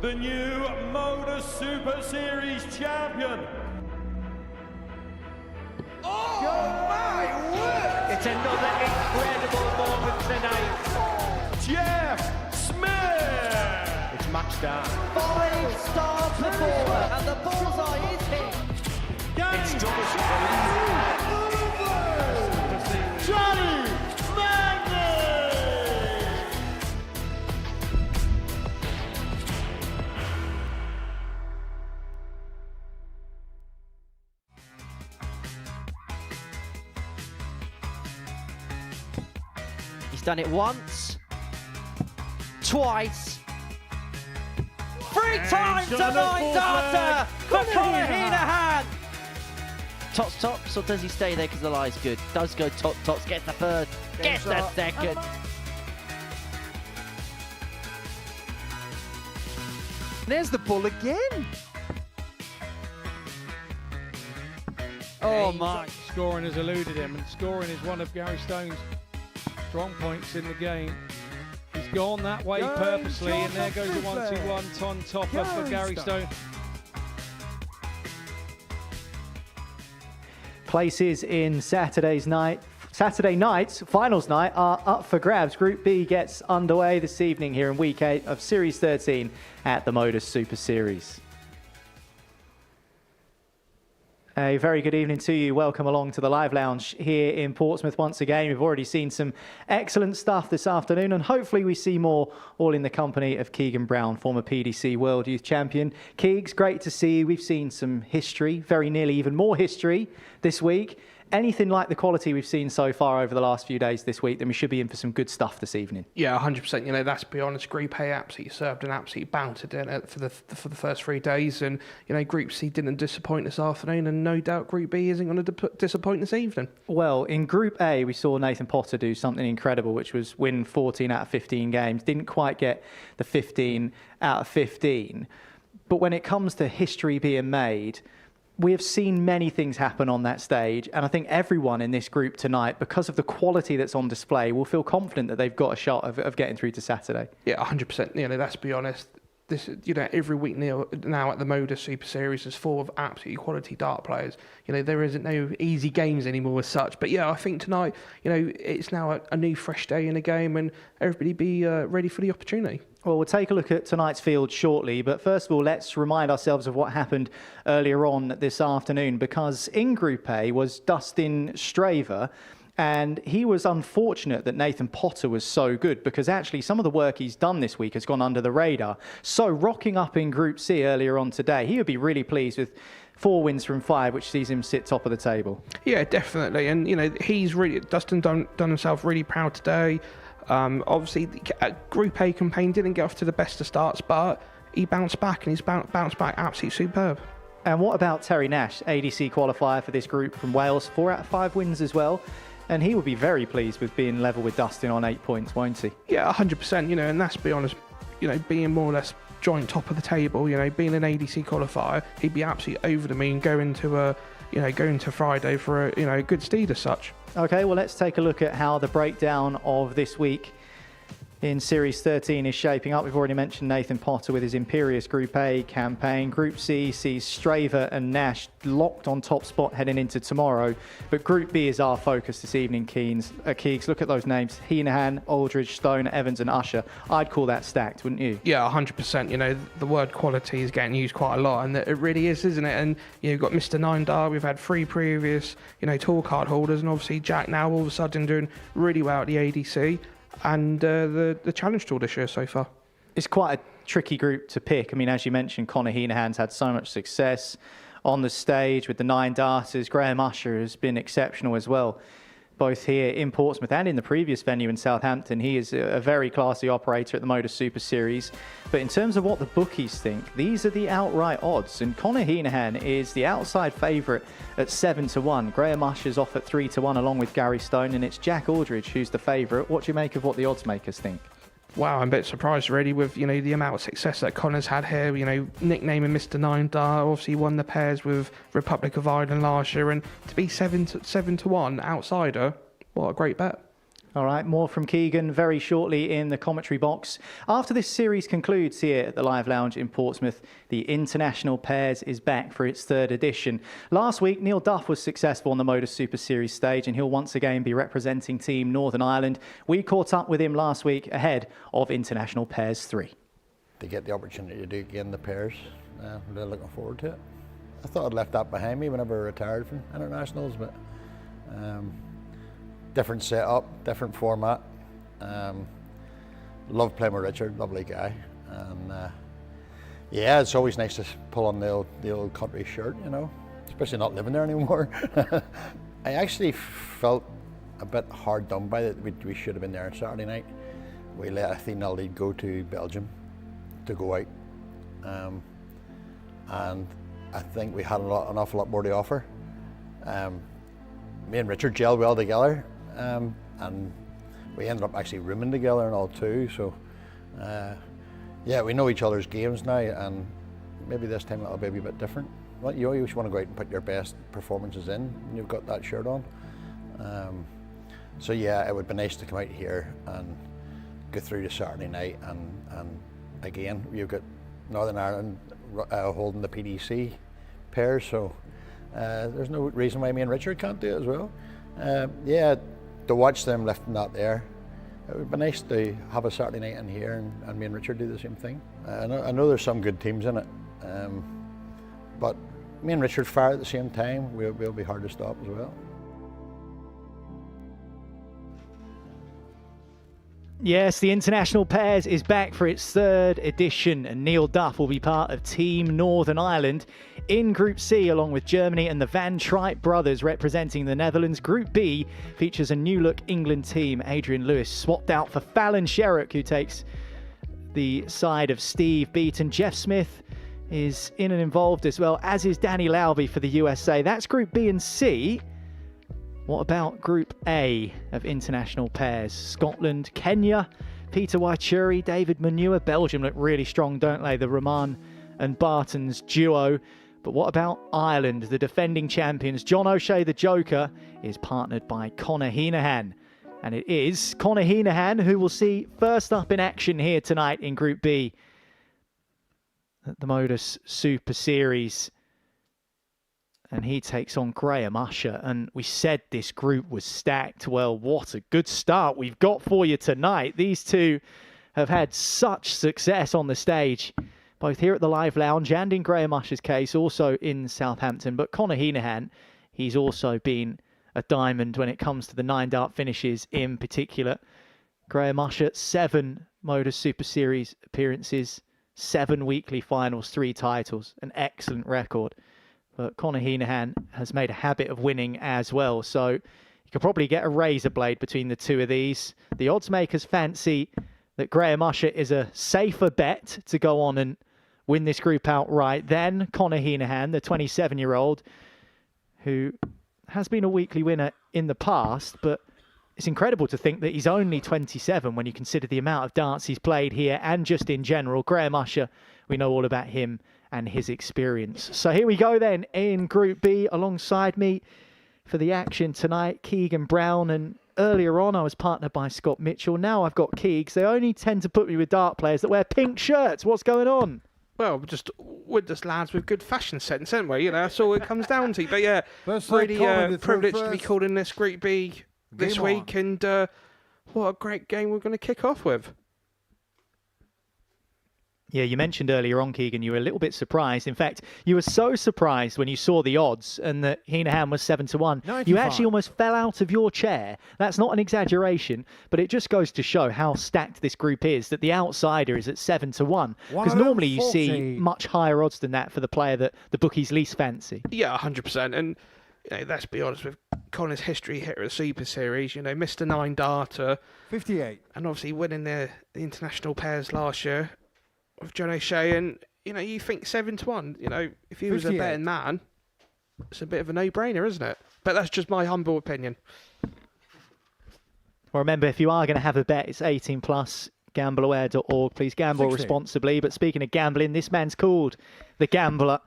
the new Modus Super Series champion. Oh my word! It's another incredible moment tonight. Jeff Smith! It's match down. 5-star performer, and the bullseye is hit. It's Johnny Magnet! He's done it once, twice, 3 times tonight, Data for Heahan. Tops, or does he stay there because the lie's good? Does go Tops, gets the first, gets the second. There's the bull again. Oh my. Scoring has eluded him, and scoring is one of Gary Stone's strong points in the game. He's gone that way purposely, and there goes a 1-2-1 ton topper for Gary Stone. Places in Saturday night's finals night are up for grabs. Group B gets underway this evening here in week 8 of Series 13 at the Modus Super Series. A very good evening to you. Welcome along to the Live Lounge here in Portsmouth once again. We've already seen some excellent stuff this afternoon, and hopefully we see more, all in the company of Keegan Brown, former PDC World Youth Champion. Keegs, great to see you. We've seen some history, very nearly even more history this week. Anything like the quality we've seen so far over the last few days this week, then we should be in for some good stuff this evening. Yeah, 100%. You know, let's be honest, Group A absolutely served and absolutely bounced it for the first 3 days. And, you know, Group C didn't disappoint this afternoon, and no doubt Group B isn't going to disappoint this evening. Well, in Group A, we saw Nathan Potter do something incredible, which was win 14 out of 15 games. Didn't quite get the 15 out of 15. But when it comes to history being made, we have seen many things happen on that stage, and I think everyone in this group tonight, because of the quality that's on display, will feel confident that they've got a shot of getting through to Saturday. Yeah, 100%. You know, let's be honest. This, you know, every week now at the Modus Super Series is full of absolutely quality dart players. You know, there isn't no easy games anymore as such. But yeah, I think tonight, you know, it's now a new fresh day in the game, and everybody be ready for the opportunity. Well, we'll take a look at tonight's field shortly, but first of all, let's remind ourselves of what happened earlier on this afternoon, because in Group A was Dustin Straver, and he was unfortunate that Nathan Potter was so good, because actually some of the work he's done this week has gone under the radar. So rocking up in Group C earlier on today, he would be really pleased with 4 wins from 5, which sees him sit top of the table. Yeah, definitely. And, you know, Dustin done himself really proud today. Obviously, Group A campaign didn't get off to the best of starts, but he bounced back, and he's bounced back absolutely superb. And what about Terry Nash, ADC qualifier for this group from Wales, 4 out of 5 wins as well. And he will be very pleased with being level with Dustin on 8 points, won't he? Yeah, 100%. You know, and let's be honest, you know, being more or less joint top of the table, you know, being an ADC qualifier, he'd be absolutely over the moon going to Friday for a good steed as such. Okay, well, let's take a look at how the breakdown of this week in Series 13 is shaping up. We've already mentioned Nathan Potter with his Imperious Group A campaign. Group C sees Straver and Nash locked on top spot heading into tomorrow. But Group B is our focus this evening, Keegs. Look at those names: Heahan, Aldridge, Stone, Evans and Usher. I'd call that stacked, wouldn't you? Yeah, 100%. You know, the word quality is getting used quite a lot, and it really is, isn't it? And you've got Mr. 9-Dar, we've had 3 previous, tour card holders, and obviously Jack now all of a sudden doing really well at the ADC. And the Challenge Tour this year so far. It's quite a tricky group to pick. I mean, as you mentioned, Conor Heahan's had so much success on the stage with the 9 darters. Graham Usher has been exceptional as well, both here in Portsmouth and in the previous venue in Southampton. He is a very classy operator at the Modus Super Series. But in terms of what the bookies think, these are the outright odds. And Conor Heahan is the outside favourite at 7-1. Graham Usher's off at 3-1 along with Gary Stone. And it's Jack Aldridge who's the favourite. What do you make of what the odds makers think? Wow, I'm a bit surprised really with, the amount of success that Connor's had here, nicknaming Mr. 9-Dar, obviously won the pairs with Republic of Ireland last year, and to be 7-1 outsider, what a great bet. All right, more from Keegan very shortly in the commentary box. After this series concludes here at the Live Lounge in Portsmouth, the International Pairs is back for its 3rd edition. Last week, Neil Duff was successful on the Modus Super Series stage, and he'll once again be representing Team Northern Ireland. We caught up with him last week ahead of International Pairs 3. To get the opportunity to do again the pairs, really looking forward to it. I thought I'd left that behind me whenever I retired from internationals, but different setup, different format. Love playing with Richard, lovely guy, and yeah, it's always nice to pull on the old country shirt, you know, especially not living there anymore. I actually felt a bit hard done by it. We should have been there on Saturday night. We let Athena Aldridge go to Belgium to go out, and I think we had an awful lot more to offer. Me and Richard gelled well together. And we ended up actually rooming together and all too, so yeah, we know each other's games now, and maybe this time it'll be a wee bit different. Well, you always want to go out and put your best performances in when you've got that shirt on. So yeah, it would be nice to come out here and go through to Saturday night, and again, you've got Northern Ireland holding the PDC pair, so there's no reason why me and Richard can't do it as well. Yeah, to watch them lifting that there, it would be nice to have a Saturday night in here and me and Richard do the same thing. I know there's some good teams in it, but me and Richard fire at the same time, we'll be hard to stop as well. Yes, the International Pairs is back for its 3rd edition, and Neil Duff will be part of Team Northern Ireland in Group C, along with Germany and the Van Tripe brothers representing the Netherlands. Group B features a new-look England team. Adrian Lewis swapped out for Fallon Sherrock, who takes the side of Steve Beaton. Jeff Smith is in and involved as well, as is Danny Lauby for the USA. That's Group B and C. What about Group A of international pairs? Scotland, Kenya, Peter Waituri, David Manure. Belgium look really strong, don't they? The Roman and Barton's duo. But what about Ireland, the defending champions? John O'Shea, the Joker, is partnered by Conor Heahan. And it is Conor Heahan who will see first up in action here tonight in Group B at the Modus Super Series. And he takes on Graham Usher. And we said this group was stacked. Well, what a good start we've got for you tonight. These two have had such success on the stage, both here at the Live Lounge and in Graham Usher's case, also in Southampton. But Conor Heahan, he's also been a diamond when it comes to the 9-dart finishes in particular. Graham Usher, 7 Modus Super Series appearances, 7 weekly finals, 3 titles. An excellent record. But Conor Heahan has made a habit of winning as well. So you could probably get a razor blade between the two of these. The odds makers fancy that Graham Usher is a safer bet to go on and win this group outright than Conor Heahan, the 27-year-old, who has been a weekly winner in the past. But it's incredible to think that he's only 27 when you consider the amount of darts he's played here and just in general. Graham Usher, we know all about him and his experience. So here we go then in Group B. Alongside me for the action tonight, Keegan Brown. And earlier on I was partnered by Scott Mitchell. Now I've got Keegs. They only tend to put me with dart players that wear pink shirts. What's going on? Well, we're just lads with good fashion sense, aren't we? You know, that's all it comes down to. But yeah, really privileged to be called in this Group B this week. And what a great game we're going to kick off with. Yeah, you mentioned earlier on, Keegan, you were a little bit surprised. In fact, you were so surprised when you saw the odds and that Heahan was 7-1. You actually almost fell out of your chair. That's not an exaggeration, but it just goes to show how stacked this group is, that the outsider is at 7-1. Because normally you see much higher odds than that for the player that the bookies least fancy. Yeah, 100%. And you know, let's be honest, with Conor's history here at the Super Series, you know, Mr. 9-darter. 58. And obviously winning the international pairs last year with John O'Shea, and you know, you think 7-1. You know, if he was a betting man, it's a bit of a no-brainer, isn't it? But that's just my humble opinion. Well, remember, if you are going to have a bet, it's 18 plus. Gambleaware.org. Please gamble responsibly. But speaking of gambling, this man's called the Gambler,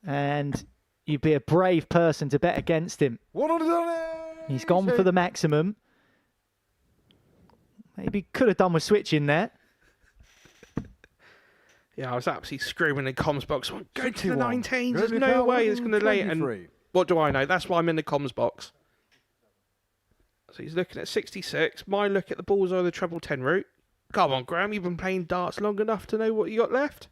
and you'd be a brave person to bet against him. He's gone for the maximum. Maybe could have done with switching there. Yeah, I was absolutely screaming in the comms box. Go to the 61. 19s. Go There's to no way it's going to lay it. And 23. what do I know? That's why I'm in the comms box. So he's looking at 66. My look at the bullseye of the treble 10 route. Come on, Graham. You've been playing darts long enough to know what you got left.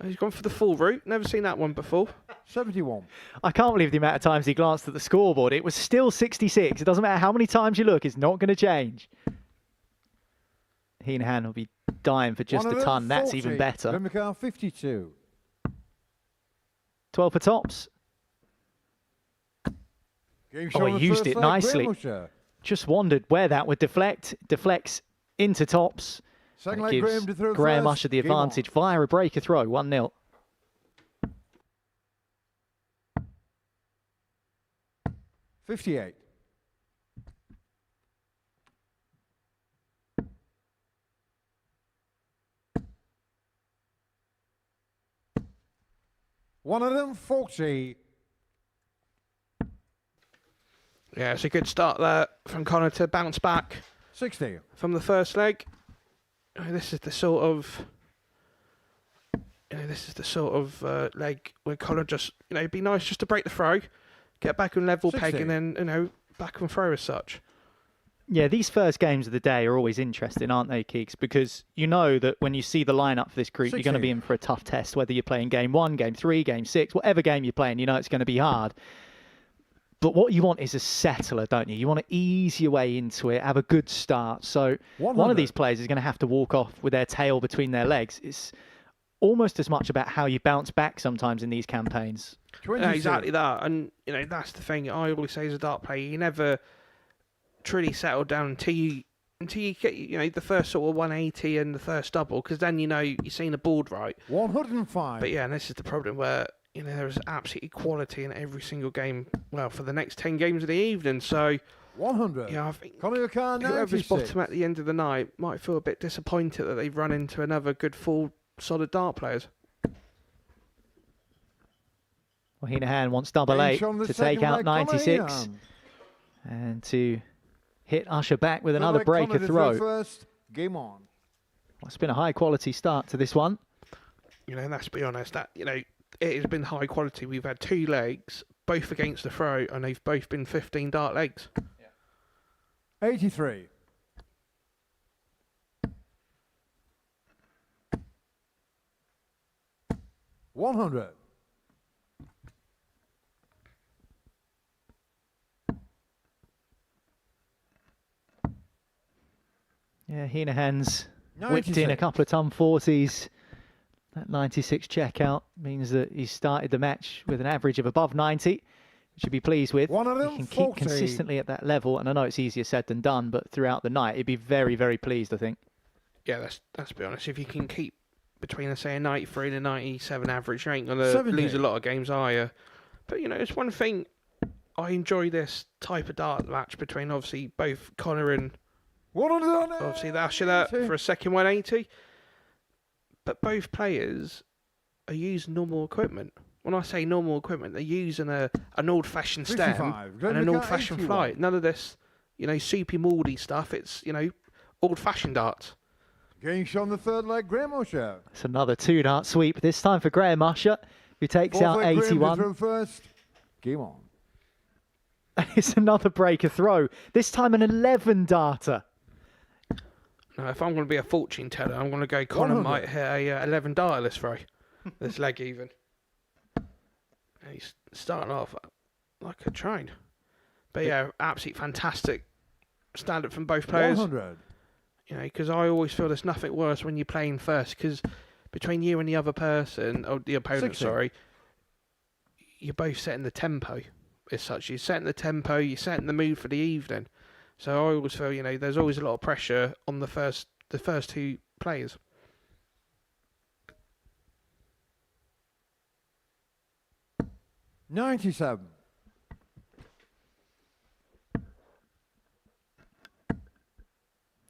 He's gone for the full route. Never seen that one before. 71. I can't believe the amount of times he glanced at the scoreboard. It was still 66. It doesn't matter how many times you look. It's not going to change. Heahan will be dying for just a ton. That's even better. Limerick 52. 12 for tops. Game Oh, show he on the used first it leg, nicely. Graham Usher. Just wondered where that would deflect. Deflects into tops. Second That leg, gives Graham to throw Graham first. Usher the Game on. advantage via a breaker throw. 1-0. $58. $140. Yeah, it's a good start there from Connor to bounce back 60. from the first leg. This is the sort of... this is the sort of leg where Connor just... it'd be nice just to break the throw, get back on level peg, 60. and then, back on throw as such. Yeah, these first games of the day are always interesting, aren't they, Keeks? Because you know that when you see the lineup for this group, you're going to 16. be in for a tough test, whether you're playing game 1, game 3, game 6, whatever game you're playing, you know it's going to be hard. But what you want is a settler, don't you? You want to ease your way into it, have a good start. So 100. one of these players is going to have to walk off with their tail between their legs. It's almost as much about how you bounce back sometimes in these campaigns. 22. Yeah, exactly that. And, that's the thing I always say as a dart player. You never truly settle down until you get, the first sort of 180 and the first double, because then, you've seen the board right. 105. But, yeah, and this is the problem where, there's absolute equality in every single game, well, for the next 10 games of the evening. So, 100. I think Conor Khan, whoever's 96. bottom at the end of the night might feel a bit disappointed that they've run into another good, full, solid dart players. Well, Heahan wants double Game 8 show on the to second take out leg, Conor 96 Heahan. and to hit Usher back with Third another leg, breaker Conor to throw throw. first. Game on. Well, it's been a high quality start to this one. And let's be honest, that it has been high quality. We've had 2 legs, both against the throw, and they've both been 15 dart legs. 83. $100. Yeah, Heahan's whipped in a 96. couple of ton 40s. That 96 checkout means that he's started the match with an average of above 90, which you'd be pleased with. He can keep 140. consistently at that level, and I know it's easier said than done, but throughout the night, he'd be very, very pleased, I think. Yeah, let's be honest. If you can keep between, say, a 93 and a 97 average, you ain't going to 70. lose a lot of games, are you? But, it's one thing. I enjoy this type of dart match between, obviously, both Connor and, 100. obviously, the Usher there for a second 180. But both players are using normal equipment. When I say normal equipment, they're using an old-fashioned stem 55. and an Glenn old-fashioned 81. flight. None of this, soupy, mouldy stuff. It's, old-fashioned darts. Game show on the third leg, Graham Usher. It's another 2-dart sweep, this time for Graham Usher, who takes Fourth out leg, Graham to 81. throw first. Game on. It's another breaker throw, this time an 11-darter. Now, if I'm going to be a fortune teller, I'm going to go Connor 100. might hit a 11 darter this throw. This leg even. And he's starting off like a train. But yeah, absolutely fantastic stand-up from both players. 100. Because I always feel there's nothing worse when you're playing first, because between you and the other person, or the opponent, 60. sorry, you're both setting the tempo as such. You're setting the tempo, you're setting the mood for the evening. So I always feel, there's always a lot of pressure on the first 2 players. $97.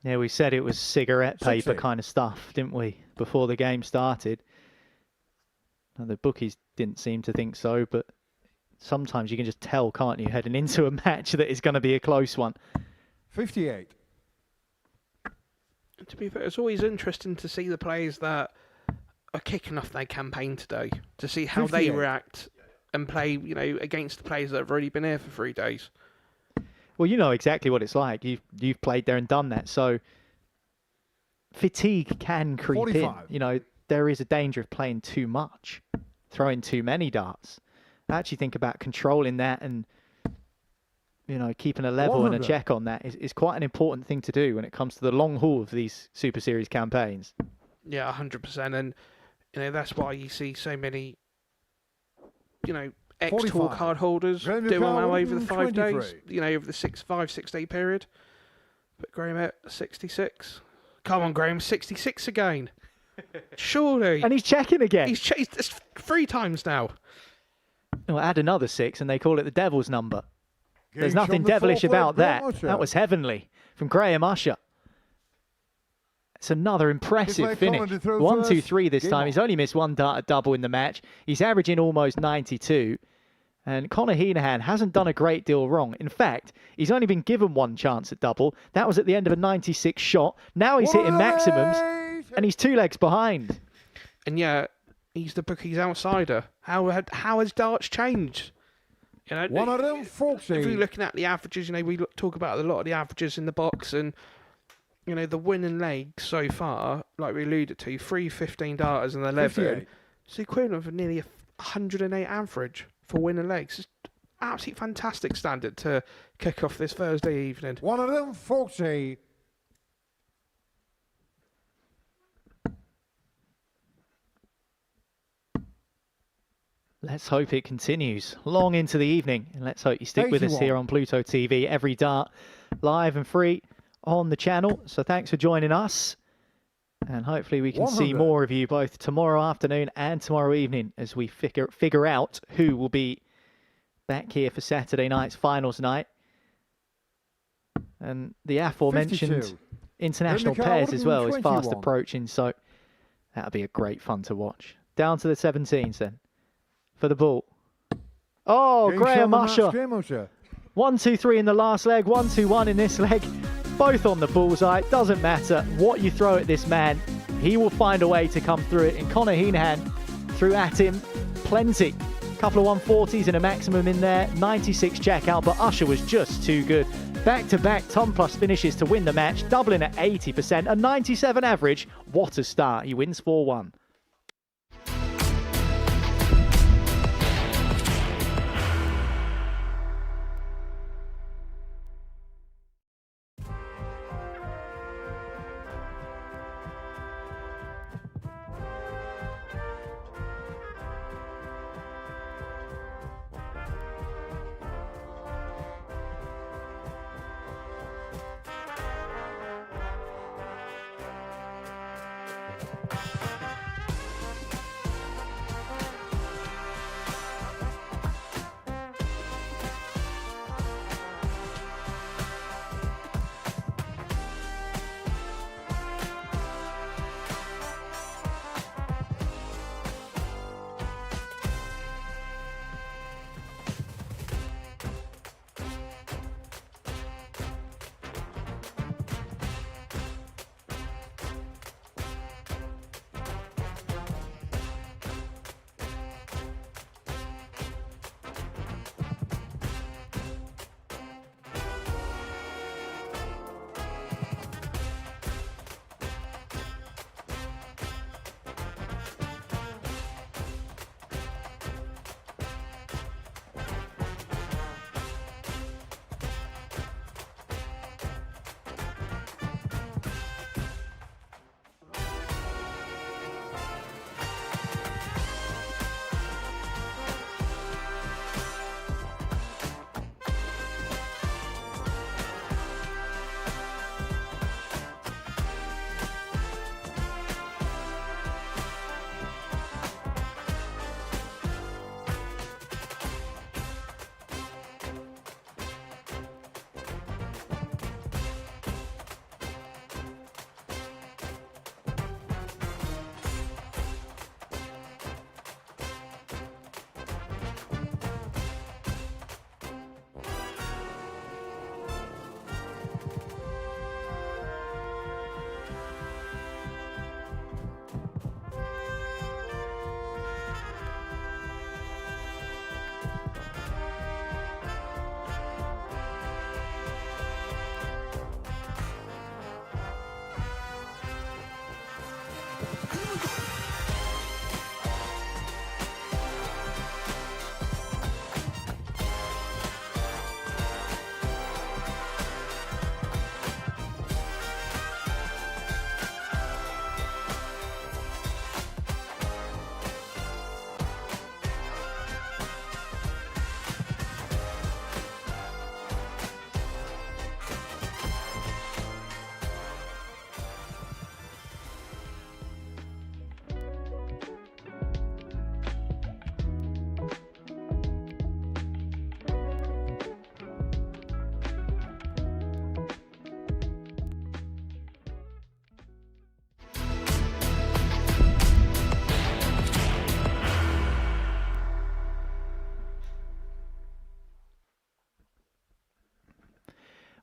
Yeah, we said it was cigarette paper 60. kind of stuff, didn't we, before the game started? Now, the bookies didn't seem to think so, but sometimes you can just tell, can't you, heading into a match that is going to be a close one. 58. To be fair, it's always interesting to see the players that are kicking off their campaign today, to see how they 58. react and play, against the players that have already been here for 3 days. Well, you know exactly what it's like. You've played there and done that. So fatigue can creep 45. in. There is a danger of playing too much, throwing too many darts. I actually think about controlling that and keeping a level and a 100. check on that is quite an important thing to do when it comes to the long haul of these Super Series campaigns. Yeah, 100%. And, that's why you see so many, X-Tour 45. card holders Graham doing well Nicole, over the 5 days, 23. over the 5-6 day period. But Graham at 66. Come on, Graham, 66 again. Surely. And he's checking again. He's it's 3 times now. Well, add another 6 and they call it the devil's number. There's Game nothing from the devilish fourth leg, about that. Graham Usher. That was heavenly from Graham Usher. It's another impressive leg finish. Colin to throw 1, 2, first. 3 this Game time. on. He's only missed 1 dart at double in the match. He's averaging almost 92. And Conor Heahan hasn't done a great deal wrong. In fact, he's only been given 1 chance at double. That was at the end of a 96 shot. Now he's hitting maximums and he's 2 legs behind. And yeah, he's the bookie's outsider. How has darts changed? 140. If you're looking at the averages, we talk about a lot of the averages in the box, and the winning legs so far, like we alluded to, 315 darters and 11. 58. It's the equivalent of nearly 108 average for winning legs. It's absolutely fantastic standard to kick off this Thursday evening. 140. Let's hope it continues long into the evening. And let's hope you stick with us 81. here on Pluto TV. Every dart live and free on the channel. So thanks for joining us. And hopefully we can see 100. more of you both tomorrow afternoon and tomorrow evening as we figure out who will be back here for Saturday night's finals night. And the aforementioned 52. international Graham pairs as well is fast 21. approaching. So that'll be a great fun to watch. Down to the 17s then. For the ball. Oh, Game Graham from the match, Usher. Graham Usher. 1, 2, 3 in the last leg. 1, 2, 1 in this leg. Both on the bullseye. Doesn't matter what you throw at this man. He will find a way to come through it. And Conor Heahan threw at him plenty. Couple of 140s and a maximum in there. 96 checkout, but Usher was just too good. Back-to-back ton plus finishes to win the match. Doubling at 80%. A 97 average. What a start. He wins 4-1.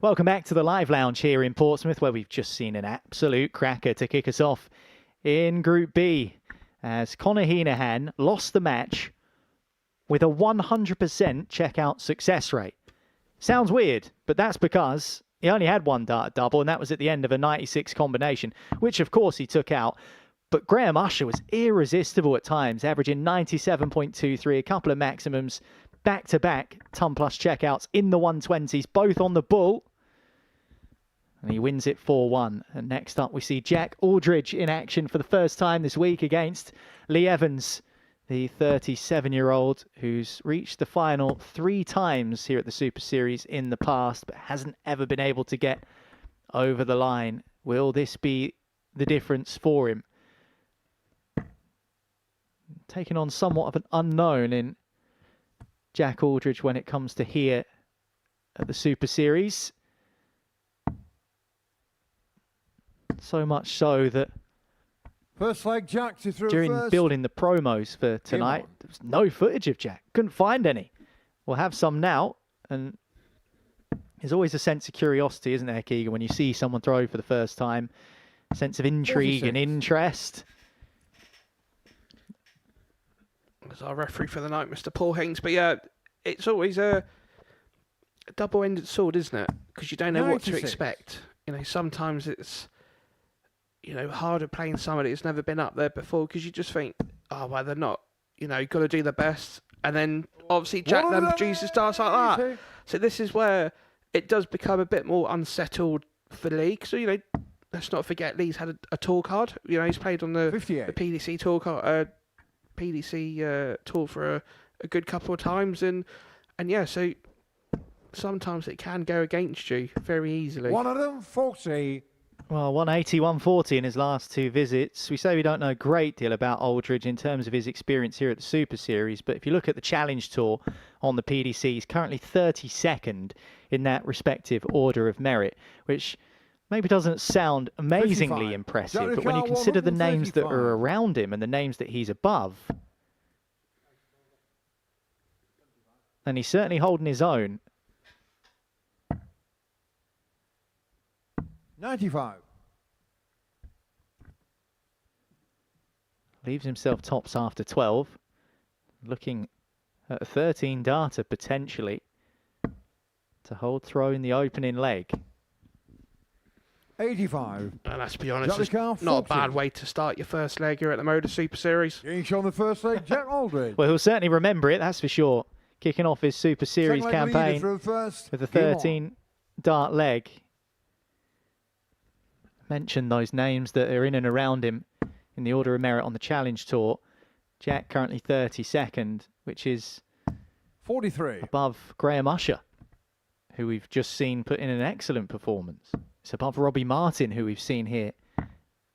Welcome back to the Live Lounge here in Portsmouth, where we've just seen an absolute cracker to kick us off in Group B, as Conor Heahan lost the match with a 100% checkout success rate. Sounds weird, but that's because he only had one dart double, and that was at the end of a 96 combination, which of course he took out. But Graham Usher was irresistible at times, averaging 97.23, a couple of maximums, back-to-back ton plus checkouts in the 120s, both on the bull. And he wins it 4-1. And next up, we see Jack Aldridge in action for the first time this week against Lee Evans, the 37-year-old who's reached the final 3 times here at the Super Series in the past, but hasn't ever been able to get over the line. Will this be the difference for him? Taking on somewhat of an unknown in Jack Aldridge when it comes to here at the Super Series. So much so that First leg, Jack, to through during first. building the promos for tonight, there was no footage of Jack. Couldn't find any. We'll have some now. And there's always a sense of curiosity, isn't there, Keegan, when you see someone throw for the first time? A sense of intrigue 46. and interest. As our referee for the night, Mr. Paul Haynes. But yeah, it's always a double-ended sword, isn't it? Because you don't know what to 96. expect. You know, sometimes it's, you know, harder playing somebody that's never been up there before, because you just think, oh, well, they're not, you know, got to do their best. And then, obviously, Jack then produces stars like that. So this is where it does become a bit more unsettled for Lee. So, you know, let's not forget Lee's had a tour card. You know, he's played on the 58. PDC tour card, PDC tour for a good couple of times. And yeah, so sometimes it can go against you very easily. 140. Well, 180, 140 in his last 2 visits. We say we don't know a great deal about Aldridge in terms of his experience here at the Super Series, but if you look at the Challenge Tour on the PDC, he's currently 32nd in that respective order of merit, which maybe doesn't sound amazingly 55. impressive, Jack but when you Ricard, consider the names that 135. are around him and the names that he's above, then he's certainly holding his own. 95. Leaves himself tops after 12. Looking at a 13 darter potentially to hold throw in the opening leg. 85. And let's be honest, Jack it's Ricard, not a 40. bad way to start your first leg here at the Modus Super Series. Getting shown the first leg, Jack Aldridge. Well, he'll certainly remember it, that's for sure. Kicking off his Super Series Second leg leader campaign through first. with a Game on. 13 dart leg. Mention those names that are in and around him in the order of merit on the Challenge Tour. Jack currently 32nd, which is 43. above Graham Usher, who we've just seen put in an excellent performance. It's above Robbie Martin, who we've seen here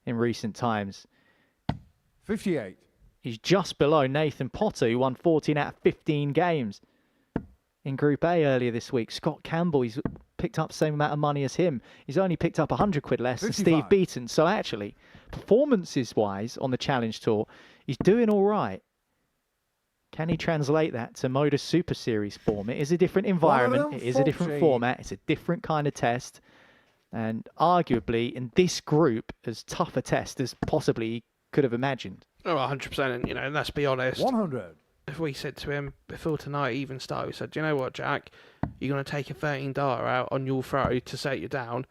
in recent times. 58. He's just below Nathan Potter, who won 14 out of 15 games in Group A earlier this week. Scott Campbell, he's picked up the same amount of money as him. He's only picked up 100 quid less than 55. Steve Beaton. So actually, performances-wise on the Challenge Tour, he's doing all right. Can he translate that to Modus Super Series form? It is a different environment. It is a different 140. format. It's a different kind of test. And arguably, in this group, as tough a test as possibly he could have imagined. Oh, 100%. And, you know, and let's be honest. 100. If we said to him before tonight even started, we said, do you know what, Jack? You're going to take a 13 darter out on your throw to set you down.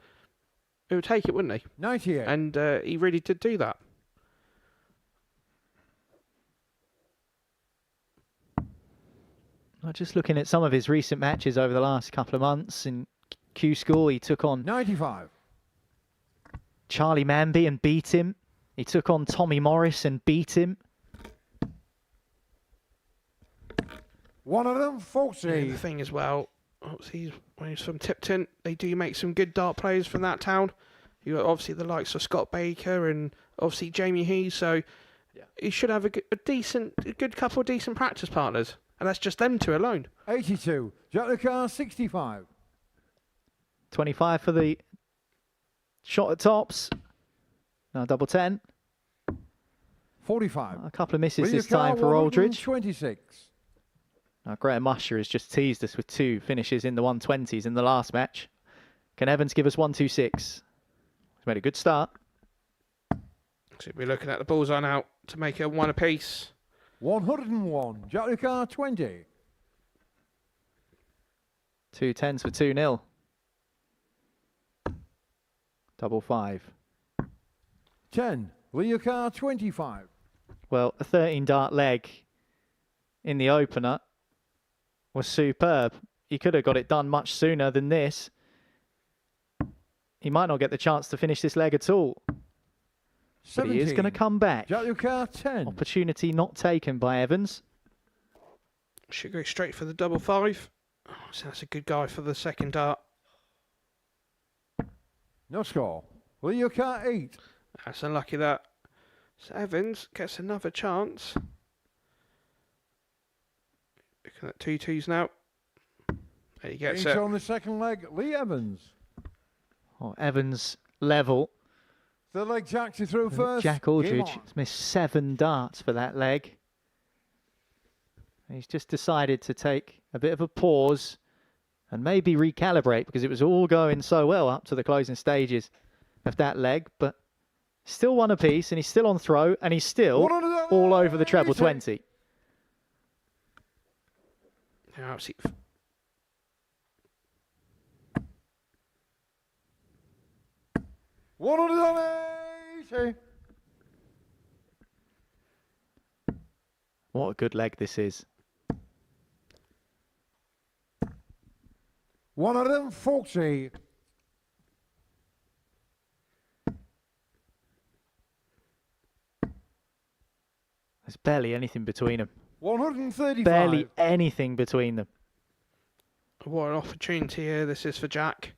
He would take it, wouldn't he? 98. And he really did do that. Well, just looking at some of his recent matches over the last couple of months in Q School, he took on 95. Charlie Manby and beat him. He took on Tommy Morris and beat him. One of them, 40. The thing as well, obviously, when he's from Tipton, they do make some good dart players from that town. You got obviously the likes of Scott Baker and obviously Jamie Hees, so he should have a good couple of decent practice partners, and that's just them two alone. 82. Jack the car, 65. 25 for the shot at tops. Now double 10. 45. A couple of misses Will this your car, time for Aldridge. 26. Now Graham Usher has just teased us with 2 finishes in the 120s in the last match. Can Evans give us 126? He's made a good start. So we're looking at the bullseye now to make it 1 apiece. 101. Jack the car, 20. 2 10s for 2-0. Double 5. 10. Will your car, 25. Well, a 13 dart leg in the opener was superb. He could have got it done much sooner than this. He might not get the chance to finish this leg at all. But he is going to come back. Jack the car, 10. Opportunity not taken by Evans. Should go straight for the double 5. Oh, so that's a good guy for the second dart. No score. Will your car, 8. That's unlucky that. So Evans gets another chance. Looking at 2-2s now. There he gets Eight it. on the second leg, Lee Evans. Oh, Evans level. Third leg, Jack to throw first. Jack Aldridge has missed 7 darts for that leg. He's just decided to take a bit of a pause and maybe recalibrate, because it was all going so well up to the closing stages of that leg, but still 1 apiece, and he's still on throw, and he's still all over the treble 20. Yeah, absolutely. What a good leg this is. 140. There's barely anything between them. 135. Barely anything between them. What an opportunity here this is for Jack.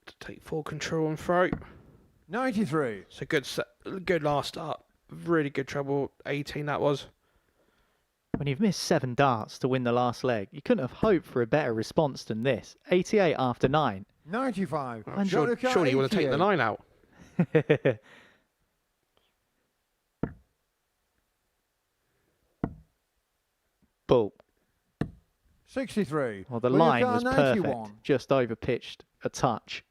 To take full control and throw. 93. It's a good last start. Really good treble 18 that was. When you've missed 7 darts to win the last leg, you couldn't have hoped for a better response than this. 88 after 9. 95. Oh, surely you want to take the 9 out. Bull. 63. Well, the Will line your car, was 91. perfect. Just over pitched a touch.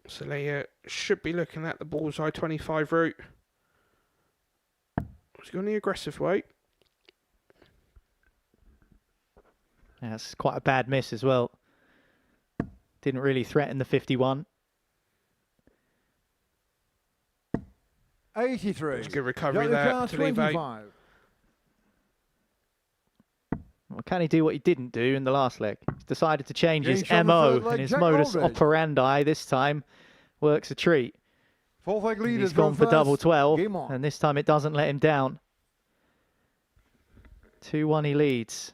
So they should be looking at the bullseye 25 route. He's going the aggressive way. Yeah, that's quite a bad miss as well. Didn't really threaten the 51. 83. It's a good recovery Jack the there car, to leave 25. Well, can he do what he didn't do in the last leg? He's decided to change his James on the MO, third leg, and his Jack modus Aldridge. operandi this time works a treat. Fourth leg leader. He's gone for double 12, Game on. and this time it doesn't let him down. 2-1 he leads.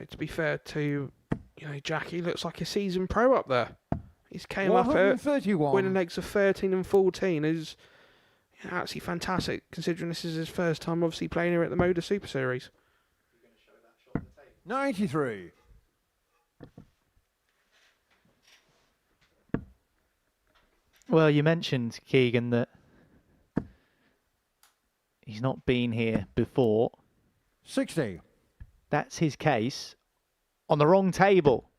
To be fair to Jack, he looks like a seasoned pro up there. He's came up at 131. winning legs of 13 and 14 is absolutely fantastic, considering this is his first time obviously playing here at the Modus Super Series. 93. Well, you mentioned, Keegan, that he's not been here before. 60. That's his case. On the wrong table.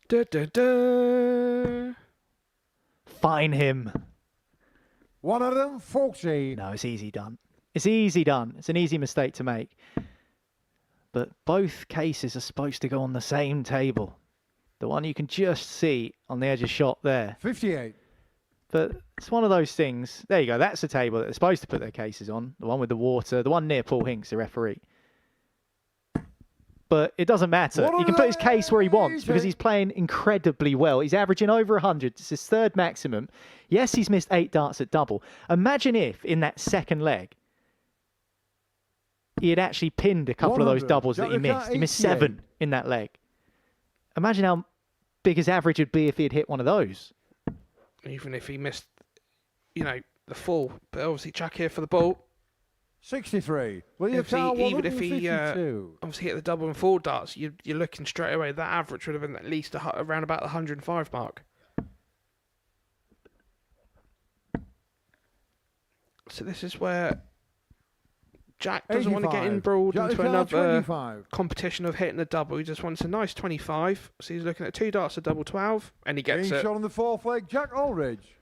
Da, da, da. Fine him. One of them, 40. No, it's easy done. It's easy done. It's an easy mistake to make. But both cases are supposed to go on the same table. The one you can just see on the edge of shot there. 58. But it's one of those things. There you go. That's the table that they're supposed to put their cases on. The one with the water. The one near Paul Hinks, the referee. But it doesn't matter. He can put his case where he wants because he's playing incredibly well. He's averaging over 100. It's his third maximum. Yes, he's missed 8 darts at double. Imagine if, in that second leg, he had actually pinned a couple of those doubles that he missed. He missed 7 in that leg. Imagine how big his average would be if he had hit one of those. Even if he missed, you know, the full. But obviously, Jack here for the ball. 63. Even if he obviously hit the double and 4 darts, you're looking straight away. That average would have been at least around about the 105 mark. So this is where Jack doesn't want to get embroiled into another competition of hitting the double. He just wants a nice 25. So he's looking at 2 darts, a double 12, and he gets it. Shot on the 4th leg, Jack Aldridge.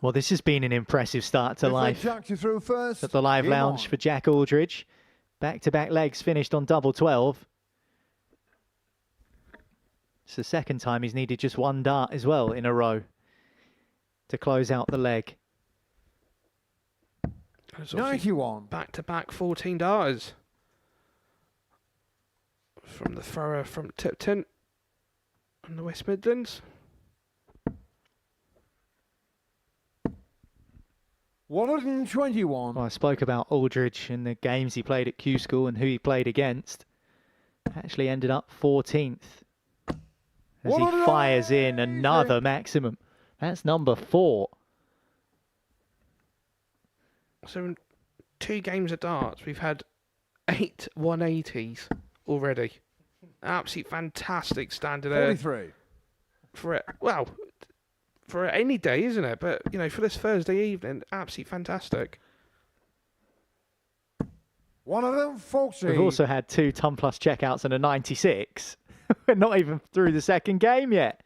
Well, this has been an impressive start to life Jack to through first. at the live lounge for Jack Aldridge. Back-to-back legs finished on double 12. It's the second time he's needed just 1 dart as well in a row to close out the leg. 91. Back-to-back 14 darters. From the thrower from Tipton in the West Midlands. 121. Well, I spoke about Aldridge and the games he played at Q School and who he played against. Actually ended up 14th as he fires in another maximum. That's number 4. So in 2 games of darts, we've had 8 180s already. Absolutely fantastic standard there. 43. For it, well, for any day, isn't it? But, you know, for this Thursday evening, absolutely fantastic. One of them, Foxy. We've also had 2 ton plus checkouts and a 96. We're not even through the second game yet.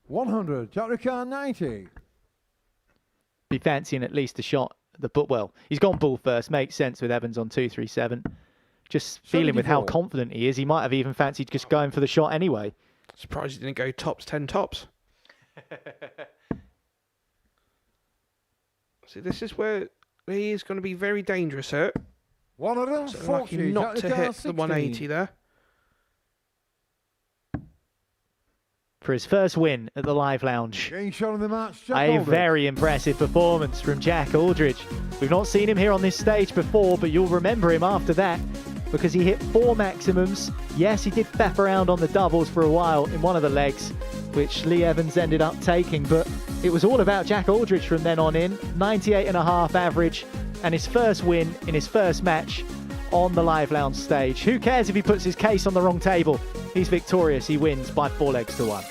$100. Jack Ricard 90. Be fancying at least a shot at the but well, he's gone ball first. Makes sense with Evans on 237. Just feeling with how confident he is, he might have even fancied just going for the shot anyway. Surprised he didn't go tops 10 tops. See, this is where he is going to be very dangerous here. One of them, So lucky not to hit the 180 there. For his first win at the Live Lounge. Getting shot in the match, Jack A Aldridge. very impressive performance from Jack Aldridge. We've not seen him here on this stage before, but you'll remember him after that because he hit 4 maximums. Yes, he did faff around on the doubles for a while in one of the legs, which Lee Evans ended up taking, but it was all about Jack Aldridge from then on in. 98.5 average and his first win in his first match on the Live Lounge stage. Who cares if he puts his case on the wrong table? He's victorious. He wins by 4 legs to 1.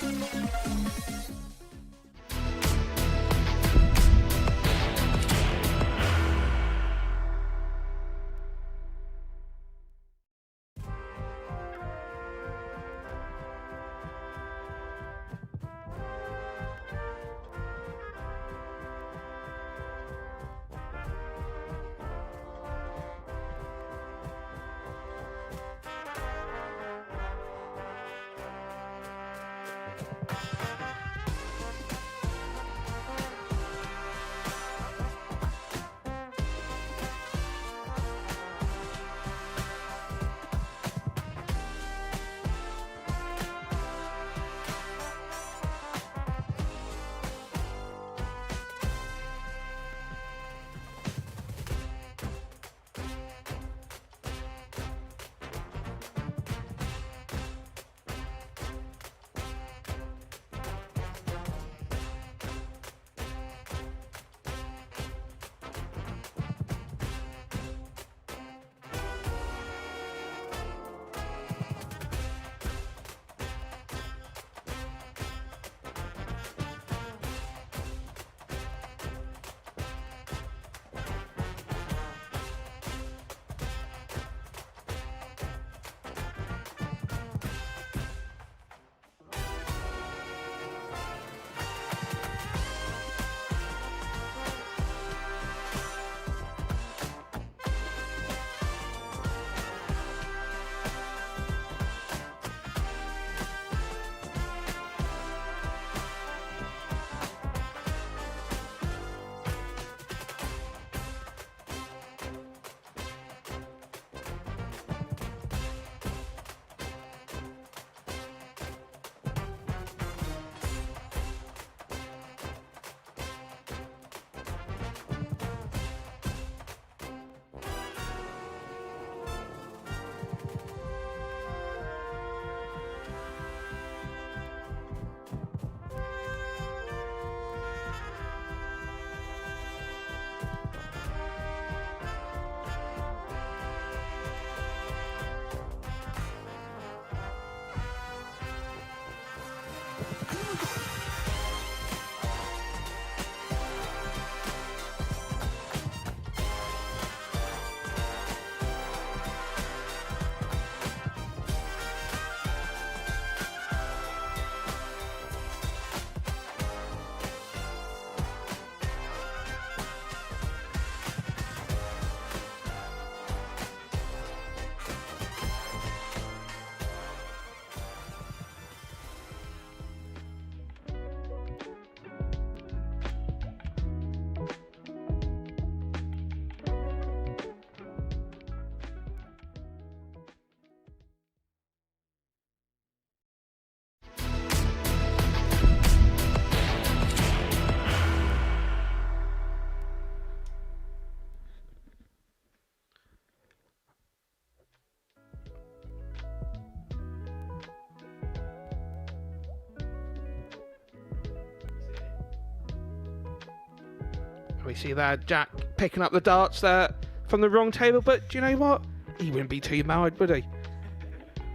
We see there Jack picking up the darts there from the wrong table, but do you know what? He wouldn't be too mad, would he?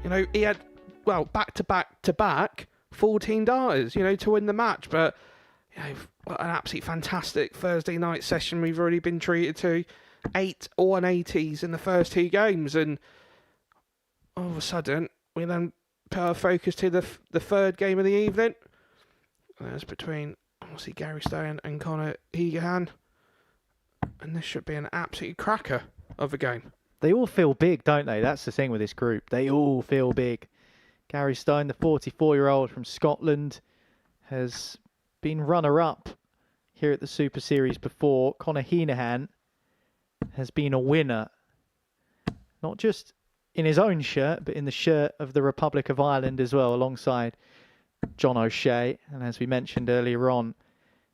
You know, he had, well, back to back 14 darters, you know, to win the match, but, you know, what an absolutely fantastic Thursday night session we've already been treated to. 8 180s in the first 2 games, and all of a sudden, we then put our focus to the third game of the evening. That's between, obviously, Gary Stone and Connor Heahan. And this should be an absolute cracker of a game. They all feel big, don't they? That's the thing with this group. They all feel big. Gary Stone, the 44-year-old from Scotland, has been runner-up here at the Super Series before. Connor Heahan has been a winner, not just in his own shirt, but in the shirt of the Republic of Ireland as well, alongside John O'Shea. And as we mentioned earlier on,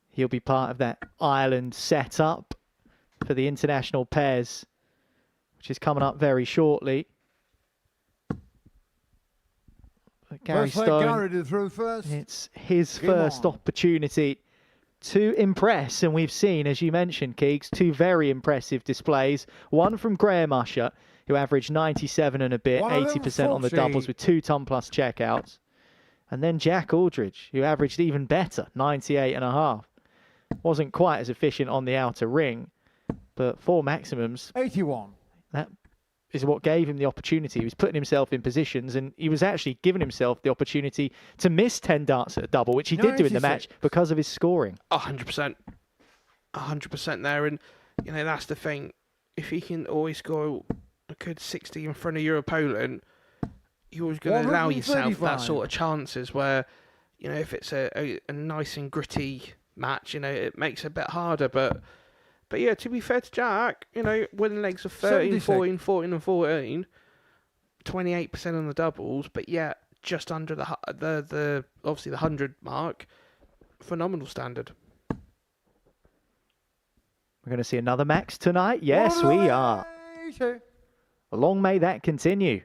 he'll be part of that Ireland setup for the international pairs, which is coming up very shortly. But Gary Stone, it's his first opportunity to impress, and we've seen, as you mentioned, Keegs, 2 very impressive displays. One from Graham Usher, who averaged 97 and a bit, 80% on the doubles with 2 ton-plus checkouts. And then Jack Aldridge, who averaged even better, 98 and a half. Wasn't quite as efficient on the outer ring, but 4 maximums. 81. That is what gave him the opportunity. He was putting himself in positions, and he was actually giving himself the opportunity to miss 10 darts at a double, which he did do in the match because of his scoring. 100%. 100% there. And, you know, that's the thing. If he can always score a good 60 in front of your opponent, you're always going to allow yourself that sort of chances where, you know, if it's a nice and gritty match, you know, it makes it a bit harder. But yeah, to be fair to Jack, you know, winning legs of 13, 14, 14 and 14, 28% on the doubles, but yeah, just under the obviously the 100 mark, phenomenal standard. We're going to see another max tonight. Yes, we are. Long may that continue.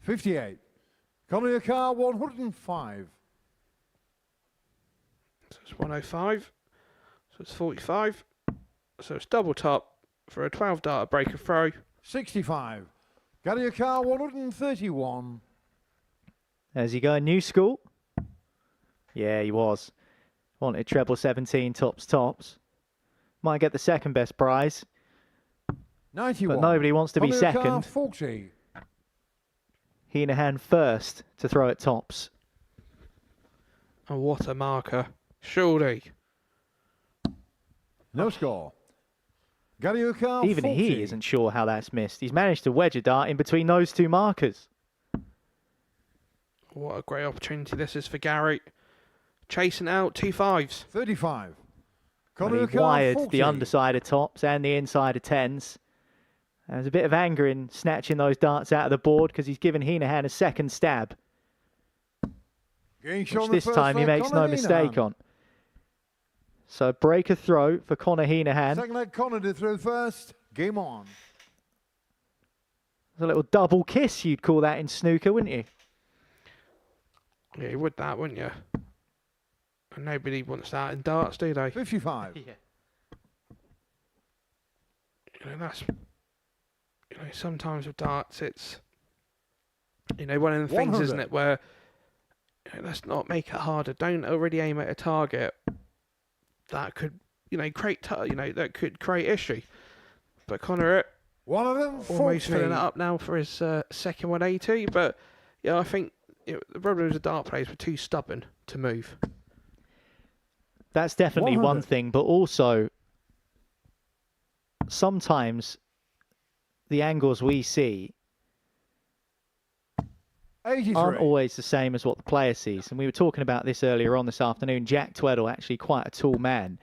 $58. Connor Car 105. So it's 105. So it's 45. So it's double top for a 12 darter breaker throw. 65. Gary Car 131. Has he going new school? Yeah, he was. Wanted treble 17 tops. Might get the second best prize. 91. But nobody wants to be Connor second. Car 40. Heahan first to throw at tops. Oh, what a marker. Surely. No score. Gary Car Even 40. he isn't sure how that's missed. He's managed to wedge a dart in between those 2 markers. What a great opportunity this is for Gary. Chasing out 2 5s. 35. Well, Connor he Car wired 40. the underside of tops and the inside of 10s. There's a bit of anger in snatching those darts out of the board because he's given Heahan a second stab, which this time he makes no mistake on. So break a throw for Connor Heahan. Second leg Connor to throw first. Game on. There's a little double kiss, you'd call that in snooker, wouldn't you? Yeah, you would that, wouldn't you? And nobody wants that in darts, do they? 55. Yeah. that's sometimes with darts it's one of the things, 100. isn't it, where let's not make it harder. Don't already aim at a target that could create that could create issue. But Connor almost filling it 140. up now for his second 180. But I think the problem is the dart players were too stubborn to move. That's definitely 100. one thing, but also sometimes the angles we see 83. aren't always the same as what the player sees. And we were talking about this earlier on this afternoon. Jack Tweddle, actually quite a tall man.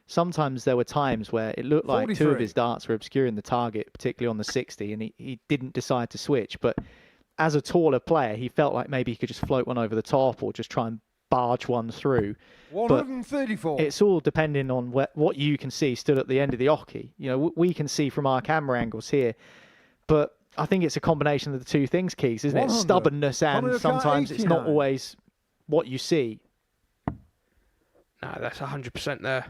Sometimes there were times where it looked like 2 of 43. his darts were obscuring the target, particularly on the 60, and he didn't decide to switch. But as a taller player, he felt like maybe he could just float one over the top or just try and barge one through. 134. But it's all depending on what you can see stood at the end of the oche. We can see from our camera angles here, but I think it's a combination of the two things, Keys, isn't it? 100. Stubbornness, and Connor sometimes it's not 89. always what you see. No, that's 100% there.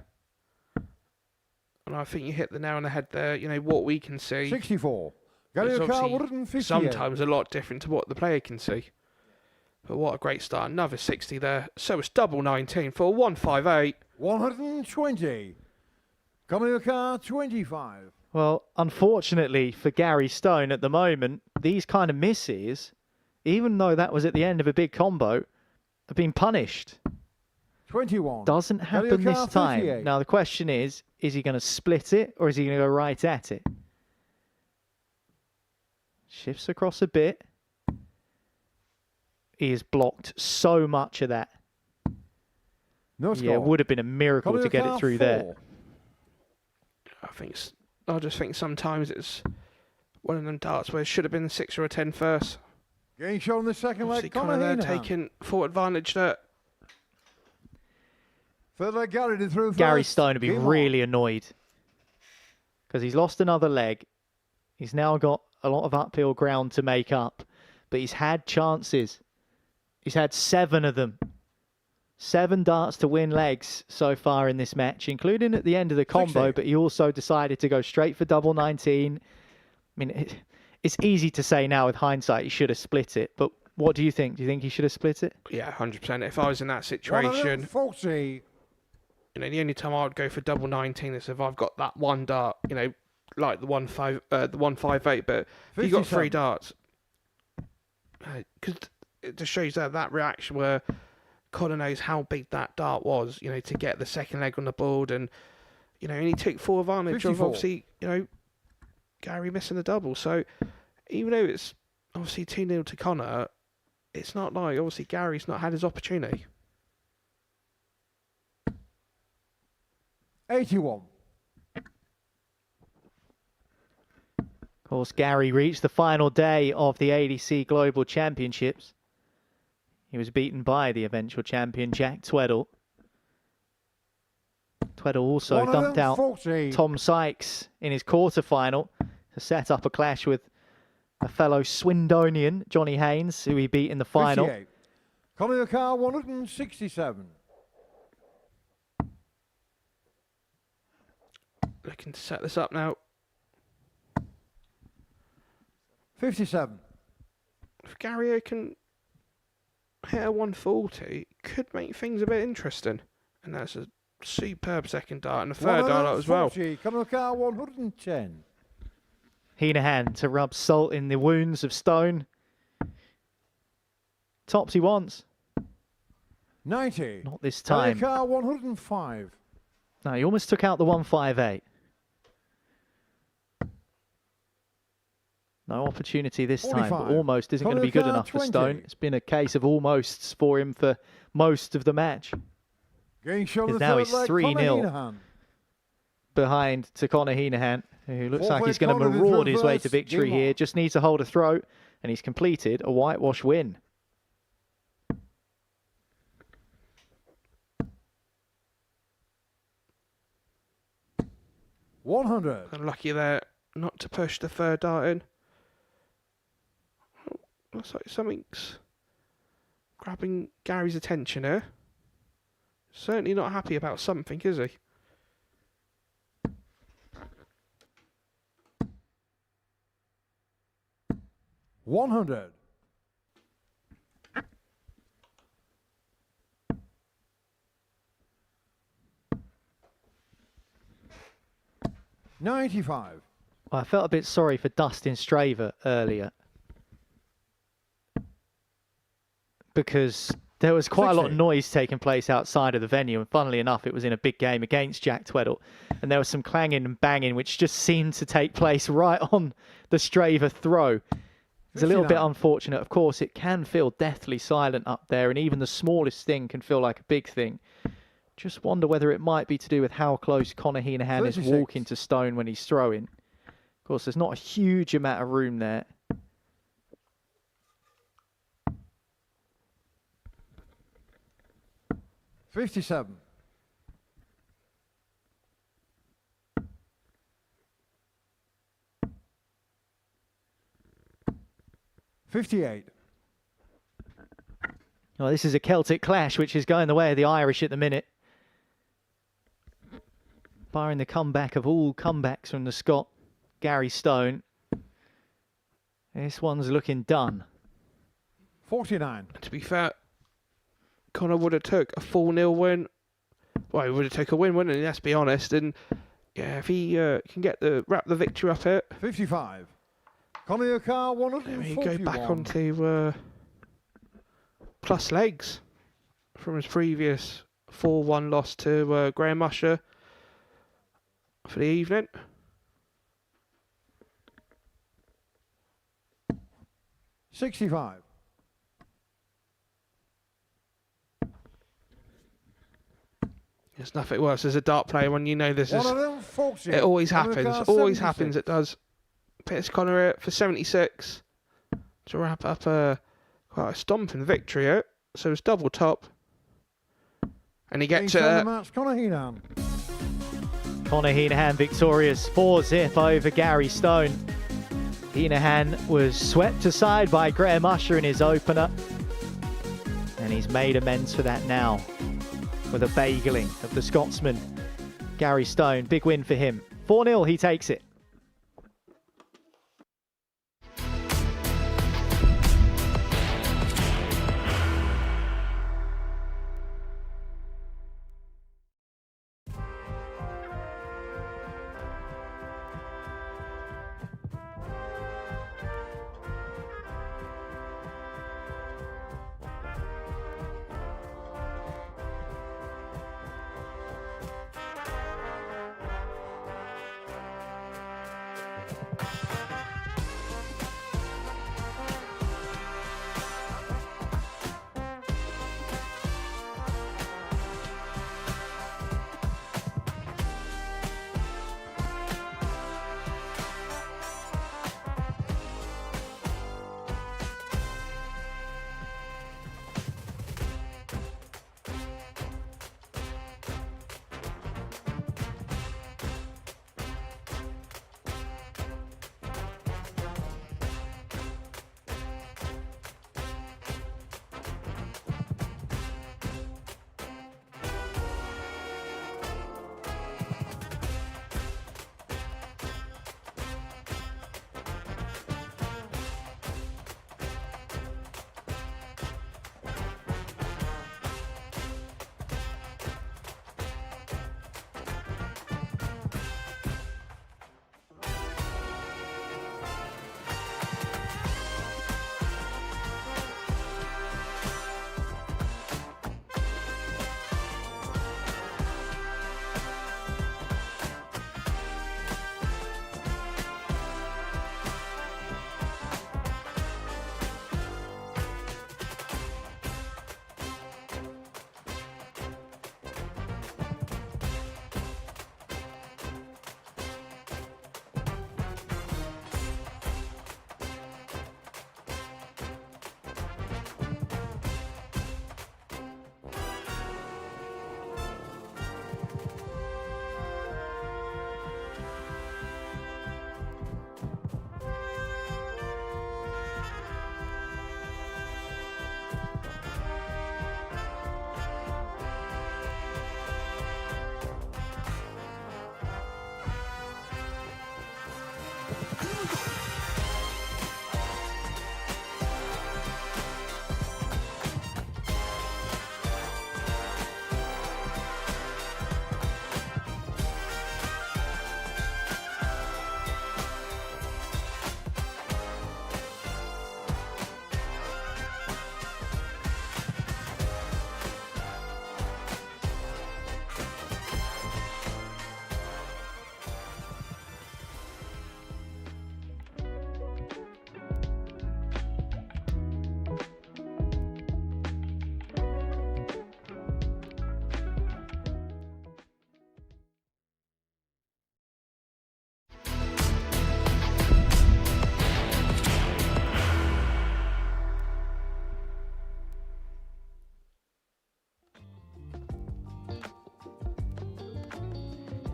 And I think you hit the nail on the head there. What we can see 64. is Garioka obviously 158. sometimes a lot different to what the player can see. But what a great start. Another 60 there. So it's double 19 for 158. 120. Garioka 25. Well, unfortunately for Gary Stone at the moment, these kind of misses, even though that was at the end of a big combo, have been punished. 21. Doesn't happen this Garioka time. 58. Now the question is he going to split it or is he going to go right at it? Shifts across a bit. He has blocked so much of that. No score. Yeah, it would have been a miracle to get it Garioka through 4. there. I just think sometimes it's one of them darts where it should have been a 6 or a 10 first. Getting shot in the second Obviously, leg. Connor there taking full advantage there. Third leg Gary to through Gary first. Stone would be Game on. really annoyed because he's lost another leg. He's now got a lot of uphill ground to make up, but he's had chances. He's had 7 of them. 7 darts to win legs so far in this match, including at the end of the combo, 60. but he also decided to go straight for double 19. I mean, it's easy to say now with hindsight he should have split it, but what do you think? Do you think he should have split it? Yeah, 100%. If I was in that situation, 140. the only time I would go for double 19 is if I've got that one dart, like the 158. But if you got 3 57. darts, because it just shows that reaction where Connor knows how big that dart was, to get the second leg on the board, and and he took full advantage 54. of obviously, Gary missing the double. So even though it's obviously 2-0 to Connor, it's not like obviously Gary's not had his opportunity. 81. Of course, Gary reached the final day of the ADC Global Championships. He was beaten by the eventual champion, Jack Tweddle. Tweddle also dumped out 140. Tom Sykes in his quarterfinal to set up a clash with a fellow Swindonian, Johnny Haynes, who he beat in the final. 58. Garioka 167. Looking to set this up now. 57. If Gary can hit a 140, could make things a bit interesting. And that's a superb second dart and a third dart as well. 140. Garioka 110. Heahan to rub salt in the wounds of Stone. Tops he wants. 90. Not this time. Garioka 105. No, he almost took out the 158. No opportunity this time, but 45. almost isn't going to be good Garioka enough for 20. Stone. It's been a case of almosts for him for most of the match. Getting shot in the Because now third he's leg. 3-0. Heahan. Behind to Connor Heahan, who looks like Fourth he's leg going to Connor to maraud his way to reverse. victory Game here. on. Just needs to hold a throat, and he's completed a whitewash win. Unlucky there not to push the third dart in. Oh, looks like something's grabbing Gary's attention here. Certainly not happy about something, is he? 100. 95. Well, I felt a bit sorry for Dustin Straver earlier because there was quite a lot of 60. noise taking place outside of the venue, and funnily enough, it was in a big game against Jack Tweddle, and there was some clanging and banging which just seemed to take place right on the Straver throw. It's a little bit 59. unfortunate. Of course, it can feel deathly silent up there, and even the smallest thing can feel like a big thing. Just wonder whether it might be to do with how close Conor Heahan is 36. walking to stone when he's throwing. Of course, there's not a huge amount of room there. $57. 58. Well, this is a Celtic clash, which is going the way of the Irish at the minute. Barring the comeback of all comebacks from the Scot, Gary Stone. This one's looking done. 49. To be fair, Conor would have took a 4-0 win. Well, he would have took a win, wouldn't he? Let's be honest. And yeah, if he can get wrap the victory up here, 55. Conor Heahan, then he 141. go back onto plus legs from his previous 4-1 loss to Graham Usher for the evening. 65. There's nothing worse as a dart player when you know this is. 140. It always Conor happens. Heahan, Always 76. happens. It does. Pits Conor here for 76 to wrap up quite a stomping victory here. So it's double top, and he gets He's done it. the match, Conor Heahan. Conor Heahan victorious 4-0 over Gary Stone. Heahan was swept aside by Graham Usher in his opener, and he's made amends for that now with a bageling of the Scotsman Gary Stone. Big win for him. 4-0, he takes it.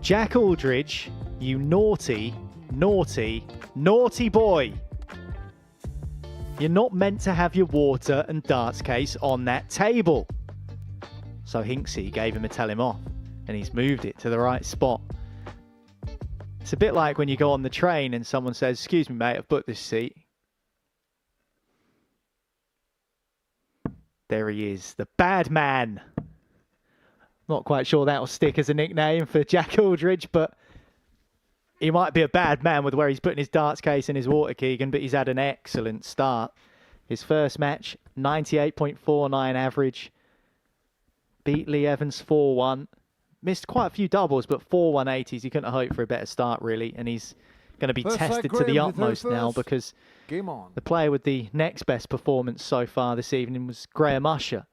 Jack Aldridge, you naughty, naughty, naughty boy. You're not meant to have your water and darts case on that table. So Hinksy gave him a tell him off, and he's moved it to the right spot. It's a bit like when you go on the train and someone says, "Excuse me, mate, I've booked this seat." There he is, the bad man. Not quite sure that'll stick as a nickname for Jack Aldridge, but he might be a bad man with where he's putting his darts case and his water, Keegan, but he's had an excellent start. His first match, 98.49 average. Beat Lee Evans 4-1. Missed quite a few doubles, but 4 180s. He couldn't have hoped for a better start, really. And he's going to be tested to the utmost now because the player with the next best performance so far this evening was Graham Usher,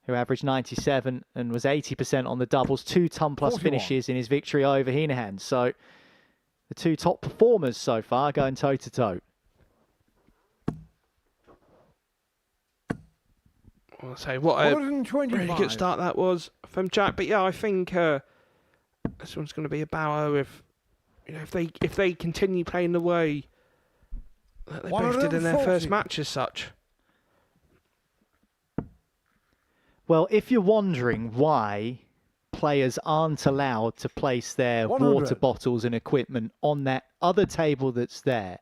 who averaged 97 and was 80% on the doubles. 2 ton-plus finishes in his victory over Heahan. So the 2 top performers so far going toe-to-toe. I'll say what a really good start that was from Jack. But yeah, I think this one's going to be a battle if if they continue playing the way that they both did in their first match as such. Well, if you're wondering why players aren't allowed to place their water bottles and equipment on that other table that's there,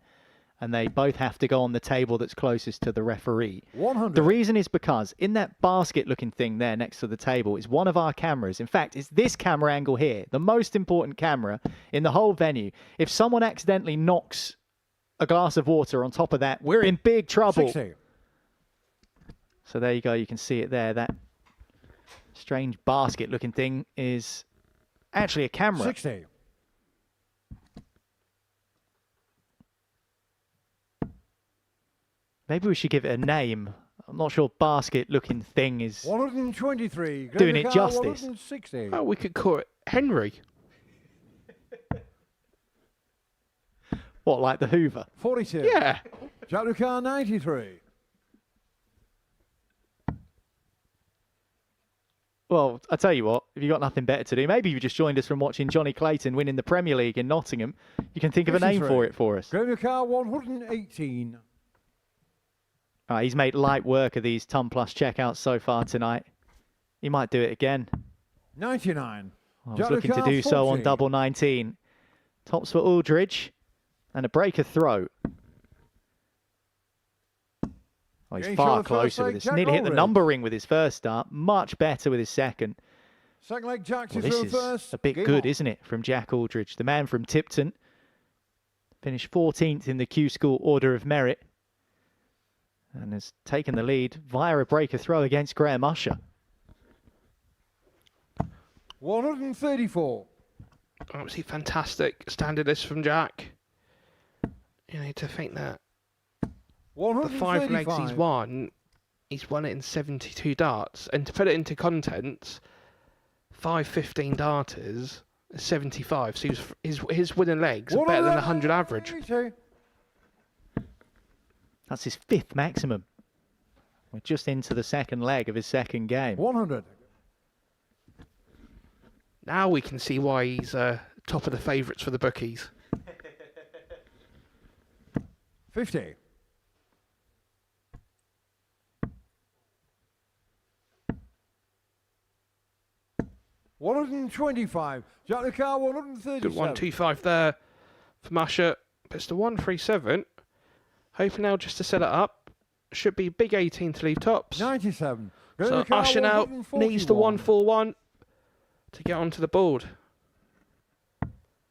and they both have to go on the table that's closest to the referee. 100. The reason is because in that basket-looking thing there next to the table is one of our cameras. In fact, it's this camera angle here, the most important camera in the whole venue. If someone accidentally knocks a glass of water on top of that, we're in big trouble. 60. So there you go. You can see it there. That strange basket-looking thing is actually a camera. 60. Maybe we should give it a name. I'm not sure basket-looking thing is 123. doing it justice. 160. Oh, we could call it Henry. What, like the Hoover? 42. Yeah. Jack Lucas 93. Well, I tell you what, if you've got nothing better to do, maybe you just joined us from watching Johnny Clayton winning the Premier League in Nottingham. You can think of a name for it for us. Jack Lucas 118. He's made light work of these ton-plus checkouts so far tonight. He might do it again. 99. I was looking to do so on double 19. Tops for Aldridge. And a breaker throw. Oh, he's far closer with this. Nearly hit the number ring with his first start. Much better with his second. Second leg Jack to Well, this throw is first. a bit good, isn't it, from Jack Aldridge? The man from Tipton. Finished 14th in the Q School Order of Merit. And has taken the lead via a breaker throw against Graham Usher. 134. Obviously fantastic standardist from Jack. You need to think that the 5 legs he's won it in 72 darts. And to put it into contents, 5 15 darters is 75. So his winning legs are better than 100 average. That's his 5th maximum. We're just into the second leg of his second game. 100. Now we can see why he's top of the favourites for the bookies. 50. $125. Jack the car, 137. Good 125 there for Usher. It's the 137. Hoping now just to set it up. Should be big 18 to leave tops. 97. So Usher now needs the 141 to get onto the board.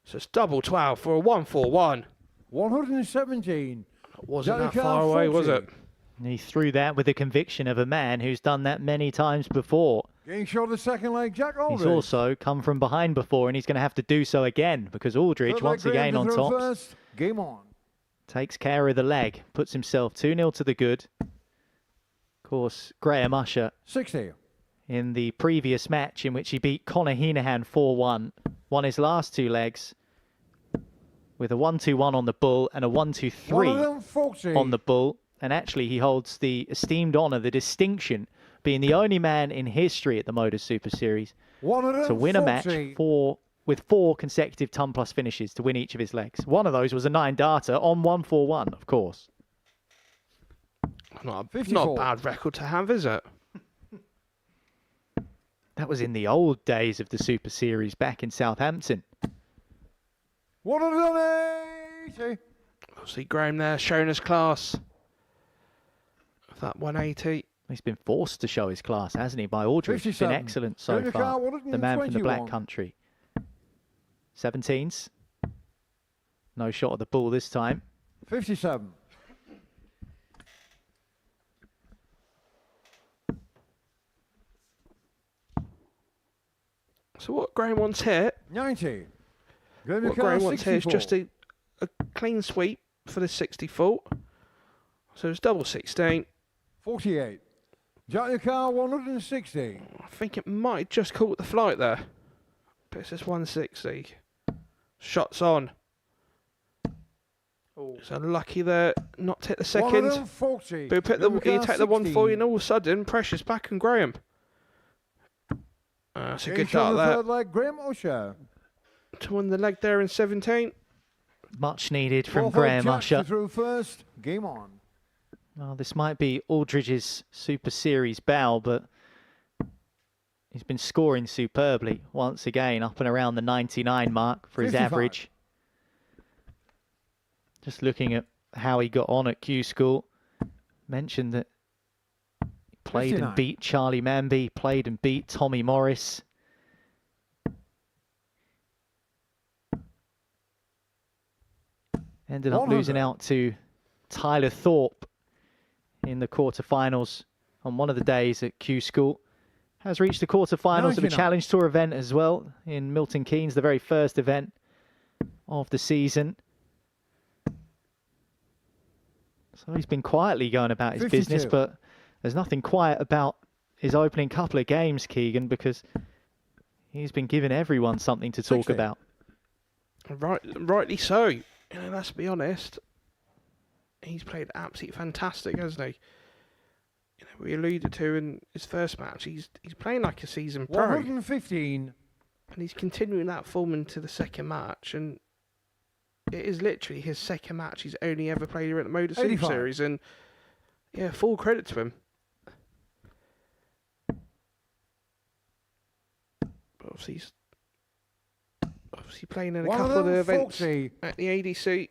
So it's double 12 for a 141. 117. Wasn't that far away, was it? And he threw that with the conviction of a man who's done that many times before. Getting shot the second leg, Jack Aldridge. He's also come from behind before, and he's going to have to do so again because Aldridge, once again on top, first. Game on. takes care of the leg, puts himself 2-0 to the good. Of course, Graham Usher 60. in the previous match in which he beat Conor Heahan 4-1, won his last 2 legs with a 1-2-1 on the bull and a 1-2-3 on the bull. And actually, he holds the esteemed honour, the distinction, being the only man in history at the Modus Super Series to win a match with with 4 consecutive ton plus finishes to win each of his legs. One of those was a 9-darter on 141, of course. Not a 54. bad record to have, is it? That was in the old days of the Super Series back in Southampton. 180. Obviously, Graham there showing us class. Of that 180. He's been forced to show his class, hasn't he, by Aldridge? He's been 57. excellent so Junior far. car, The man from the Black 121. Country. 17s. No shot at the ball this time. 57. So what Graham wants here, 90. what Graham wants here is just a clean sweep for the 60-foot. So it's double 16. 48. Jack your car 160. I think it might just caught the flight there. But it's just 160. Shots on. So lucky there not to hit the second. 140. But you take the 140 and all of a sudden pressure's back on Graham. That's a good dart there. Third leg, Graham Usher. To win the leg there in 17. Much needed from Fourth Graham Jack Usher. through first. Game on. Well, this might be Aldridge's Super Series bow, but he's been scoring superbly once again, up and around the 99 mark for his 55. average. Just looking at how he got on at Q School, mentioned that he played 59. and beat Charlie Manby, played and beat Tommy Morris. Ended up 100. losing out to Tyler Thorpe in the quarterfinals on one of the days at Q School. Has reached the quarterfinals of a 99. Challenge Tour event as well in Milton Keynes, the very first event of the season. So he's been quietly going about his 52. business, but there's nothing quiet about his opening couple of games, Keegan, because he's been giving everyone something to talk 60. about. Rightly so. You know, let's be honest. He's played absolutely fantastic, hasn't he? You know, we alluded to in his first match. He's playing like a seasoned pro, 115. and he's continuing that form into the second match. And it is literally his second match he's only ever played here at the Modus Super 85. Series, and yeah, full credit to him. But obviously, he's playing in a couple of the events 140. at the ADC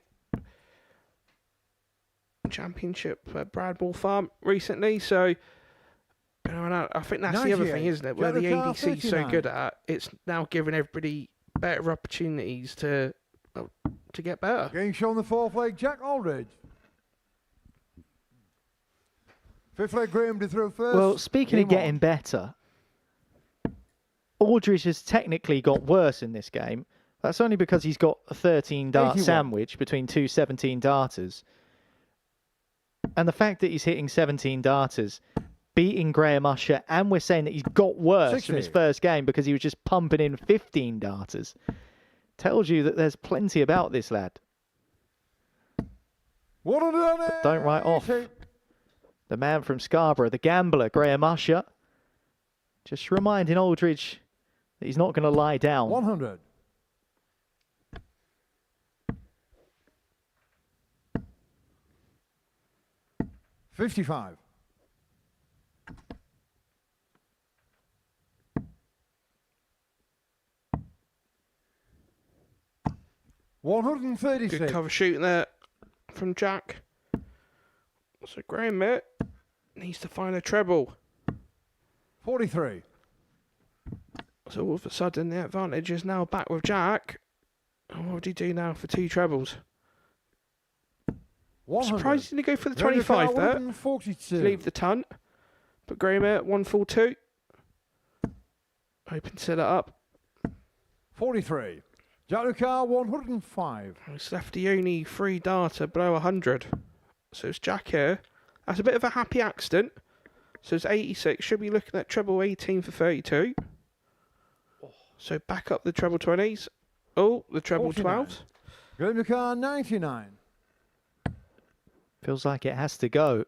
Championship at Bradmore Farm recently, so you know, and I think that's the other thing, 98. isn't it? Where the Jericho, ADC is so 39. good at, it's now giving everybody better opportunities to get better. Getting shown the fourth leg, Jack Aldridge. Fifth leg, Graham to throw first. Well, speaking of Game getting on. better, Aldridge has technically got worse in this game. That's only because he's got a 13-dart 81. sandwich between two 17-darters. And the fact that he's hitting 17 darters, beating Graham Usher, and we're saying that he's got worse from his 60. first game because he was just pumping in 15 darters, tells you that there's plenty about this lad. 180. Don't write off the man from Scarborough, the gambler, Graham Usher. Just reminding Aldridge that he's not going to lie down. 100. $55. $136. Good cover shooting there from Jack. So Graham mate needs to find a treble. 43. So all of a sudden the advantage is now back with Jack. And what would he do now for two trebles? 100. Surprised he didn't go for the Jericho, 25 there. 142. Leave the ton. But Graham at 142. Hoping to set it up. 43. Jericho, 105. It's left the only 3-darter below 100. So it's Jack here. That's a bit of a happy accident. So it's 86. Should be looking at treble 18 for 32. So back up the treble 20s. Oh, the treble 49. 12s. Jericho, 99. Feels like it has to go.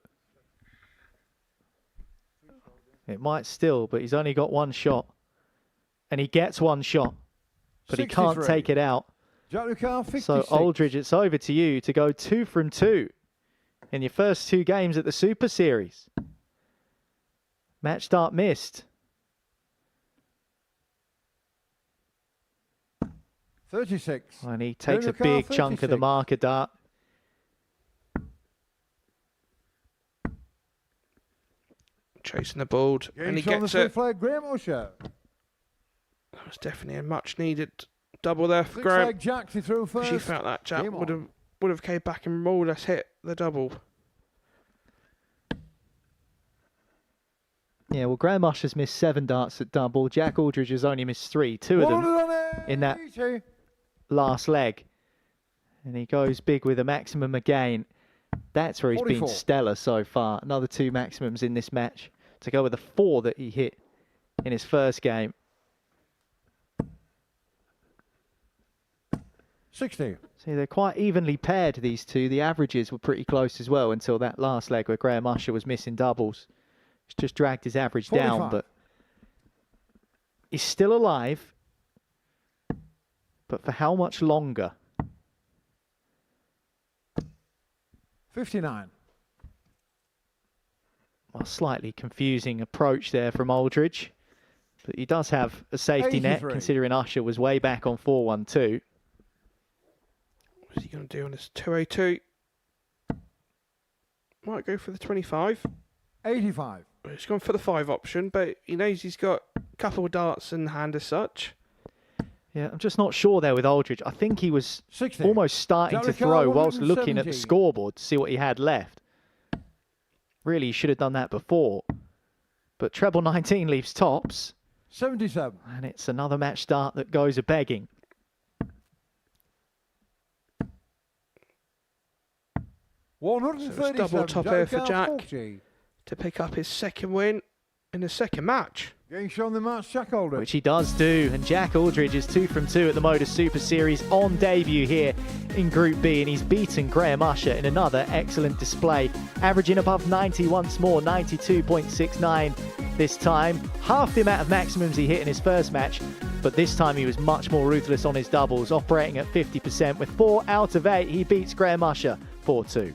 It might still, but he's only got one shot. And he gets one shot. but he can't 63. take it out. Jack 56. So Aldridge, it's over to you to go 2 from 2 in your first 2 games at the Super Series. Match start missed. 36. And he takes a Jack big chunk of the 36. marker dart. Chasing the board, and he Games on the gets blue it. flag, Graham Usher. That was definitely a much needed double there for Six Graham. flag Jack to throw first. She felt that Jack Game on. would have came back and more or less hit the double. Yeah, well, Graham Usher's missed 7 darts at double. Jack Aldridge has only missed 3, 2 of them in that last leg. And he goes big with a maximum again. That's where he's 44. been stellar so far. Another 2 maximums in this match to go with the 4 that he hit in his first game. 60. See, they're quite evenly paired, these two. The averages were pretty close as well until that last leg where Graham Usher was missing doubles. It's just dragged his average 45. down, but he's still alive. But for how much longer? 59. Well, slightly confusing approach there from Aldridge. But he does have a safety net, 83. considering Usher was way back on 4-1-2. What's he going to do on this 202? Might go for the 25. 85. He's gone for the 5 option, but he knows he's got a couple of darts in hand as such. Yeah, I'm just not sure there with Aldridge. I think he was 60. almost starting to Derek throw Carr, whilst looking at the 170. scoreboard to see what he had left. Really, he should have done that before. But treble 19 leaves tops. 77. And it's another match start that goes a-begging. So it's double top here for Jack 40. to pick up his second win in the second match. Getting shown the match, Jack Aldridge. Which he does do. And Jack Aldridge is 2 from 2 at the Modus Super Series on debut here in Group B. And he's beaten Graham Usher in another excellent display. Averaging above 90 once more, 92.69 this time. Half the amount of maximums he hit in his first match. But this time he was much more ruthless on his doubles, operating at 50%. With 4 out of 8, he beats Graham Usher 4-2.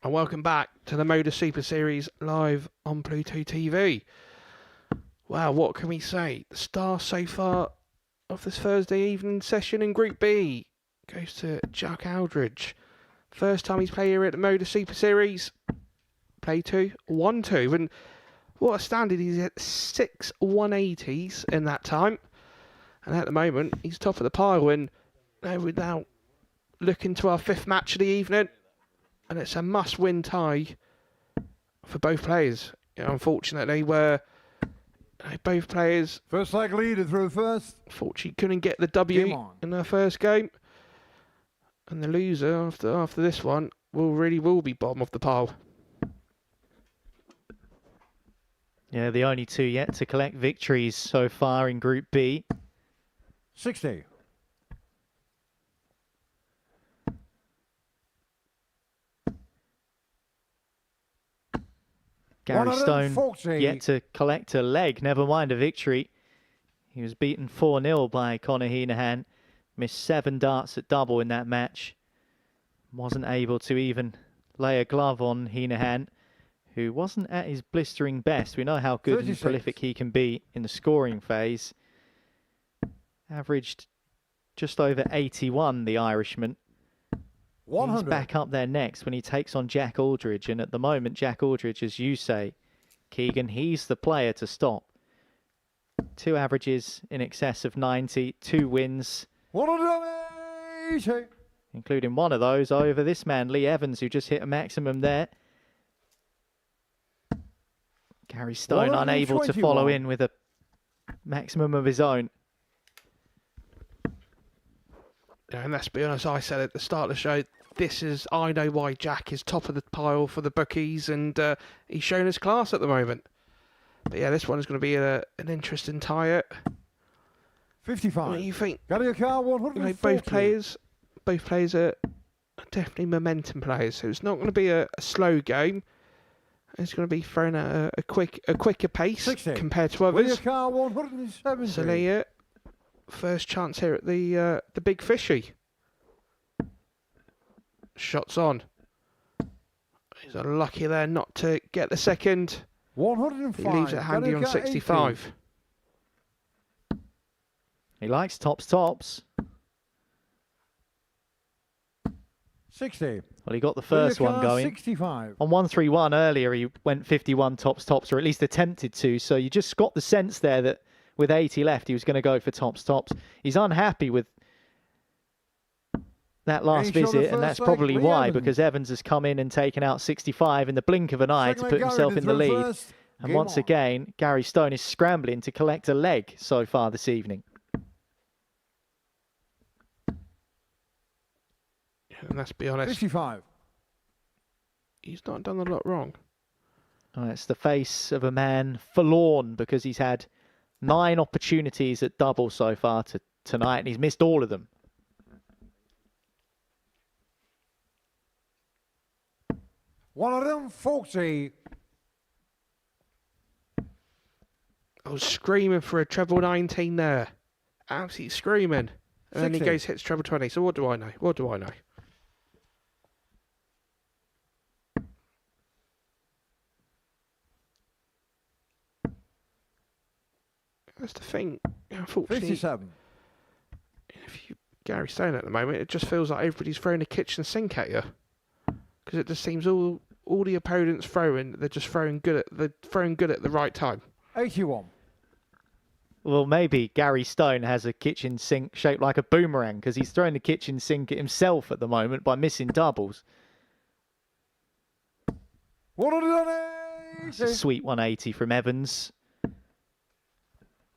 And welcome back to the Modus Super Series live on Pluto TV. Wow, what can we say? The star so far of this Thursday evening session in Group B goes to Jack Aldridge. First time he's played here at the Modus Super Series. Play 2, 1-2. And what a standard, he's at 6 180s in that time. And at the moment, he's top of the pile. And we're now looking to our 5th match of the evening. And it's a must-win tie for both players. You know, unfortunately, where both players First leg leader through first. unfortunately couldn't get the W in their first game. And the loser after this one will be bottom of the pile. Yeah, the only two yet to collect victories so far in Group B. 60. Gary Stone 140. yet to collect a leg, never mind a victory. He was beaten 4-0 by Conor Heahan. Missed 7 darts at double in that match. Wasn't able to even lay a glove on Heahan, who wasn't at his blistering best. We know how good 36. and prolific he can be in the scoring phase. Averaged just over 81, the Irishman. 100. He's back up there next when he takes on Jack Aldridge. And at the moment, Jack Aldridge, as you say, Keegan, he's the player to stop. 2 averages in excess of 90, 2 wins. 180. Including one of those over this man, Lee Evans, who just hit a maximum there. Gary Stone unable to follow in with a maximum of his own. And let's be honest, I said at the start of the show, I know why Jack is top of the pile for the bookies, and he's shown his class at the moment. But yeah, this one is going to be an interesting tie. 55. What do you think? Got your car 140. Both players are definitely momentum players, so it's not going to be a slow game. It's going to be thrown at a quicker pace 60. compared to With your others. car 170. So Leah, first chance here at the big fishy. Shots on. He's unlucky there not to get the second. 105. He leaves it handy on 65. He likes tops. 60. Well, he got the first one going. 65. On 131 earlier, he went 51 tops, or at least attempted to. So you just got the sense there that with 80 left, he was going to go for tops. He's unhappy with that last visit, and that's probably why, because Evans has come in and taken out 65 in the blink of an eye to put himself in the lead. And once again, Gary Stone is scrambling to collect a leg so far this evening. And let's be honest, 55. he's not done a lot wrong. Oh, it's the face of a man forlorn because he's had 9 opportunities at double so far tonight, and he's missed all of them. $140. I was screaming for a treble 19 there. Absolutely screaming. And then he 60. goes, hits treble 20. So what do I know? What do I know? That's the thing. Unfortunately, 57. if you Gary Stone at the moment, it just feels like everybody's throwing a kitchen sink at you. Because it just seems all the opponents throwing, they're just throwing good at the right time. 81. Well, maybe Gary Stone has a kitchen sink shaped like a boomerang because he's throwing the kitchen sink at himself at the moment by missing doubles. 180. It's a sweet 180 from Evans.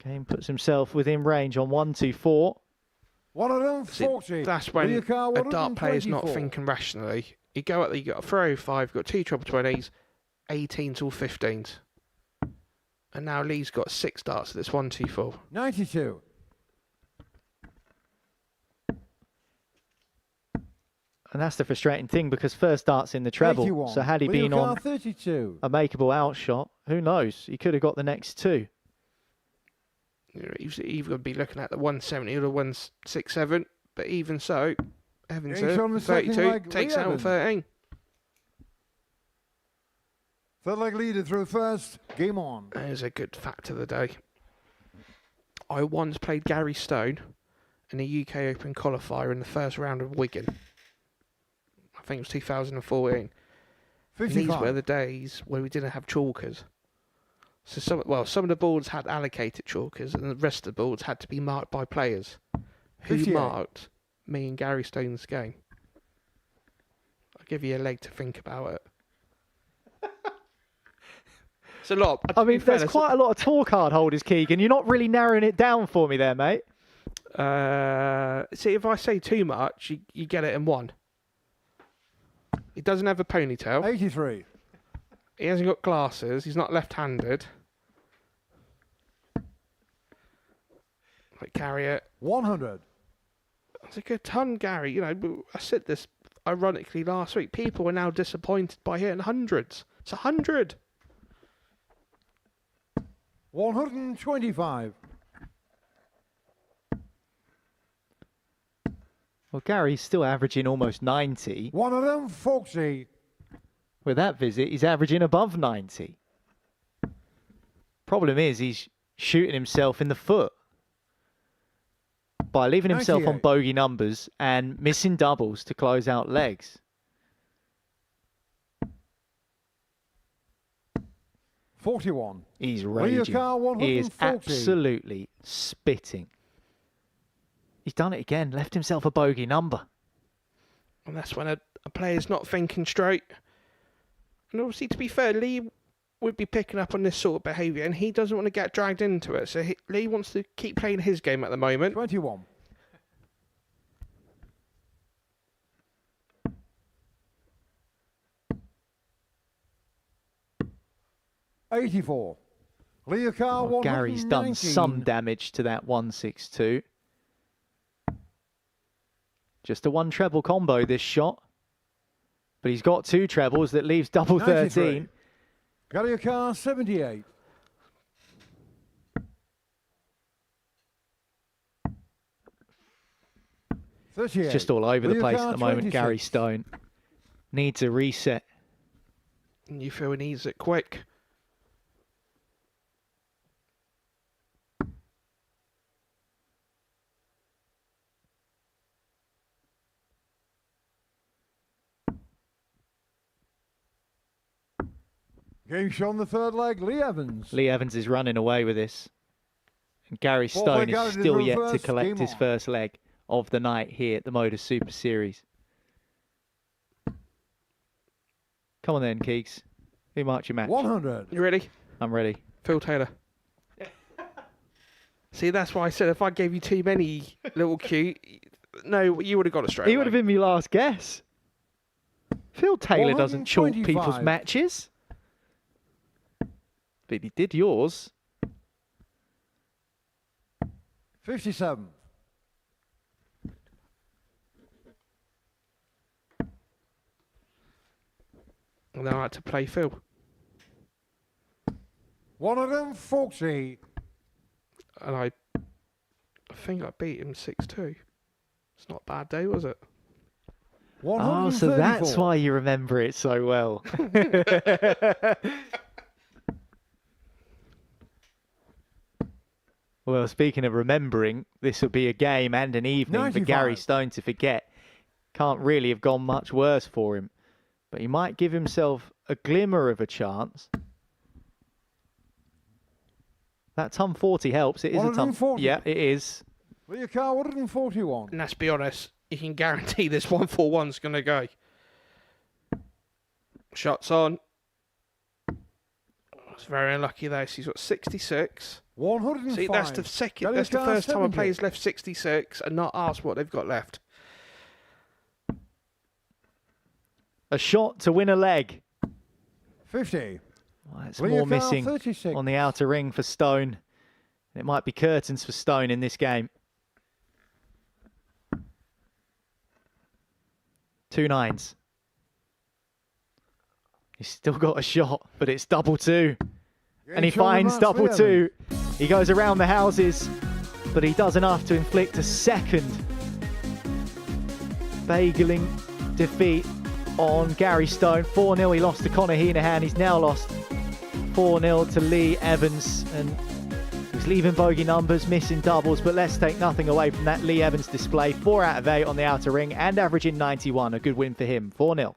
Game puts himself within range on 124. 140. That's when With your car, a dart player's not 124. thinking rationally. You go out there, you got a throw 5, you've got 2 treble 20s, 18s or 15s. And now Lee's got 6 darts, so that's 1, 2, 4. 92. And that's the frustrating thing because first dart's in the treble. 81. So had he With your been car, on 32. a makeable outshot, who knows? He could have got the next 2. He's either going to be looking at the 170 or the 167, but even so, Evans He's on the second 32 leg, takes Lee out on Evans. 13. Third leg leader through first. Game on. There's a good fact of the day. I once played Gary Stone in a UK Open qualifier in the first round of Wigan. I think it was 2014. And these were the days where we didn't have chalkers. So some of the boards had allocated chalkers, and the rest of the boards had to be marked by players. Who 58. marked me and Gary Stone's game? I'll give you a leg to think about it. It's a lot. I mean, there's quite a lot of tour card holders, Keegan. You're not really narrowing it down for me there, mate. See, if I say too much, you get it in one. He doesn't have a ponytail. 83. He hasn't got glasses. He's not left-handed. Like, carry it. 100. That's a good ton, Gary. You know, I said this ironically last week. People are now disappointed by hitting hundreds. It's 100. 125. Well, Gary's still averaging almost 90. 140. With that visit, he's averaging above 90. Problem is, he's shooting himself in the foot by leaving himself on 98. bogey numbers and missing doubles to close out legs. 41. He's Lee raging. Car, He is 140. absolutely spitting. He's done it again, left himself a bogey number. And that's when a player's not thinking straight. And obviously, to be fair, Lee would be picking up on this sort of behaviour, and he doesn't want to get dragged into it. So Lee wants to keep playing his game at the moment. 21. $84. Lee Car, Well, Gary's done 119. some damage to that 162. Just a one treble combo this shot. But he's got two trebles that leaves double 93. 13. Gary Car, 78. It's just all over the Lee place Car, at the moment, 26. Gary Stone. Needs a reset. And you feel he needs it quick. Game shot on the third leg, Lee Evans. Lee Evans is running away with this. And Gary Fourth Stone leg, Gary is did still yet to reverse, collect game his on. first leg of the night here at the Modus Super Series. Come on then, Keeks. Who marks your match? 100. You ready? I'm ready. Phil Taylor. See, that's why I said if I gave you too many little cue, no, you would have got it straight He away. would have been my last guess. Phil Taylor doesn't chalk people's 125. matches. But he did yours. 57. And then I had to play Phil. 140. And I think I beat him 6-2. It's not a bad day, was it? Oh, so that's 134. why you remember it so well. Well, speaking of remembering, this will be a game and an evening for Gary 95. Stone to forget. Can't really have gone much worse for him. But he might give himself a glimmer of a chance. That ton 40 helps. It is a ton. 140. Yeah, it is. Lee Car, 141. And let's be honest, you can guarantee this 141's going to go. Shots on. It's very unlucky though. So he's got 66. 105. See, that's the second. Gary That's the Car, first time a 70. player's left 66 and not asked what they've got left. A shot to win a leg. 50. Well, that's Lee more Car, missing 36. on the outer ring for Stone. It might be curtains for Stone in this game. 2 nines. He's still got a shot, but it's double 2. And he Game shot on the finds match, double Lee 2. He goes around the houses, but he does enough to inflict a second begeling defeat on Gary Stone. 4-0 he lost to Heahan. He's now lost 4-0 to Lee Evans, and he's leaving bogey numbers, missing doubles, but let's take nothing away from that Lee Evans display. 4 out of 8 on the outer ring and averaging 91. A good win for him. 4-0.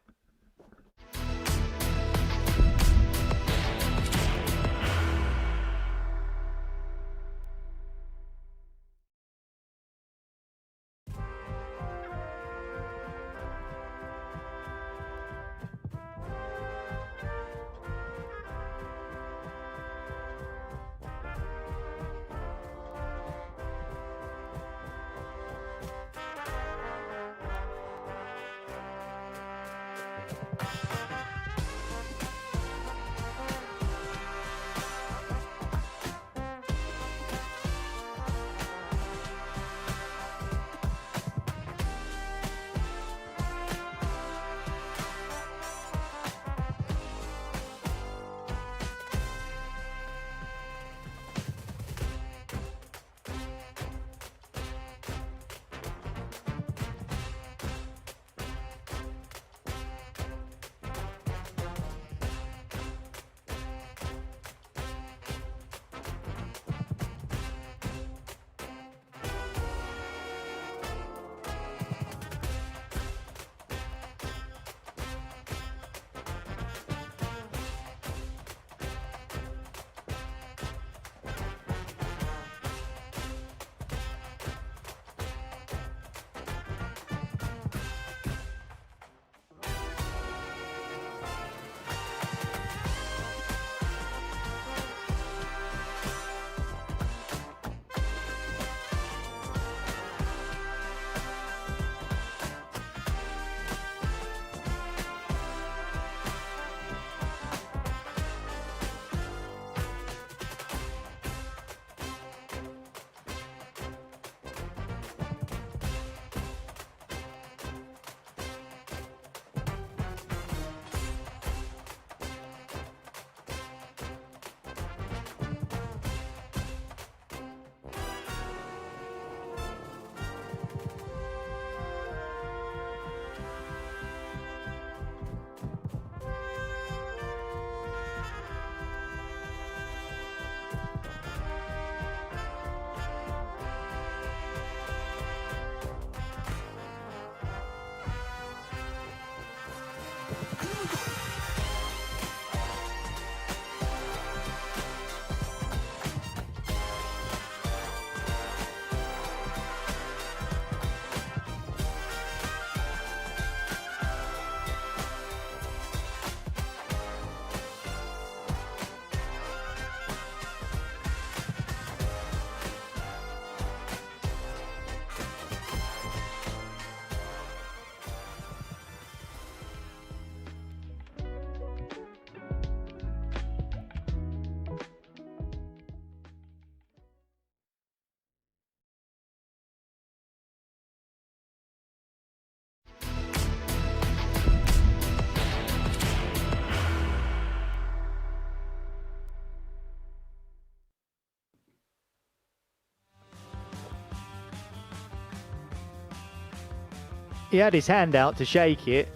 He had his hand out to shake it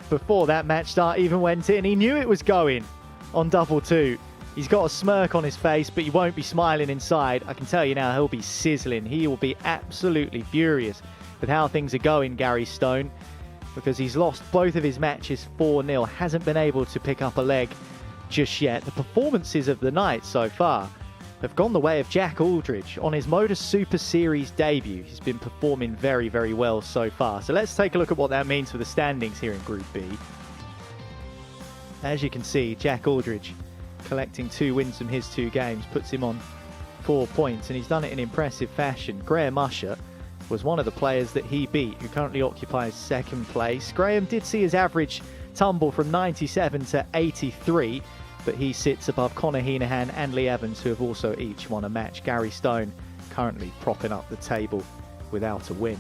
before that match start even went in. He knew it was going on double 2. He's got a smirk on his face, but he won't be smiling inside. I can tell you now, he'll be sizzling. He will be absolutely furious with how things are going, Gary Stone, because he's lost both of his matches 4-0. Hasn't been able to pick up a leg just yet. The performances of the night so far have gone the way of Jack Aldridge. On his Modus Super Series debut, he's been performing very, very well so far. So let's take a look at what that means for the standings here in Group B. As you can see, Jack Aldridge collecting 2 wins from his 2 games, puts him on 4 points, and he's done it in impressive fashion. Graham Usher was one of the players that he beat, who currently occupies 2nd place. Graham did see his average tumble from 97 to 83, but he sits above Conor Heahan and Lee Evans, who have also each won a match. Gary Stone currently propping up the table without a win.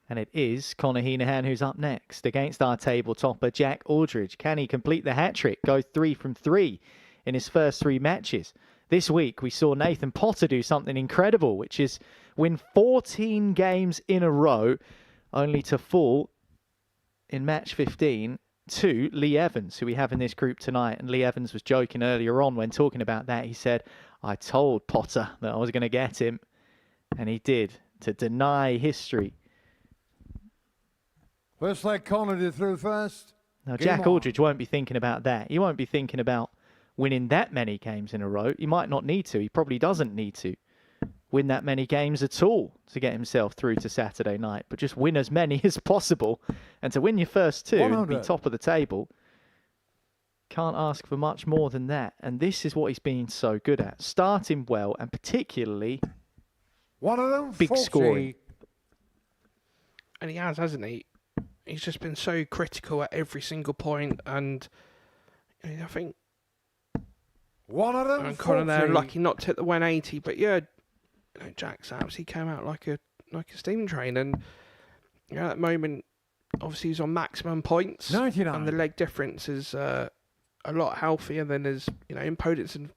And it is Conor Heahan who's up next against our table topper, Jack Aldridge. Can he complete the hat-trick? Go 3 from 3 in his first 3 matches. This week, we saw Nathan Potter do something incredible, which is win 14 games in a row, only to fall in match 15 to Lee Evans, who we have in this group tonight. And Lee Evans was joking earlier on when talking about that. He said, I told Potter that I was going to get him. And he did, to deny history. First leg, Connor did through first. Now, Game Jack on. Aldridge won't be thinking about that. He won't be thinking about winning that many games in a row. He might not need to. He probably doesn't need to win that many games at all to get himself through to Saturday night, but just win as many as possible. And to win your first two and be 100. top of the table, can't ask for much more than that. And this is what he's been so good at. Starting well, and particularly One of them, big 40. scoring. And he has, hasn't he? He's just been so critical at every single point, and I think One of them, Connor there 40. lucky not to hit the 180, but yeah, Jack Saps, he came out like a steam train, and at that moment, obviously he's on maximum points, 99. and the leg difference is a lot healthier than his opponents in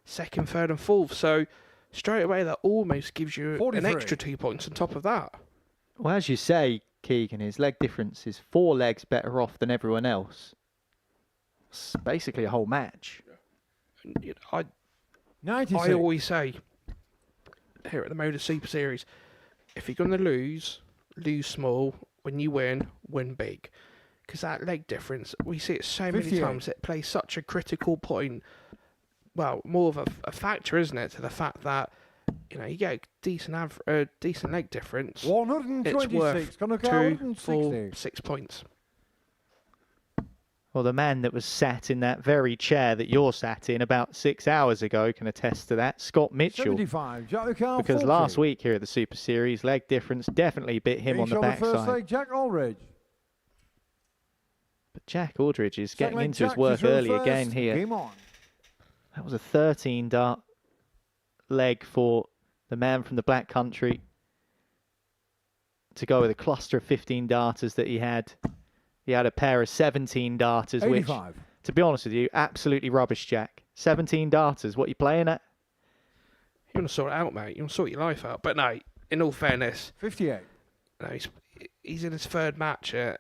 second, third, and fourth. So straight away, that almost gives you 43. an extra 2 points on top of that. Well, as you say, Keegan, his leg difference is 4 legs better off than everyone else. It's basically a whole match. I 96. always say here at the Modus Super Series, if you're going to lose small. When you win big. Because that leg difference, we see it so many 58. times. It plays such a critical point. Well, more of a factor, isn't it, to the fact that you get a decent leg difference. It's 126. worth Gonna go 2, 160. 4, 6 points. Well, the man that was sat in that very chair that you're sat in about 6 hours ago can attest to that, Scott Mitchell. 75. Jack Lucar, Because 40. last week here at the Super Series, leg difference definitely bit him on Each the on the first backside. leg, Jack Aldridge. But Jack Aldridge is getting Second leg, into his Jack work through early first. again here. Game on. That was a 13 dart leg for the man from the Black Country to go with a cluster of 15 darters that he had. He had a pair of 17 darters, 85. which, to be honest with you, absolutely rubbish, Jack. 17 darters, what are you playing at? You want to sort it out, mate. You want to sort your life out. But no, in all fairness, 58. he's in his third match here.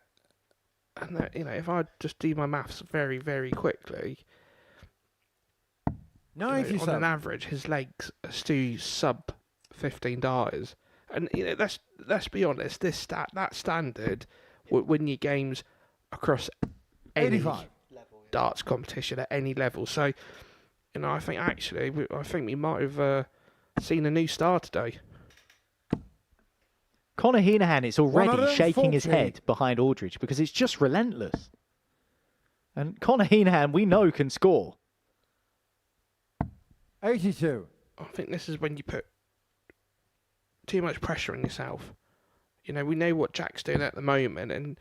And, if I just do my maths very, very quickly, on 97. an average, his legs are still sub 15 darters. And, let's be honest, that standard would win you games across any 85. darts competition at any level. So, I think we might have seen a new star today. Conor Heahan is already 140. shaking his head behind Aldridge because it's just relentless. And Conor Heahan, we know, can score. 82. I think this is when you put too much pressure on yourself. We know what Jack's doing at the moment, and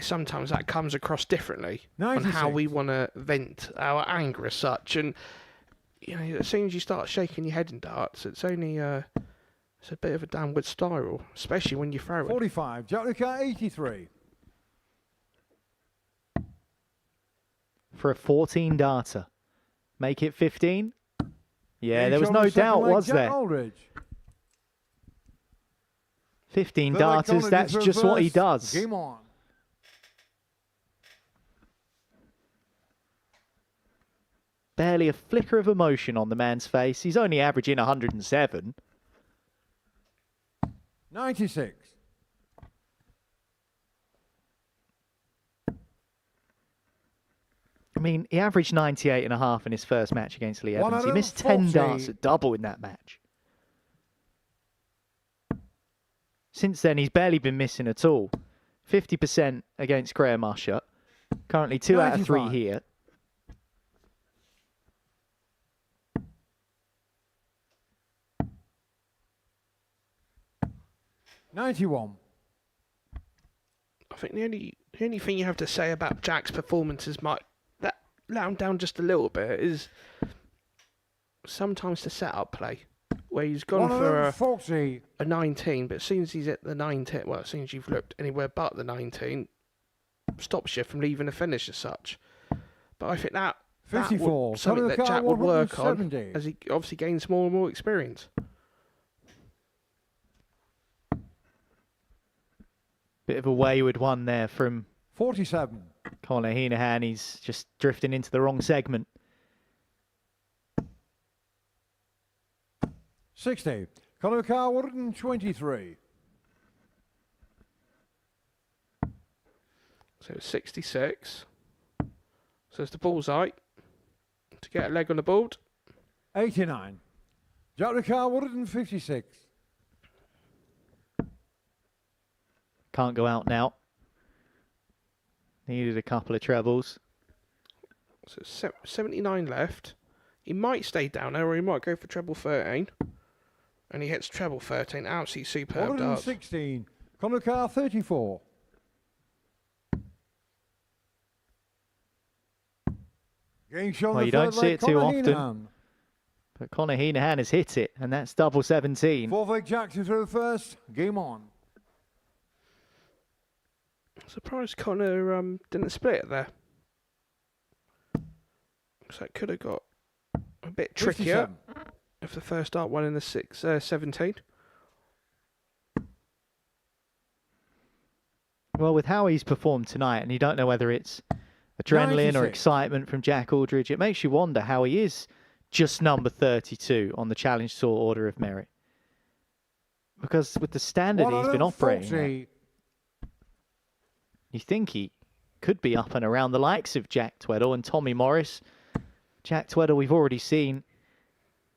sometimes that comes across differently on how 96. we want to vent our anger as such. And as soon as you start shaking your head in darts, it's only it's a bit of a downward spiral, especially when you throw it. 45. Jack Lucar, 83. For a 14 darter. Make it 15? Yeah, Each there was on no the second doubt, leg, was Jack there? Aldridge. 15 Third leg, darters, Connor that's did just what he reverse. does. Game on. Barely a flicker of emotion on the man's face. He's only averaging 107. 96. I mean, he averaged 98.5 in his first match against Lee Evans. He missed 10 140. darts at double in that match. Since then, he's barely been missing at all. 50% against Graham Usher. Currently 2 out of 3 95. here. $91. I think the only thing you have to say about Jack's performances might let him down just a little bit is sometimes the setup play, where he's gone for 140. a 19, but as soon as he's at the 19, well, as soon as you've looked anywhere but the 19, stops you from leaving a finish as such. But I think that 54. would, something that Connor Jack would work on 170. as he obviously gains more and more experience. Bit of a wayward one there from 47. Conor Heahan, he's just drifting into the wrong segment. 60. Conor Carwood and 23. So 66. So it's the bullseye to get a leg on the board. 89. Jack Carwood and 56. Can't go out now. Needed a couple of trebles. So 79 left. He might stay down there, or he might go for treble 13. And he hits treble 13. Absolutely superb darts. 116. Conor Carr 34. Game shown Well, the you don't third see leg, it too Conor often. Heahan. But Conor Heahan has hit it, and that's double 17. Fourth leg Jackson through the first. Game on. Surprised Connor didn't split it there. So it could have got a bit trickier 57. if the first dart won in the 17. Well, with how he's performed tonight, and you don't know whether it's adrenaline or 96. excitement from Jack Aldridge, it makes you wonder how he is just number 32 on the Challenge Tour Order of Merit. Because with the standard he's been operating at, 140. you think he could be up and around the likes of Jack Tweddle and Tommy Morris. Jack Tweddle, we've already seen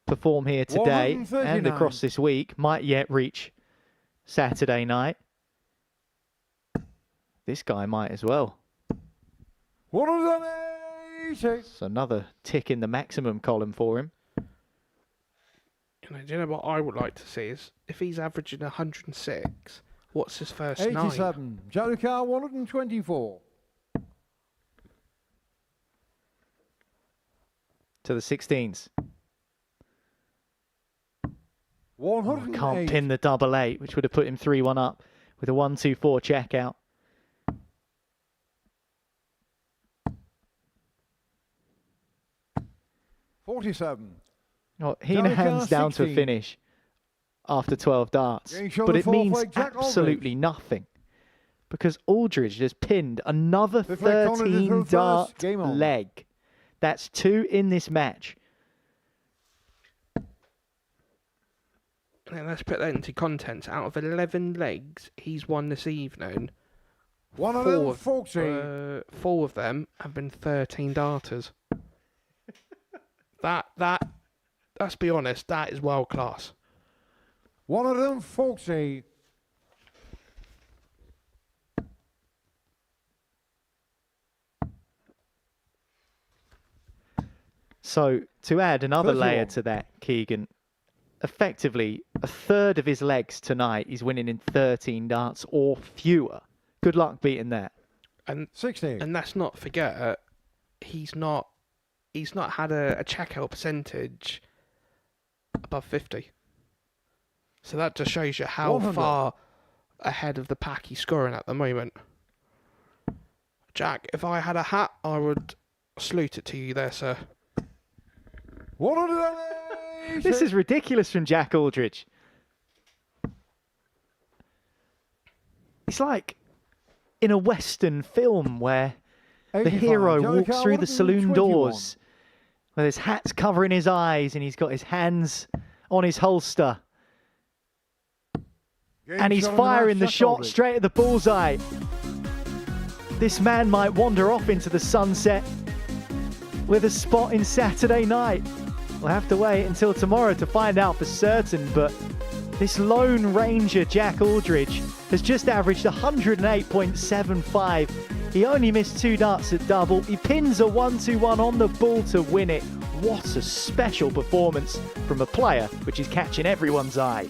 perform here today and 139. across this week, might yet reach Saturday night. This guy might as well. 180. It's another tick in the maximum column for him. Do you know what I would like to see is if he's averaging 106, what's his first 9? 87. Jack Carr 124. To the 16s. 108. Can't pin the double 8, which would have put him 3-1 up with a 1-2-4 check out. 47. Oh, Heahan's down to a 16. finish after 12 darts, Getting shown but the it fourth means leg, Jack absolutely nothing because Aldridge has pinned another Fifth leg, Conor did 13 through first. dart Game on. leg. That's 2 in this match. And let's put that into context. Out of 11 legs he's won this evening, 140. 4 of them have been 13 darters. Let's be honest, that is world class. 140. So to add another layer 31. to that, Keegan, effectively a third of his legs tonight he's winning in 13 darts or fewer. Good luck beating that. And 60. and let's not forget, he's not had a checkout percentage above 50. So that just shows you how 100. far ahead of the pack he's scoring at the moment. Jack, if I had a hat, I would salute it to you there, sir. 180. This is ridiculous from Jack Aldridge. It's like in a Western film where the 85. hero Johnny walks Carr, through the saloon 121. doors with his hat's covering his eyes and he's got his hands on his holster Game and he's shot on firing the Jack shot Aldridge. straight at the bullseye. This man might wander off into the sunset with a spot in Saturday night. We'll have to wait until tomorrow to find out for certain, but this Lone Ranger Jack Aldridge has just averaged 108.75. He only missed 2 darts at double. He pins a 1-2-1 on the ball to win it. What a special performance from a player which is catching everyone's eye.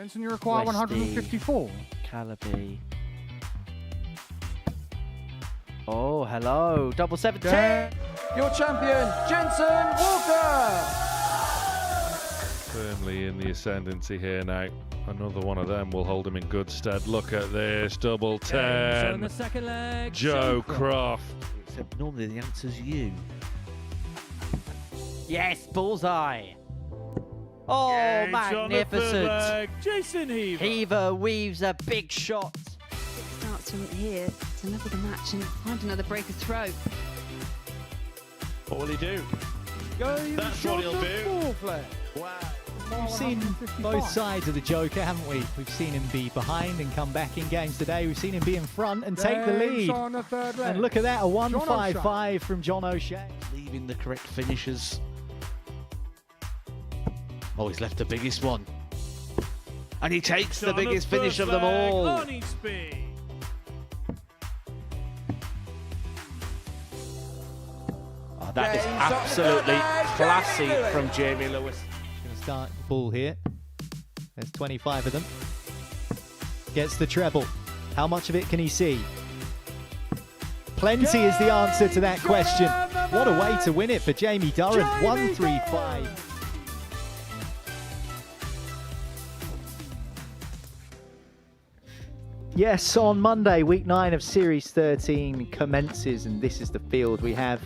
Jensen, you require Westy. 154. Calaby. Oh, hello. Double 17. Your champion, Jensen Walker. Firmly in the ascendancy here now. Another one of them will hold him in good stead. Look at this, double 10. the second leg. Joe Croft. Except normally the answer's you. Yes, bullseye. Oh, Engage on the third magnificent. leg, Jason Heahan. Heaver weaves a big shot. It starts from here to level the match and find another break of throw. What will he do? That's what he'll do. Wow. We've seen both sides of the Joker, haven't we? We've seen him be behind and come back in games today. We've seen him be in front and take the lead. On the third leg. And look at that, a 155 from John O'Shea. Leaving the correct finishers. Oh, he's left the biggest one. And he takes the biggest finish of them all. On his speed. Oh, that is absolutely classy from Jamie Lewis. Going to start the ball here. There's 25 of them. Gets the treble. How much of it can he see? Plenty is the answer to that question. What a way to win it for Jamie Durrant. 135. Yes, on Monday, week 9 of Series 13 commences, and this is the field we have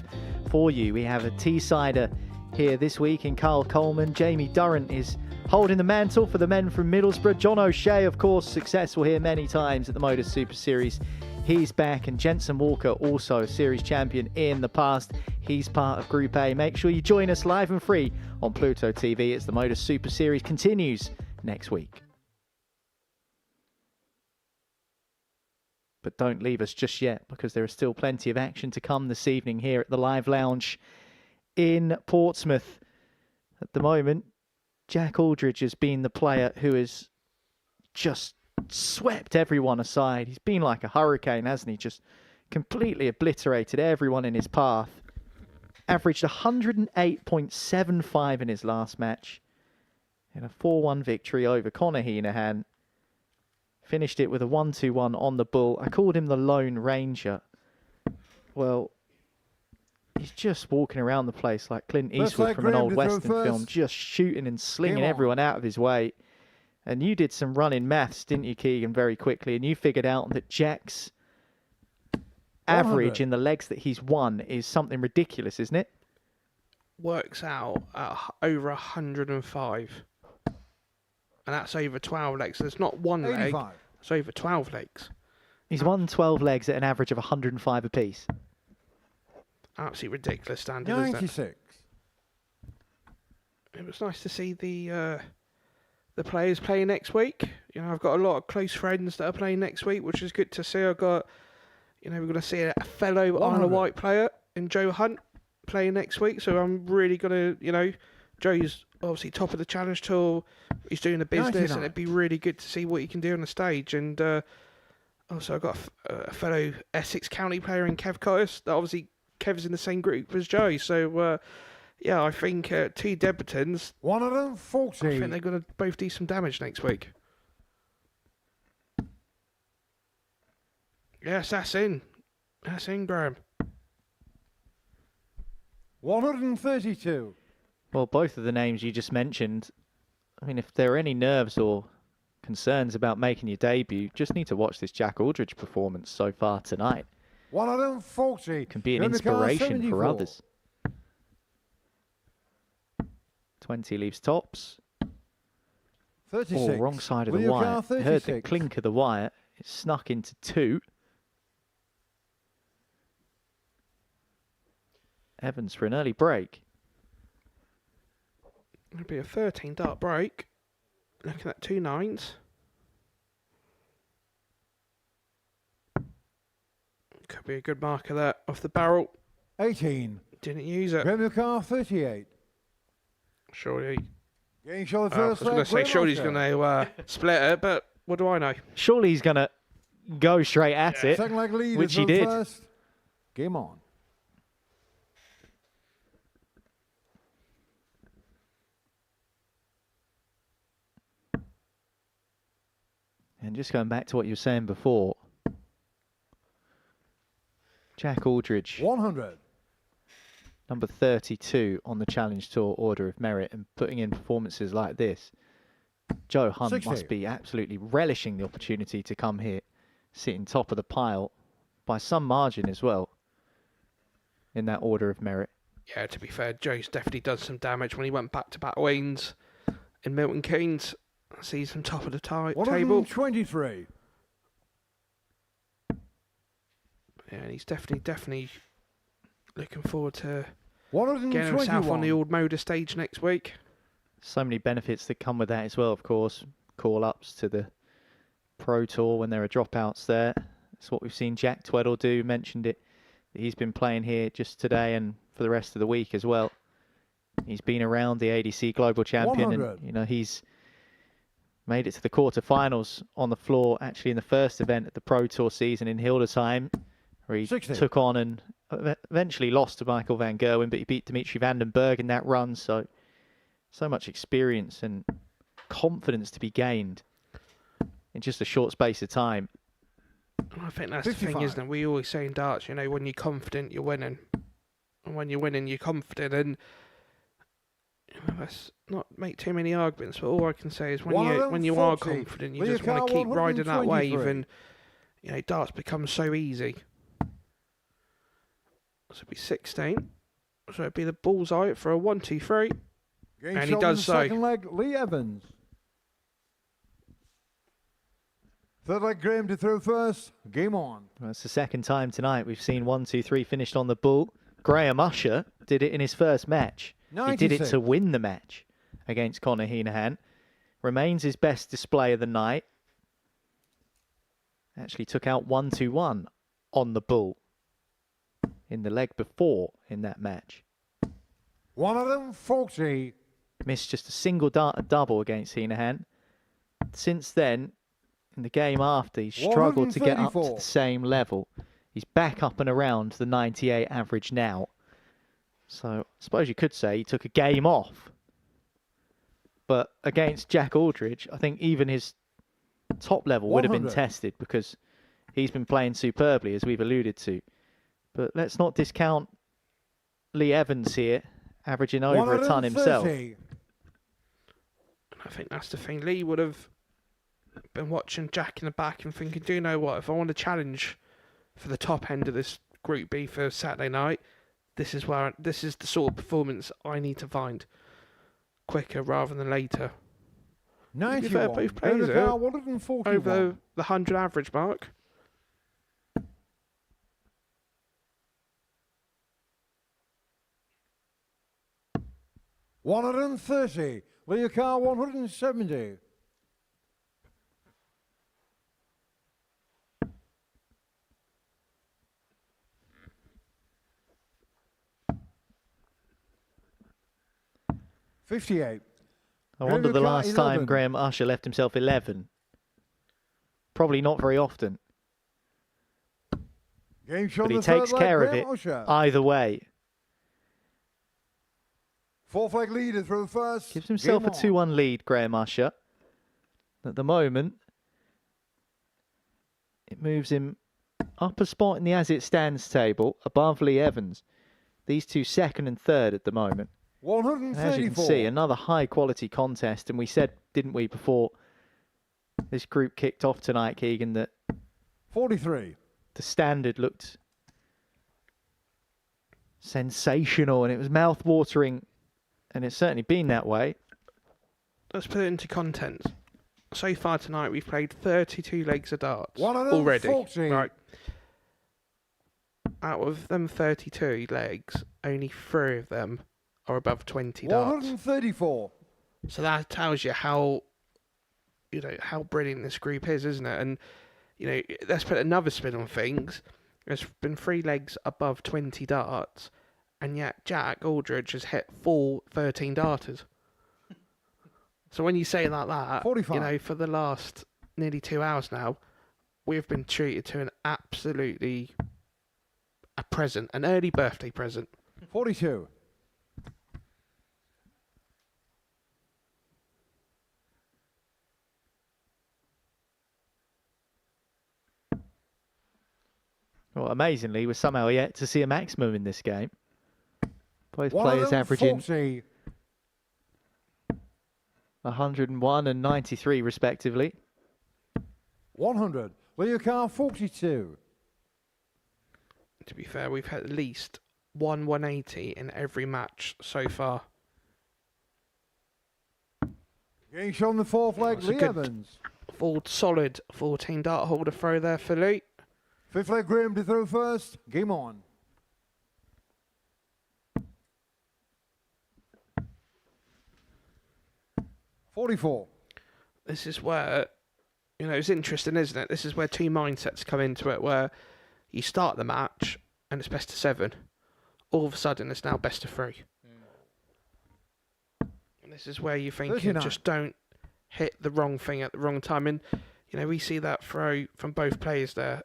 for you. We have a Teessider here this week in Carl Coleman. Jamie Durrant is holding the mantle for the men from Middlesbrough. John O'Shea, of course, successful here many times at the Modus Super Series. He's back, and Jensen Walker, also a series champion in the past. He's part of Group A. Make sure you join us live and free on Pluto TV as the Modus Super Series continues next week. But don't leave us just yet, because there is still plenty of action to come this evening here at the Live Lounge in Portsmouth. At the moment, Jack Aldridge has been the player who has just swept everyone aside. He's been like a hurricane, hasn't he? Just completely obliterated everyone in his path. Averaged 108.75 in his last match in a 4-1 victory over Conor Heahan. Finished it with a 1-2-1 on the bull. I called him the Lone Ranger. Well, he's just walking around the place like Clint Eastwood from an old Western film, just shooting and slinging everyone out of his way. And you did some running maths, didn't you, Keegan, very quickly, and you figured out that Jack's average in the legs that he's won is something ridiculous, isn't it? Works out at over 105. And that's over 12 legs. So it's not one 85. leg, it's over 12 legs. He's won 12 legs at an average of 105 apiece. Absolutely ridiculous standard, isn't it? 96. It was nice to see the players play next week. You know, I've got a lot of close friends that are playing next week, which is good to see. I've got, you know, we're going to see a fellow Isle of Wight player in Joe Hunt playing next week. So I'm really going to, you know, Joe's obviously top of the Challenge Tour. He's doing the business, 99. and it'd be really good to see what he can do on the stage. And also I've got a fellow Essex County player in Kev Curtis. That obviously Kev's in the same group as Joe. So yeah, I think two debutants. 140. I think they're going to both do some damage next week. Yes, that's in. That's in, Graham. 132. Well, both of the names you just mentioned, I mean, if there are any nerves or concerns about making your debut, just need to watch this Jack Aldridge performance so far tonight. 140. Can be an Here we go, inspiration for 74. others. 20 leaves tops. 36. Oh, wrong side of the William wire. Carr, I heard the 36. clink of the wire. It snuck into 2. Evans for an early break. It'll be a 13 dart break. Looking at 2 9s. Could be a good marker there off the barrel. 18. Didn't use it. Graham Carr, 38. Surely. Getting shot the I was first going to say, surely he's going to split it, but what do I know? Surely he's going to go straight at it, Second leg lead which is he the did. First. Game on. And just going back to what you were saying before, Jack Aldridge, 100. number 32 on the Challenge Tour Order of Merit, and putting in performances like this, Joe Hunt 60. must be absolutely relishing the opportunity to come here, sitting top of the pile by some margin as well in that Order of Merit. Yeah, to be fair, Joe's definitely done some damage when he went back-to-back wins in Milton Keynes. Sees him top of the table. 123. Yeah, and he's definitely looking forward to 121. getting himself on the old Modus stage next week. So many benefits that come with that as well, of course. Call-ups to the Pro Tour when there are dropouts there. That's what we've seen Jack Tweddle do. Mentioned it. He's been playing here just today and for the rest of the week as well. He's been around the ADC Global Champion, 100. and you know he's made it to the quarterfinals on the floor, actually in the first event of the Pro Tour season in Hildesheim, where he 60. took on and eventually lost to Michael van Gerwen, but he beat Dimitri van den Berg in that run. So much experience and confidence to be gained in just a short space of time. I think that's 55. the thing, isn't it? We always say in darts, you know, when you're confident, you're winning. And when you're winning, you're confident. And you know, let's not make too many arguments, but all I can say is when you are 140. confident, you just want to keep riding that wave, and you know, darts becomes so easy. So it'd be 16. So it'd be the bullseye for a 1-2-3. Game And shot he does in so. the second leg, Lee Evans. Third leg, Graham to throw first. Game on. Well, it's the second time tonight we've seen 1-2-3 finished on the bull. Graham Usher did it in his first match. 96. He did it to win the match against Conor Heahan. Remains his best display of the night. Actually took out 1-2-1 on the bull in the leg before in that match. 140. Missed just a single dart at double against Heahan. Since then, in the game after, he struggled to get up to 134. the same level. He's back up and around the 98 average now. So I suppose you could say he took a game off. But against Jack Aldridge, I think even his top level would have been 100. tested because he's been playing superbly, as we've alluded to. But let's not discount Lee Evans here, averaging over a ton himself. 130. I think that's the thing. Lee would have been watching Jack in the back and thinking, do you know what? If I want to challenge for the top end of this Group B for Saturday night, this is the sort of performance I need to find quicker rather than later. 91. To be fair, both players Car are 141. over the 100 average mark. $130. Lee Car 170. $58. I wonder the Car last time 11. Graham Usher left himself 11. Probably not very often. Game shot But he in the third takes leg, care of Graham it Usher. either way. Fourth leg leader through first. Gives himself Game a on. 2-1 lead, Graham Usher. At the moment, it moves him up a spot in the as it stands table, above Lee Evans. These two second and third at the moment. 134. And as you can see, another high quality contest. And we said, didn't we, before this group kicked off tonight, Keegan, that 43. the standard looked sensational and it was mouth-watering. And it's certainly been that way. Let's put it into content. So far tonight, we've played 32 legs of darts 140. already. Right. Out of them 32 legs, only 3 of them are above 20 darts. 134. So that tells you how, how brilliant this group is, isn't it? And, let's put another spin on things. There's been 3 legs above 20 darts, and yet Jack Aldridge has hit 4 13 darters. So when you say it like that, 45. for the last nearly 2 hours now, we've been treated to an present, an early birthday present. 42. Well, amazingly, we're somehow yet to see a maximum in this game. Both players averaging 101 and 93 respectively. 100. Leo Carr, 42. To be fair, we've had at least one 180 in every match so far. Getting shown the fourth leg, That's a Lee good Evans. Full solid 14 dart holder throw there for Lee. Fifth leg, Graham to throw first. Game on. $44. This is where, you know, it's interesting, isn't it? This is where two mindsets come into it, where you start the match and it's best of 7. All of a sudden, it's now best of 3. And this is where you think you 39. just don't hit the wrong thing at the wrong time. And, you know, we see that throw from both players there.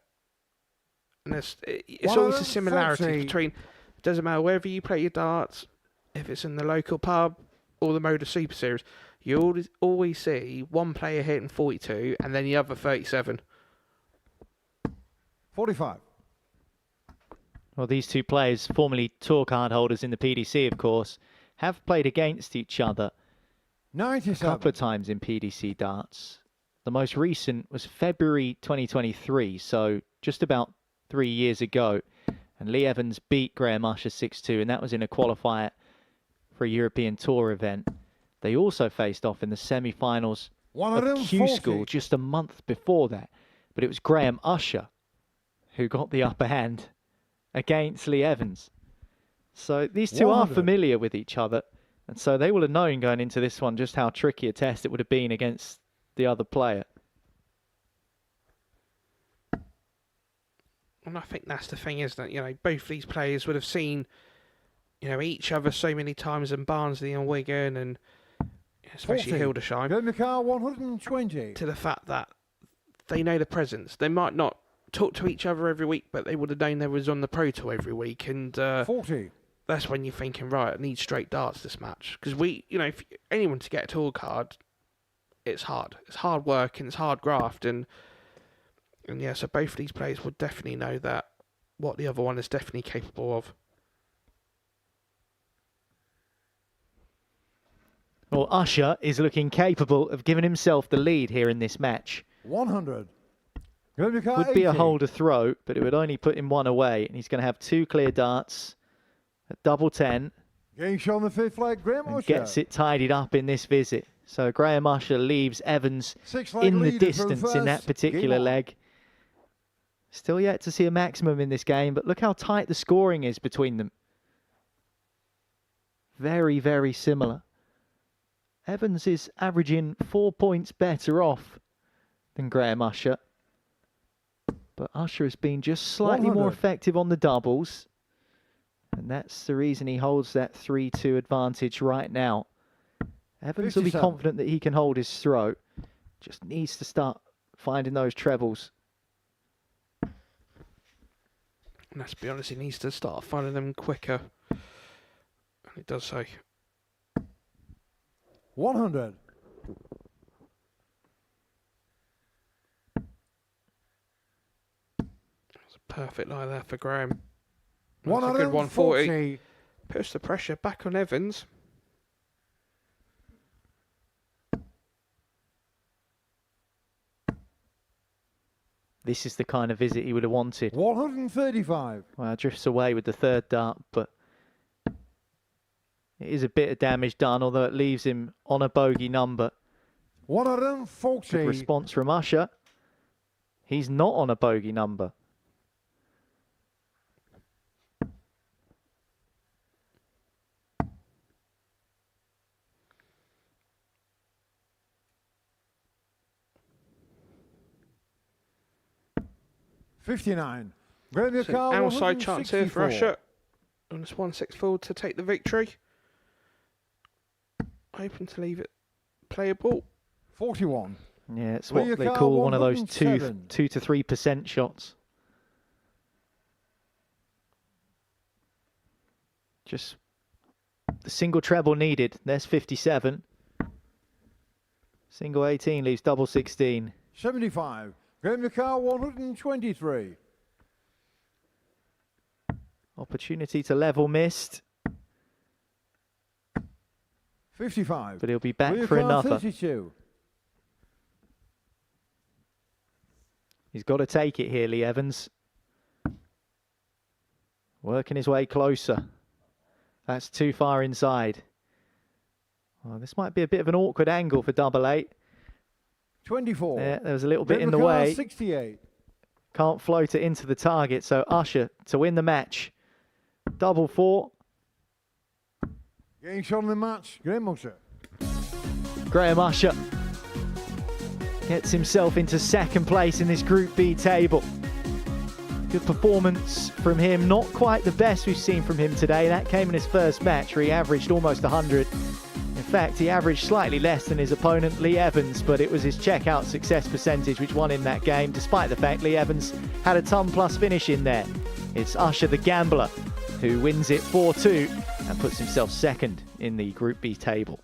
And it's always a similarity 140. between, it doesn't matter wherever you play your darts, if it's in the local pub or the Modus Super Series, you always see one player hitting 42 and then the other 37. 45. Well, these two players, formerly tour card holders in the PDC, of course, have played against each other a 97. couple of times in PDC darts. The most recent was February 2023, so just about 3 years ago. And Lee Evans beat Graham Usher 6-2, and that was in a qualifier for a European Tour event. They also faced off in the semi-finals of Q School just a month before that. But it was Graham Usher who got the upper hand against Lee Evans. So these two are familiar with each other. And so they will have known going into this one just how tricky a test it would have been against the other player. And I think that's the thing, isn't it? You know, both these players would have seen, you know, each other so many times in Barnsley and Wigan, and especially 40. Hildesheim. Graham McCarr, 120. To the fact that they know the presence. They might not talk to each other every week, but they would have known they was on the Pro Tour every week. And 40. That's when you're thinking, right, I need straight darts this match. Because you know, if anyone to get a tour card, it's hard. It's hard work and it's hard graft. And yeah, so both of these players would definitely know that what the other one is definitely capable of. Well, Usher is looking capable of giving himself the lead here in this match. 100. Graham McCarr, Would be a 80. holder throw, but it would only put him one away. And he's going to have 2 clear darts at double 10. Getting shown the fifth leg, Graham And Usher. gets it tidied up in this visit. So Graham Usher leaves Evans Six-leg in the leader through distance in that first. particular Game on. leg. Still yet to see a maximum in this game, but look how tight the scoring is between them. Very, very similar. Evans is averaging 4 points better off than Graham Usher. But Usher has been just slightly more 100. effective on the doubles. And that's the reason he holds that 3-2 advantage right now. Evans will be 57. confident that he can hold his throw. Just needs to start finding those trebles. And let's be honest, he needs to start finding them quicker. And it does so. 100. It's a perfect lie there for Graham. That's a good 140. 140. Puts the pressure back on Evans. This is the kind of visit he would have wanted. 135. Well, drifts away with the third dart, but it is a bit of damage done, although it leaves him on a bogey number. 140. Good response from Usher. He's not on a bogey number. $59. Graham So McCarr, outside chance here for 164. Usher. On this 1-6 forward to take the victory. Open to leave it playable. 41. Yeah, it's what Leo they Carr, call one of those 107. 2 to 3% shots. Just the single treble needed. There's 57. Single 18 leaves double 16. 75. Graham McCarr, 123. Opportunity to level missed. 55. But he'll be back Clear for car another. 32. He's got to take it here, Lee Evans. Working his way closer. That's too far inside. Well, this might be a bit of an awkward angle for double 8. 24. There was a little bit in the way. 68. Can't float it into the target, so Usher to win the match. Double 4. Getting shot in the match, Graham Usher. Graham Usher gets himself into second place in this Group B table. Good performance from him. Not quite the best we've seen from him today. That came in his first match where he averaged almost 100. In fact, he averaged slightly less than his opponent, Lee Evans, but it was his checkout success percentage which won him that game, despite the fact Lee Evans had a ton-plus finish in there. It's Usher the Gambler who wins it 4-2 and puts himself second in the Group B table.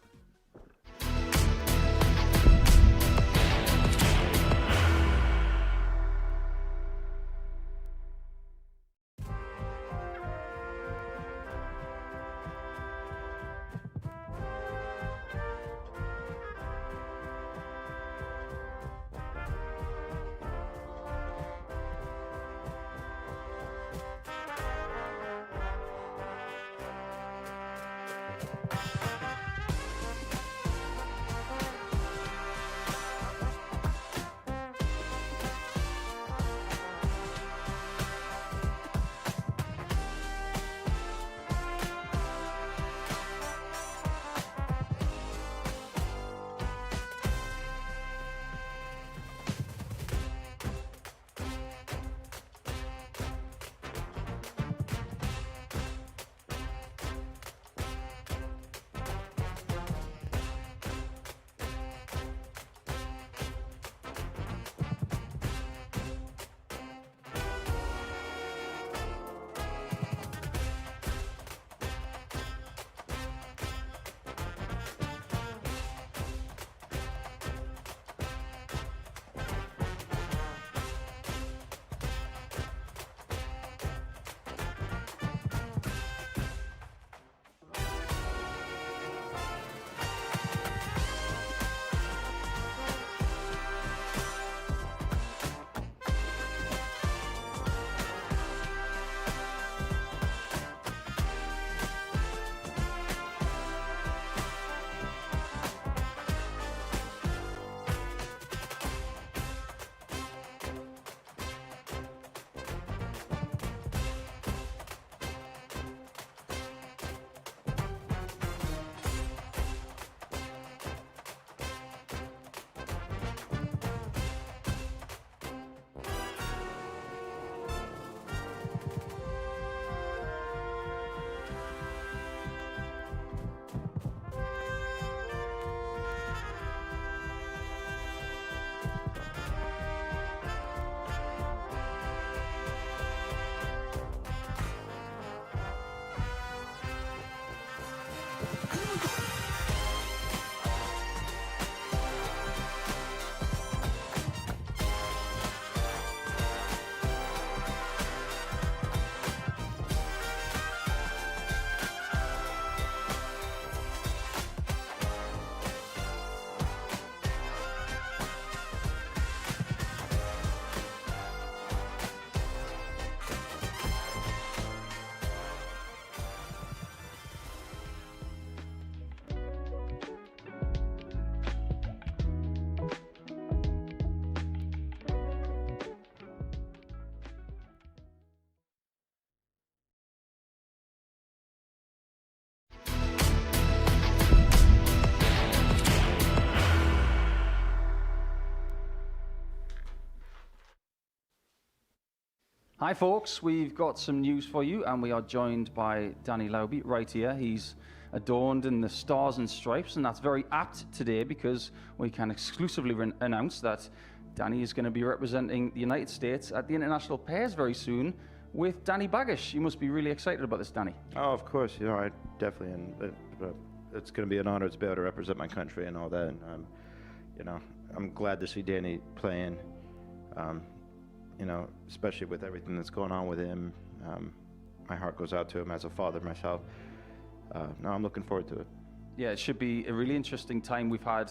Hi folks, we've got some news for you and we are joined by Danny Lauby right here. He's adorned in the stars and stripes, and that's very apt today because we can exclusively announce that Danny is going to be representing the United States at the International Pairs very soon with Danny Baggish. You must be really excited about this, Danny. Oh, of course, you know, I definitely, and it's going to be an honor to be able to represent my country and all that. And, you know, I'm glad to see Danny playing. You know, especially with everything that's going on with him. my heart goes out to him as a father myself. No, I'm looking forward to it. Yeah, it should be a really interesting time. We've had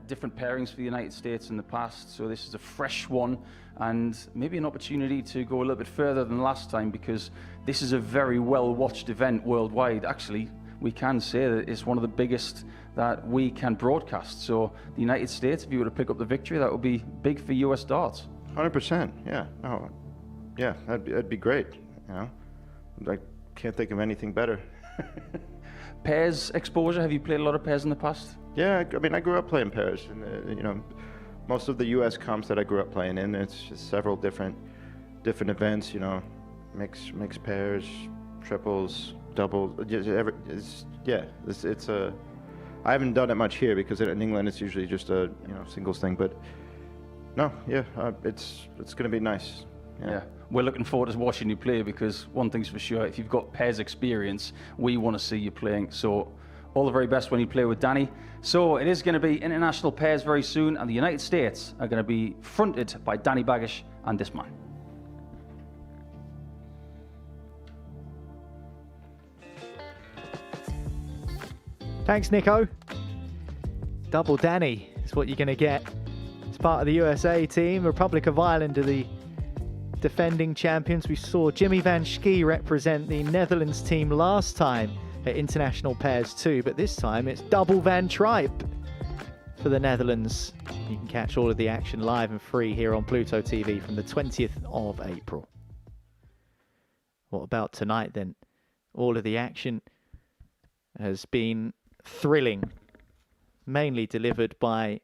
different pairings for the United States in the past, so this is a fresh one and maybe an opportunity to go a little bit further than last time, because this is a very well-watched event worldwide. Actually, we can say that it's one of the biggest that we can broadcast. So the United States, if you were to pick up the victory, that would be big for US darts. 100%, yeah. No, yeah, that'd be great, you know. I can't think of anything better. Pairs exposure, have you played a lot of pairs in the past? Yeah, I mean, I grew up playing pairs, and you know, most of the U.S. comps that I grew up playing in, it's just several different events, you know, mixed pairs, triples, doubles. It's a. I haven't done it much here because in England it's usually just a singles thing, but no, yeah, it's going to be nice. Yeah, we're looking forward to watching you play, because one thing's for sure, if you've got pairs experience, we want to see you playing. So all the very best when you play with Danny. So it is going to be international pairs very soon, and the United States are going to be fronted by Danny Baggish and this man. Thanks, Nico. Double Danny is what you're going to get. As part of the USA team, Republic of Ireland are the defending champions. We saw Jimmy van Schie represent the Netherlands team last time at International Pairs 2, but this time it's double Van Tripe for the Netherlands. You can catch all of the action live and free here on Pluto TV from the 20th of April. What about tonight then? All of the action has been thrilling, mainly delivered by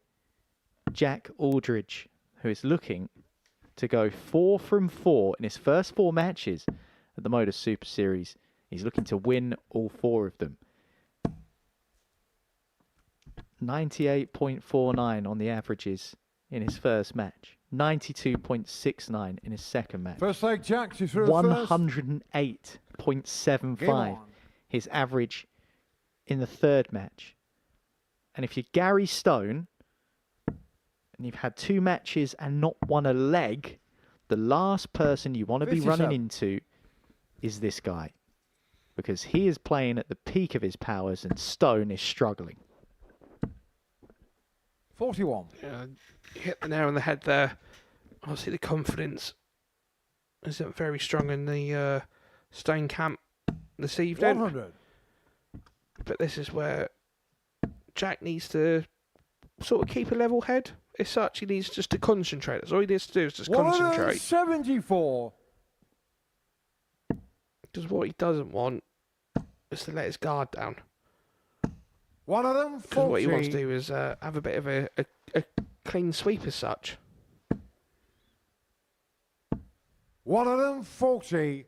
Jack Aldridge, who is looking to go 4 from 4 in his first 4 matches at the Modus Super Series. He's looking to win all 4 of them. 98.49 on the averages in his first match. 92.69 in his second match. First leg, Jack, you threw 108.75 his average in the third match. And if you're Gary Stone and you've had 2 matches and not won a leg, the last person you want to be running into is this guy, because he is playing at the peak of his powers and Stone is struggling. 41. Yeah, you hit the nail on the head there. Obviously, the confidence isn't very strong in the Stone camp this evening. 100. But this is where Jack needs to sort of keep a level head. As such, he needs just to concentrate. That's all he needs to do is just concentrate. 74. Because what he doesn't want is to let his guard down. One of them, 40. Because what he wants to do is have a bit of a clean sweep as such. One of them, 40.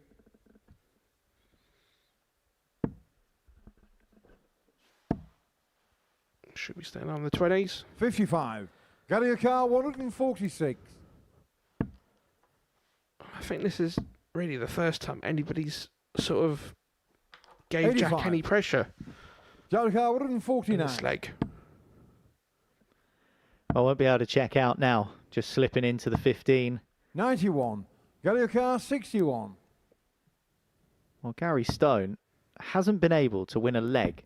Should be staying on the 20s. 55. Gadiakar, 146. I think this is really the first time anybody's sort of gave 85. Jack any pressure. Gadiakar, 149. In this leg. I won't be able to check out now. Just slipping into the 15. 91. Gadiakar, 61. Well, Gary Stone hasn't been able to win a leg.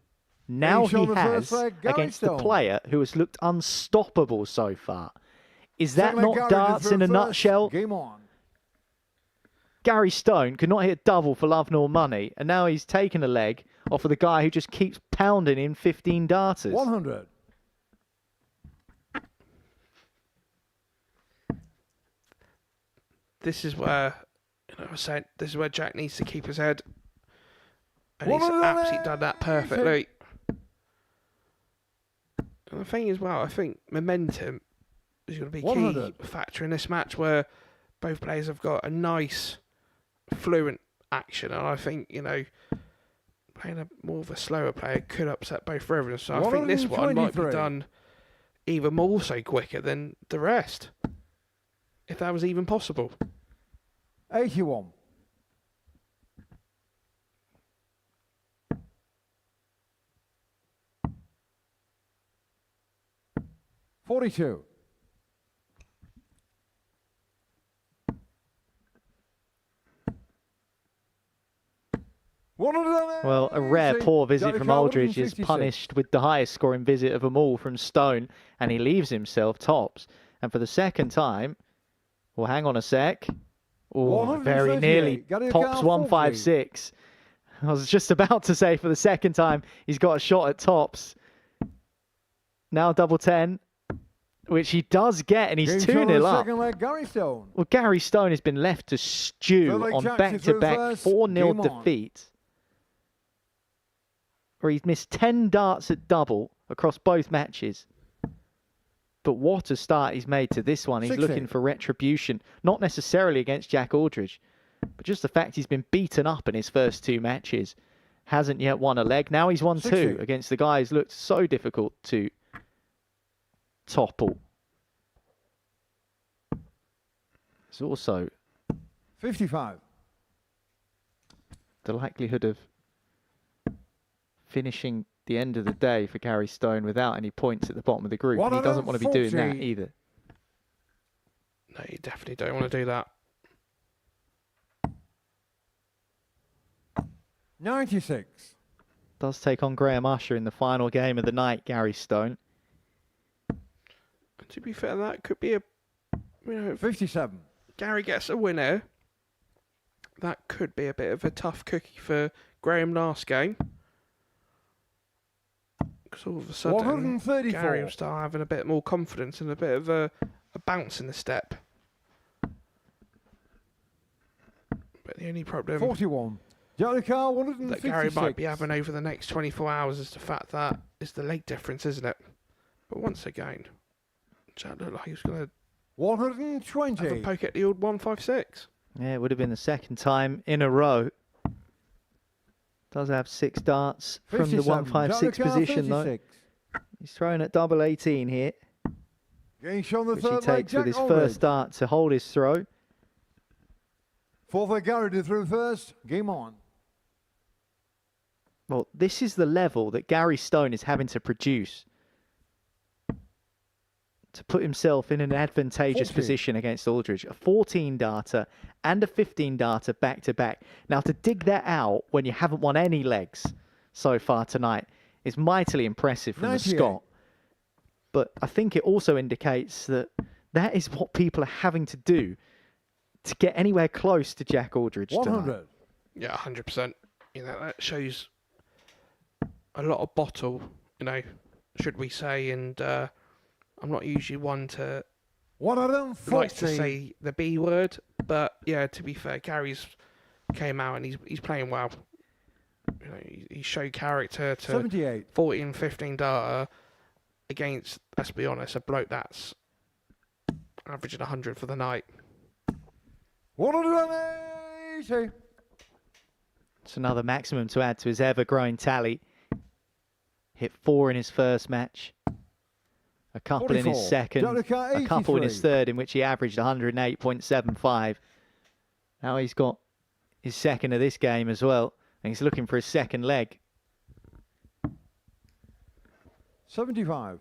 Now he has against the player who has looked unstoppable so far. Is that not darts in a nutshell? Game on. Gary Stone could not hit double for love nor money, and now he's taken a leg off of the guy who just keeps pounding in 15 darters. 100. This is where, I was saying, this is where Jack needs to keep his head. And he's absolutely done that perfectly. And the thing is, well, I think momentum is going to be a key factor in this match, where both players have got a nice, fluent action. And I think, playing more of a slower player could upset both brothers. So I think this one might be done even more so quicker than the rest, if that was even possible. 81. $42. Well, a rare poor visit from Aldridge is punished with the highest scoring visit of them all from Stone, and he leaves himself tops. And for the second time, well, hang on a sec. Oh, very nearly pops 156. I was just about to say for the second time, he's got a shot at tops. Now double 10, which he does get, and he's 2-0 up. Well, Gary Stone has been left to stew on back-to-back 4-0 defeats, where he's missed 10 darts at double across both matches. But what a start he's made to this one. He's looking for retribution, not necessarily against Jack Aldridge, but just the fact he's been beaten up in his first 2 matches. Hasn't yet won a leg. Now he's won 2 against the guy who's looked so difficult to topple. It's also 55. The likelihood of finishing the end of the day for Gary Stone without any points at the bottom of the group. And he doesn't want to be doing that either. No, you definitely don't want to do that. 96. Does take on Graham Usher in the final game of the night, Gary Stone. To be fair, that could be a... 57. Gary gets a winner. That could be a bit of a tough cookie for Graham last game. Because all of a sudden, Gary will start having a bit more confidence and a bit of a bounce in the step. But the only problem 41. that Gary might be having over the next 24 hours is the fact that it's the leg difference, isn't it? But once again, Jack looked like he was going to 120. have a poke at the old 156. Yeah, it would have been the second time in a row. Does have 6 darts from the 156 position, though. He's throwing at double 18 here, which he takes with his first dart to hold his throw. For Gary to throw first. Game on. Well, this is the level that Gary Stone is having to produce to put himself in an advantageous position against Aldridge. A 14-darter and a 15-darter back-to-back. Now, to dig that out when you haven't won any legs so far tonight is mightily impressive from the Scot. But I think it also indicates that that is what people are having to do to get anywhere close to Jack Aldridge tonight. Yeah, 100%. You know, that shows a lot of bottle, you know, should we say, and I'm not usually one to like to say the B word, but yeah, to be fair, Gary's came out and he's playing well. You know, he showed character to 78. 14, 15 data against, let's be honest, a bloke that's averaging 100 for the night. 180. It's another maximum to add to his ever-growing tally. Hit 4 in his first match. A couple in his second, a couple in his third, in which he averaged 108.75. Now he's got his second of this game as well, and he's looking for his second leg. 75.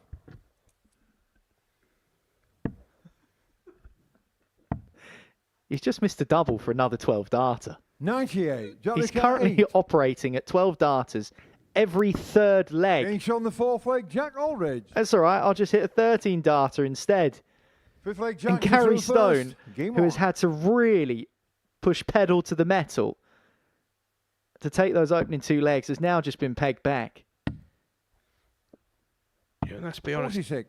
He's just missed a double for another 12-darter. 98. He's currently operating at 12 darters every third leg. Inch on the 4th leg, Jack Aldridge. That's all right. I'll just hit a 13-darter instead. 5th leg, Jack. And Gary Stone, who has had to really push pedal to the metal to take those opening 2 legs, has now just been pegged back. Yeah, let's be honest. 46.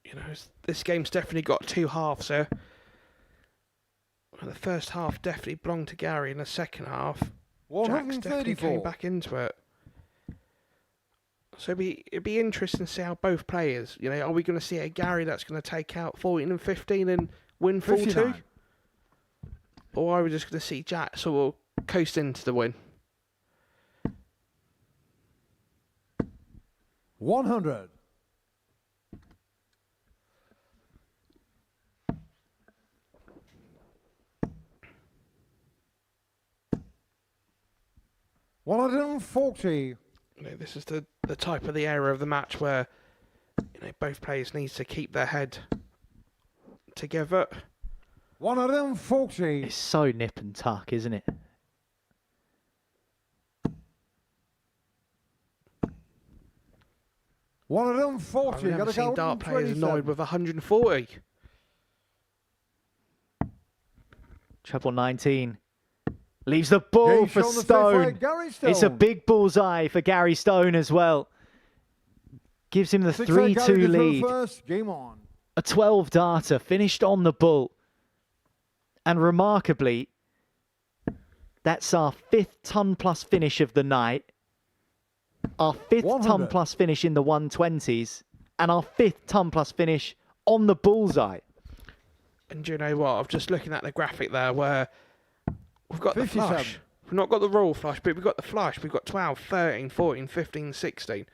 You know, this game's definitely got 2 halves here. The first half definitely belonged to Gary, and the second half, Jack's definitely came back into it. So it'd be interesting to see how both players, you know, are we going to see a Gary that's going to take out 14 and 15 and win 4-2? Or are we just going to see Jack sort of coast into the win? 100. $140. You know, this is the type of the area of the match where, you know, both players need to keep their head together. 140. It's so nip and tuck, isn't it? One of them 40. I've never Gotta seen go dart players 127. annoyed with 140. Treble 19. Leaves the ball Game for shown the fifth Stone. way, Gary Stone. It's a big bullseye for Gary Stone as well. Gives him the 6-8 Gary 3-2 to throw lead. First. Game on. A 12 darter finished on the bull. And remarkably, that's our 5th ton plus finish of the night. Our 5th 100. ton plus finish in the 120s. And our 5th ton plus finish on the bullseye. And do you know what? I'm just looking at the graphic there where we've got 57. the flush. We've not got the royal flush, but we've got the flush. We've got 12, 13, 14, 15, 16.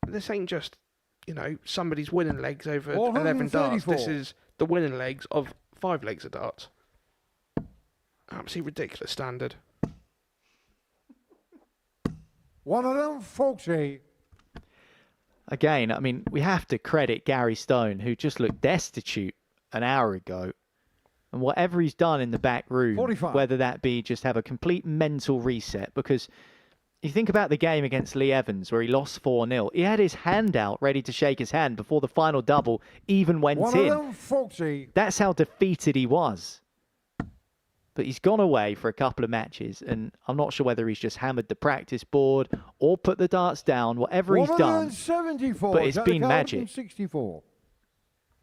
This ain't just, you know, somebody's winning legs over 11 darts. This is the winning legs of 5 legs of darts. Absolutely ridiculous standard. One of them 40. Again, I mean, we have to credit Gary Stone, who just looked destitute an hour ago. And whatever he's done in the back room, 45. whether that be just have a complete mental reset, because you think about the game against Lee Evans where he lost 4-0. He had his hand out ready to shake his hand before the final double even went One in. of them 40. That's how defeated he was. But he's gone away for a couple of matches, and I'm not sure whether he's just hammered the practice board or put the darts down, whatever he's done. 74. But it's been magic. 64.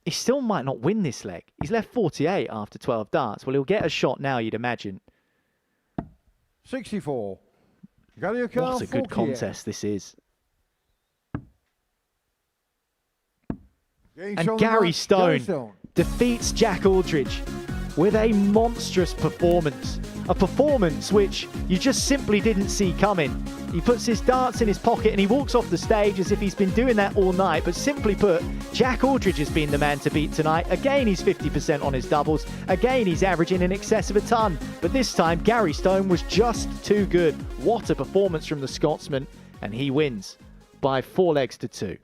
He still might not win this leg. He's left 48 after 12 darts. Well, he'll get a shot now, you'd imagine. 64. What a good contest this is. And Gary Stone defeats Jack Aldridge with a monstrous performance. A performance which you just simply didn't see coming. He puts his darts in his pocket and he walks off the stage as if he's been doing that all night. But simply put, Jack Aldridge has been the man to beat tonight. Again, he's 50% on his doubles. Again, he's averaging in excess of a ton. But this time, Gary Stone was just too good. What a performance from the Scotsman. And he wins by 4 legs to 2.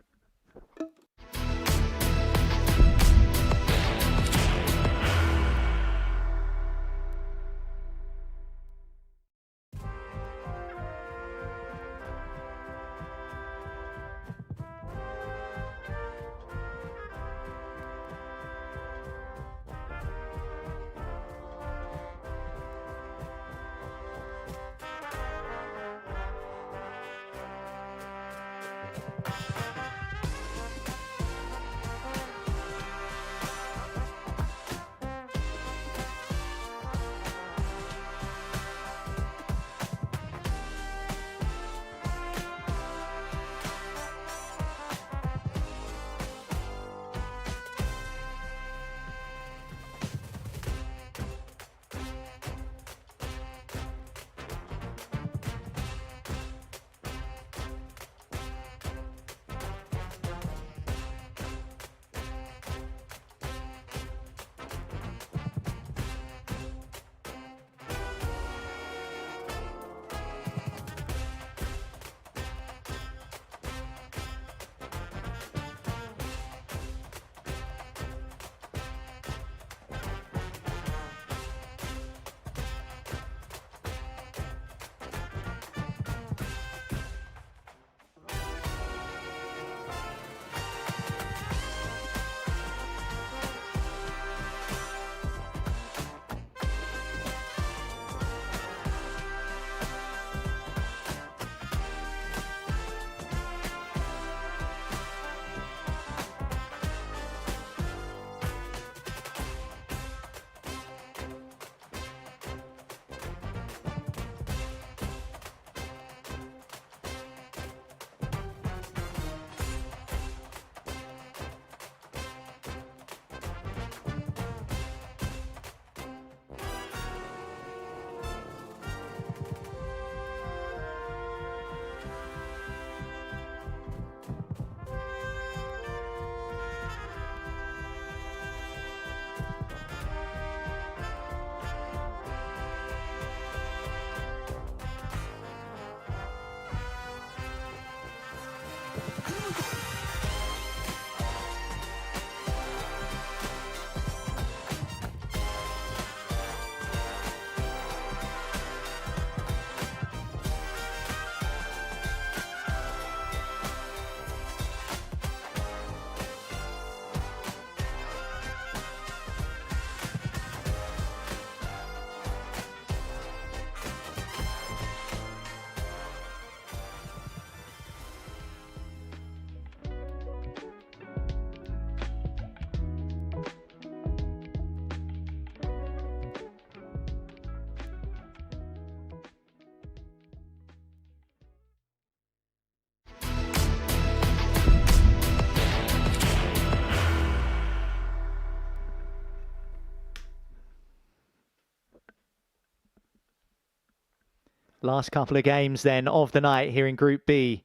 Last couple of games then of the night here in Group B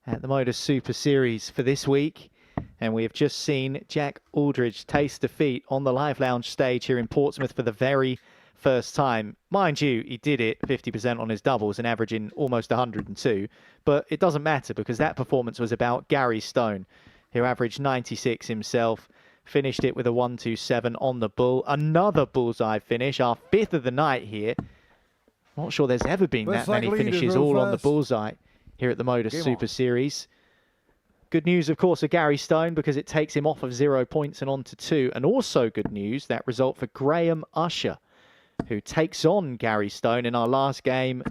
at the Modus Super Series for this week. And we have just seen Jack Aldridge taste defeat on the Live Lounge stage here in Portsmouth for the very first time. Mind you, he did it 50% on his doubles and averaging almost 102. But it doesn't matter because that performance was about Gary Stone, who averaged 96 himself. Finished it with a 127 on the bull. Another bullseye finish, our 5th of the night here. Not sure there's ever been that many finishes all on the bullseye here at the Modus Super Series. Good news, of course, for Gary Stone because it takes him off of 0 points and on to 2. And also good news, that result for Graham Usher, who takes on Gary Stone in our last game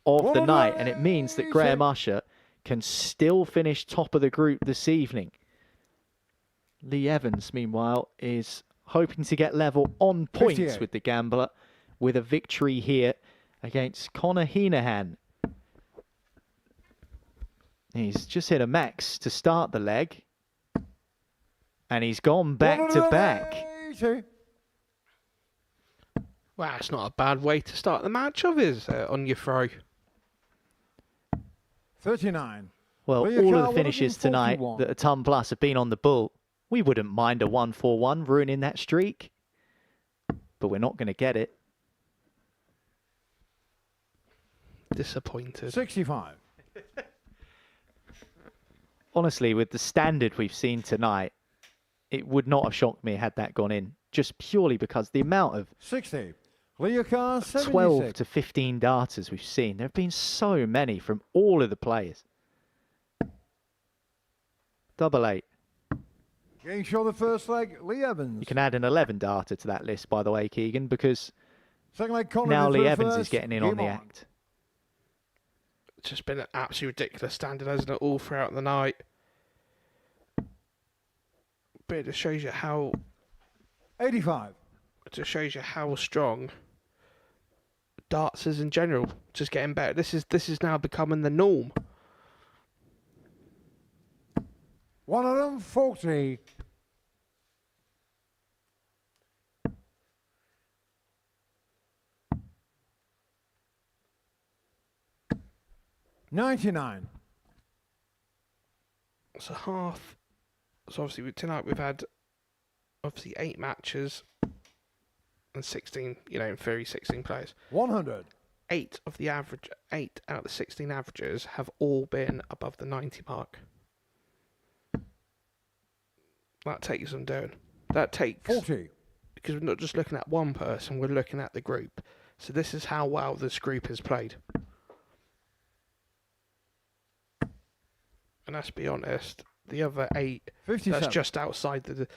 of the night. And it means that Graham Usher can still finish top of the group this evening. Lee Evans, meanwhile, is hoping to get level on points 58. with the gambler with a victory here against Conor Heahan. He's just hit a max to start the leg. And he's gone back to back. Wow, it's not a bad way to start the match, is it, on your throw? 39. Well, all of the finishes tonight that a ton plus have been on the bull. We wouldn't mind a 1-4-1 ruining that streak. But we're not going to get it. Disappointed. 65. Honestly, with the standard we've seen tonight, it would not have shocked me had that gone in. Just purely because the amount of 60. Leo Carr, 76. 12 to 15 darters we've seen. There have been so many from all of the players. Double 8. Getting sure the first leg, Lee Evans. You can add an 11 darter to that list, by the way, Keegan, because Second leg, Conor now Lee Evans first. is getting in on the act. It's just been an absolutely ridiculous standard, hasn't it, all throughout the night. But it just shows you how... 85. It just shows you how strong darts is in general. Just getting better. This is now becoming the norm. 140. $99. So half. So obviously tonight we've had obviously 8 matches and 16, in theory 16 players. 100. 8 out of the 16 averages have all been above the 90 mark. That takes some doing. That takes 40. Because we're not just looking at one person, we're looking at the group. So this is how well this group has played. And let's be honest, the other 8 that's just outside the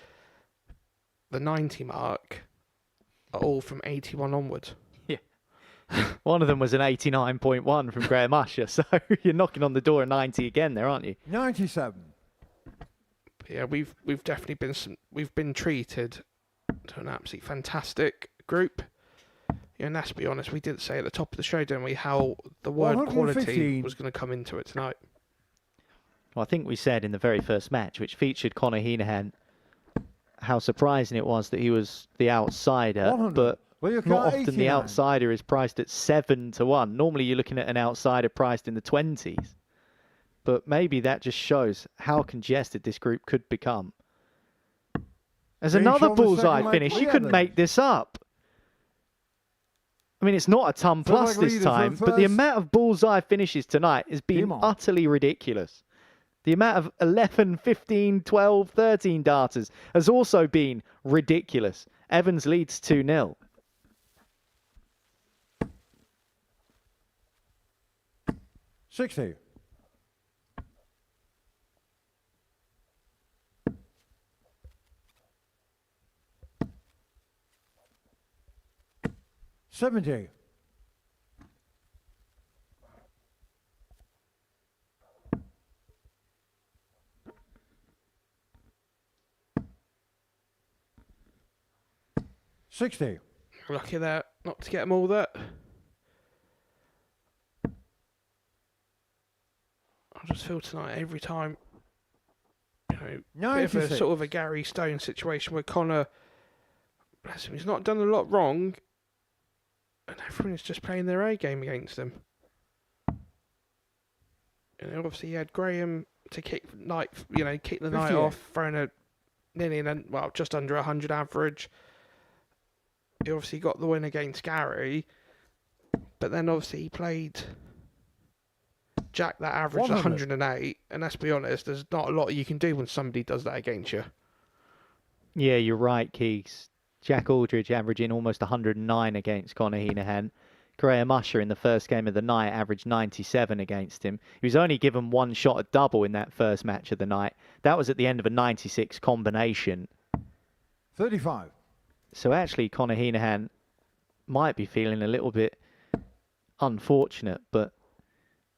90 mark are all from 81 onwards. Yeah. One of them was an 89.1 from Graham Usher, so you're knocking on the door of 90 again there, aren't you? 97. Yeah, we've definitely been treated to an absolutely fantastic group. Yeah, and let's be honest, we did say at the top of the show, didn't we, how the word quality was going to come into it tonight. Well, I think we said in the very first match, which featured Conor Heahan, how surprising it was that he was the outsider, but not often the outsider is priced at 7 to 1. Normally you're looking at an outsider priced in the 20s. But maybe that just shows how congested this group could become. There's another bullseye finish. You couldn't make this up. I mean, it's not a ton plus this time, but the amount of bullseye finishes tonight has been utterly ridiculous. The amount of 11, 15, 12, 13 darters has also been ridiculous. Evans leads 2-0. $60. $70. $60. Lucky that, not to get them all that. I just feel tonight every time, bit of a sort of a Gary Stone situation where Conor, bless him, he's not done a lot wrong, and everyone is just playing their A game against him. And obviously, you had Graham to kick the night off, throwing just under 100 average. He obviously got the win against Gary, but then obviously he played Jack that averaged 108, and let's be honest, there's not a lot you can do when somebody does that against you. Yeah, you're right, Keeks. Jack Aldridge averaging almost 109 against Conor Heahan. Graham Usher in the first game of the night averaged 97 against him. He was only given one shot at double in that first match of the night. That was at the end of a 96 combination. 35. So actually, Conor Heahan might be feeling a little bit unfortunate, but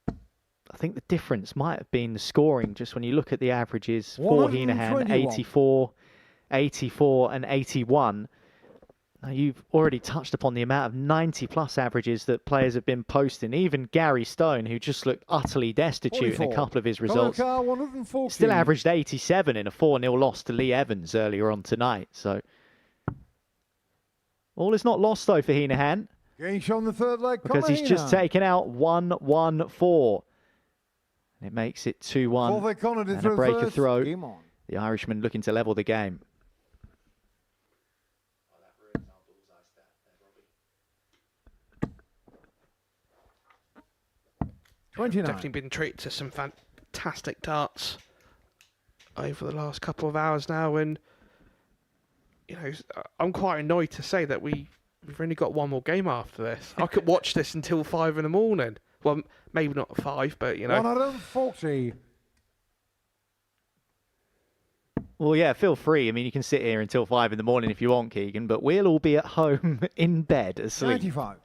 I think the difference might have been the scoring. Just when you look at the averages for Heahan, 84, 84 and 81. Now, you've already touched upon the amount of 90-plus averages that players have been posting. Even Gary Stone, who just looked utterly destitute 44. in a couple of his results, 114. still averaged 87 in a 4-0 loss to Lee Evans earlier on tonight. So all is not lost, though, for Heahan. Getting shown the third leg. Because he's just taken out 1-1-4. And it makes it 2-1. And a breaker throw. The Irishman looking to level the game. 29. Definitely been treated to some fantastic darts over the last couple of hours now, and I'm quite annoyed to say that we've only got one more game after this. I could watch this until 5 in the morning. Well, maybe not 5, but 140. Well, yeah, feel free. I mean, you can sit here until 5 in the morning if you want, Keegan, but we'll all be at home in bed asleep. 95.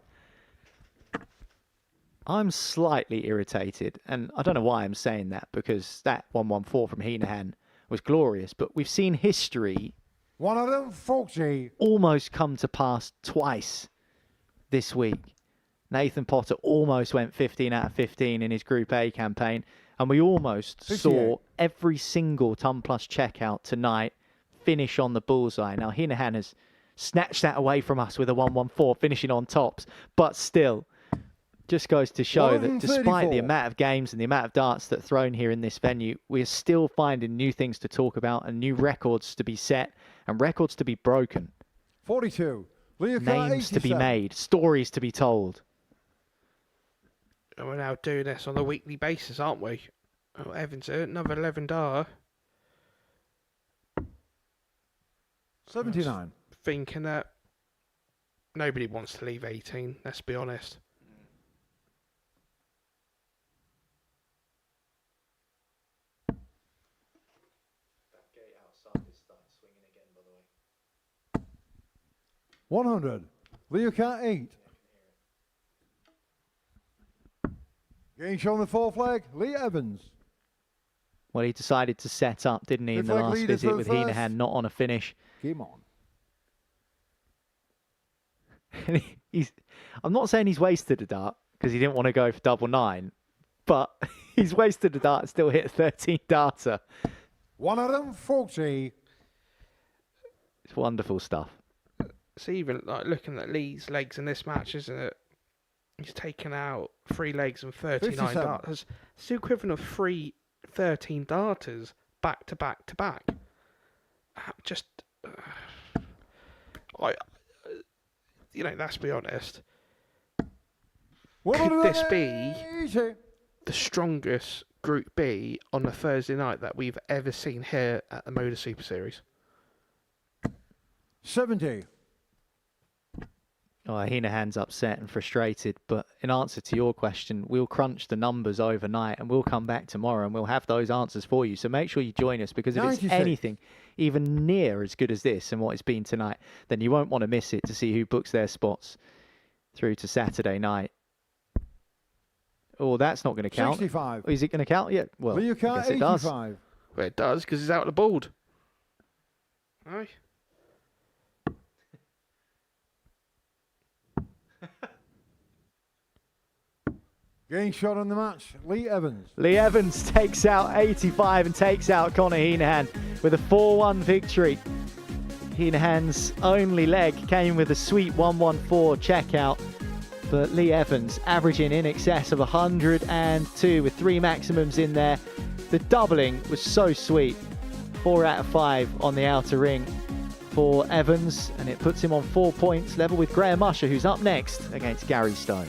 I'm slightly irritated, and I don't know why I'm saying that, because that 1-1-4 from Heahan was glorious, but we've seen history 140. almost come to pass twice this week. Nathan Potter almost went 15 out of 15 in his Group A campaign, and we almost 58. saw every single ton plus checkout tonight finish on the bullseye. Now, Heahan has snatched that away from us with a 1-1-4, finishing on tops, but still, just goes to show that despite the amount of games and the amount of darts that are thrown here in this venue, we're still finding new things to talk about and new records to be set and records to be broken. 42. Names to be made, stories to be told. And we're now doing this on a weekly basis, aren't we? Oh, Evans, another 11 dar. 79. Thinking that nobody wants to leave 18, let's be honest. That gate outside is starting swinging again, by the way. 100. Leo Cat 8. Getting shown the fourth leg. Lee Evans. Well, he decided to set up, didn't he, in the last visit with Heahan, not on a finish. Game on. I'm not saying he's wasted a dart, because he didn't want to go for 9-9, but he's wasted a dart and still hit a 13 darter. 140. It's wonderful stuff. It's even like looking at Lee's legs in this match, isn't it? He's taken out 3 legs and 39 darters. It's the equivalent of 3 13 darters back to back to back. Let's be honest. Could this be the strongest Group B on a Thursday night that we've ever seen here at the Modus Super Series? 70. Oh, Heahan's upset and frustrated, but in answer to your question, we'll crunch the numbers overnight and we'll come back tomorrow and we'll have those answers for you. So make sure you join us, because if 96. it's anything even near as good as this and what it's been tonight, then you won't want to miss it to see who books their spots through to Saturday night. Oh, that's not going to count. 65. Is it going to count? Yeah, well, Leo I Cat guess it does. 85. Well, it does, because he's out of the board. Aye. Getting shot on the match. Lee Evans. Lee Evans takes out 85 and takes out Conor Heahan with a 4-1 victory. Heahan's only leg came with a sweet 1-1-4 checkout. But Lee Evans averaging in excess of 102 with 3 maximums in there. The doubling was so sweet. 4 out of 5 on the outer ring for Evans, and it puts him on 4 points, level with Graham Usher, who's up next against Gary Stone.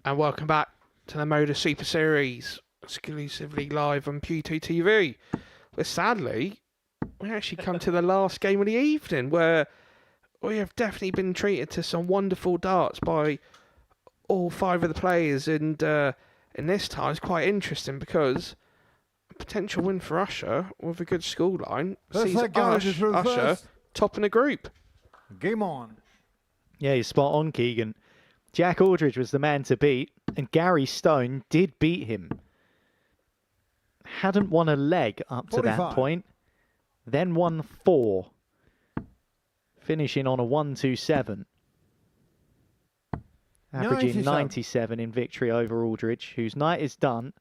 And welcome back to the Modus Super Series, exclusively live on Q2 TV. But sadly, we actually come to the last game of the evening, where we have definitely been treated to some wonderful darts by all 5 of the players. And in this time, it's quite interesting because a potential win for Usher with a good scoreline sees Usher top in the group. Game on. Yeah, you're spot on, Keegan. Jack Aldridge was the man to beat, and Gary Stone did beat him. Hadn't won a leg up to 45. that point, then won 4, finishing on a 1-2-7. Averaging 97 in victory over Aldridge, whose night is done.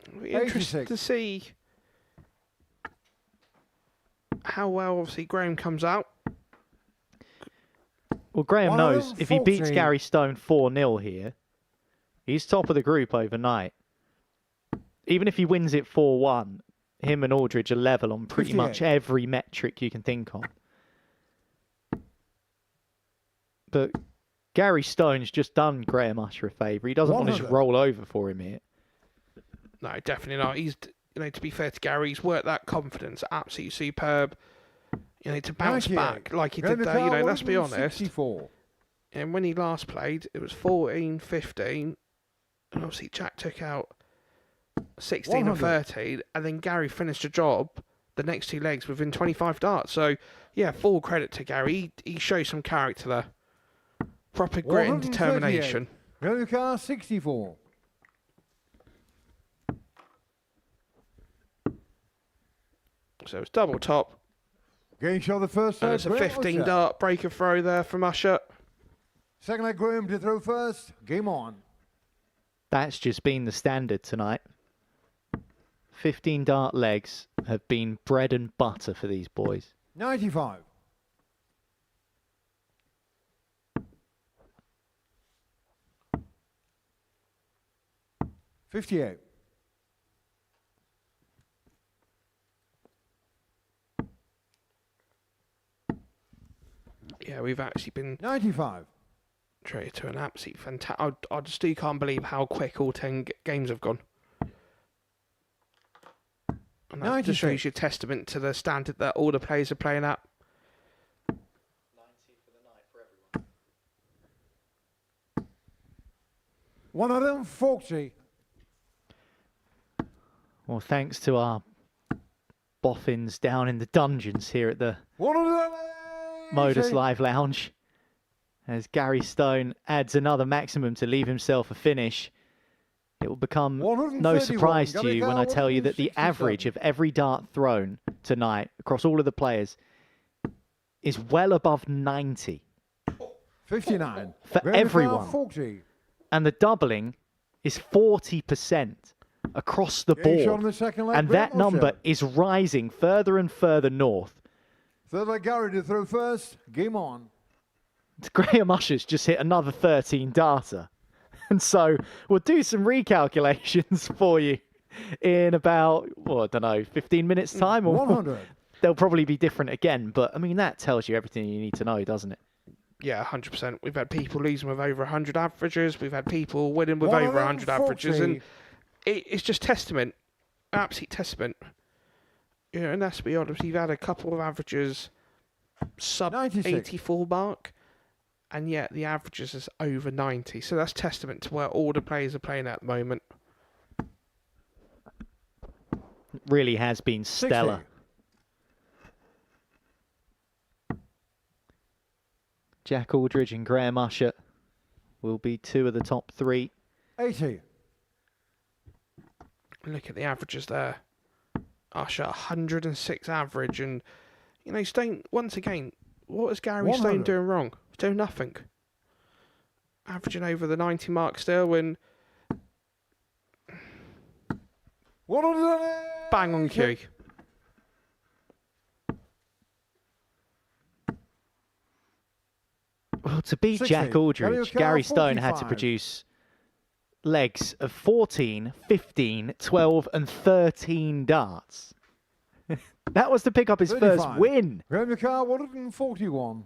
It'll be interesting to see how well, obviously, Graham comes out. Well, Graham knows if he beats Gary Stone 4-0 here, he's top of the group overnight. Even if he wins it 4-1, him and Aldridge are level on pretty much every metric you can think of. But Gary Stone's just done Graham Usher a favour. He doesn't want to just roll over for him here. No, definitely not. He's, to be fair to Gary, he's worked that confidence absolutely superb. To bounce back like he did there, let's be honest. 64. And when he last played, it was 14-15. And obviously Jack took out 16 and 13. And then Gary finished the job, the next 2 legs, within 25 darts. So, yeah, full credit to Gary. He showed some character there. Proper grit and determination. Revenue car 64. So it's double top. Game shot the first And leg. it's a 15 dart breaker throw there from Usher. Second leg, Graham to throw first. Game on. That's just been the standard tonight. 15 dart legs have been bread and butter for these boys. 95. $58. Yeah, we've actually been 95. treated to an absolute fantastic. I just still can't believe how quick all 10 games have gone. And that just shows you a testament to the standard that all the players are playing at. 90 for the night for everyone. 140. Well, thanks to our boffins down in the dungeons here at the Modus Live Lounge, as Gary Stone adds another maximum to leave himself a finish. It will become no surprise to you when I tell you that the average of every dart thrown tonight across all of the players is well above 90. 59. For everyone. 40. And the doubling is 40% across the Game shot board. on the second leg, And Graham that number Usher. is rising further and further north. Third leg, Gary to throw first. Game on. Graham Usher's just hit another 13 darter. And so we'll do some recalculations for you in about, well, I don't know, 15 minutes time. Or 100. They'll probably be different again. But, I mean, that tells you everything you need to know, doesn't it? Yeah, 100%. We've had people losing with over 100 averages. We've had people winning with over 100 averages. And it's just testament, absolute testament. And let's be honest, we've had a couple of averages sub 96. 84 mark. And yet the averages is over 90. So that's testament to where all the players are playing at the moment. Really has been stellar. 60. Jack Aldridge and Graham Usher will be 2 of the top 3. 80. Look at the averages there. Usher, 106 average. And, Stone, once again, what is Gary Stone 100. doing wrong? He's doing nothing. Averaging over the 90 mark still, and 100. bang on cue. Well, to beat 60. Jack Aldridge, Gary Stone had to 45. produce legs of 14, 15, 12 and 13 darts. That was to pick up his 35. first win. Graham car 141.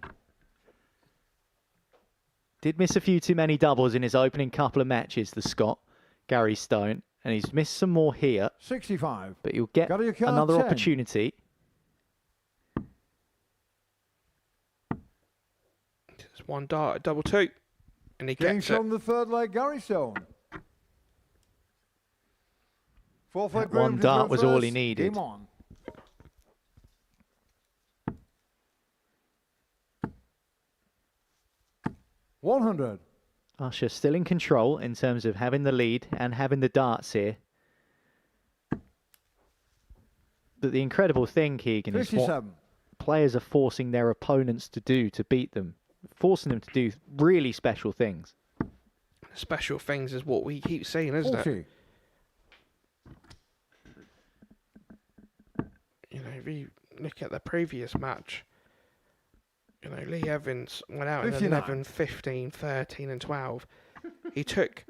Did miss a few too many doubles in his opening couple of matches, the Scot, Gary Stone. And he's missed some more here. 65. But he'll get Got your card, another 10. opportunity. Just one dart at double 2. And he Game gets shot it. on the third leg, Gary Stone. Fourth leg, That Graham one to dart throw was all he first. needed. Game on. $100. Usher still in control in terms of having the lead and having the darts here. But the incredible thing, Heahan, is what 57. players are forcing their opponents to do to beat them. Forcing them to do really special things. Special things is what we keep saying, isn't 40. it? If you look at the previous match, Lee Evans went out 59. in 11, 15, 13 and 12. He took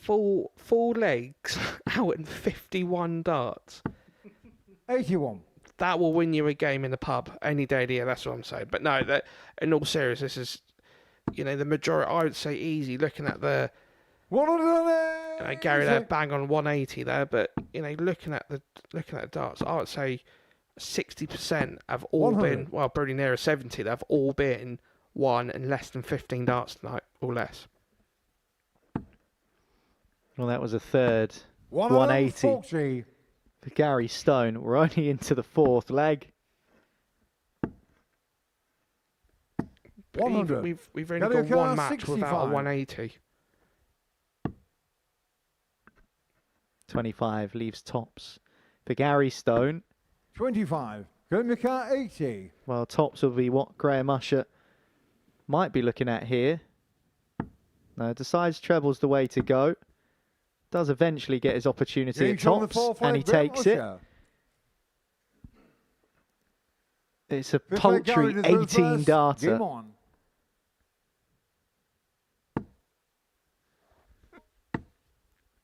four legs out in 51 darts. 81. That will win you a game in the pub any day of the year, that's what I'm saying. But no, that in all seriousness, you know, the majority, I would say easy, looking at the... 180. Gary there bang on 180 there, but, you know, looking at the darts, I would say 60% have all 100. been, well, pretty near a 70, they've all been won in less than 15 darts tonight, or less. Well, that was a third 180 for Gary Stone. We're only into the fourth leg. But 100. we've only got one match without a 180. 25 leaves tops for Gary Stone. 25. Grimmick 80. Well, tops will be what Graham Usher might be looking at here. No, decides treble's the way to go. Does eventually get his opportunity at tops, and he takes it. It's a paltry 18 darter.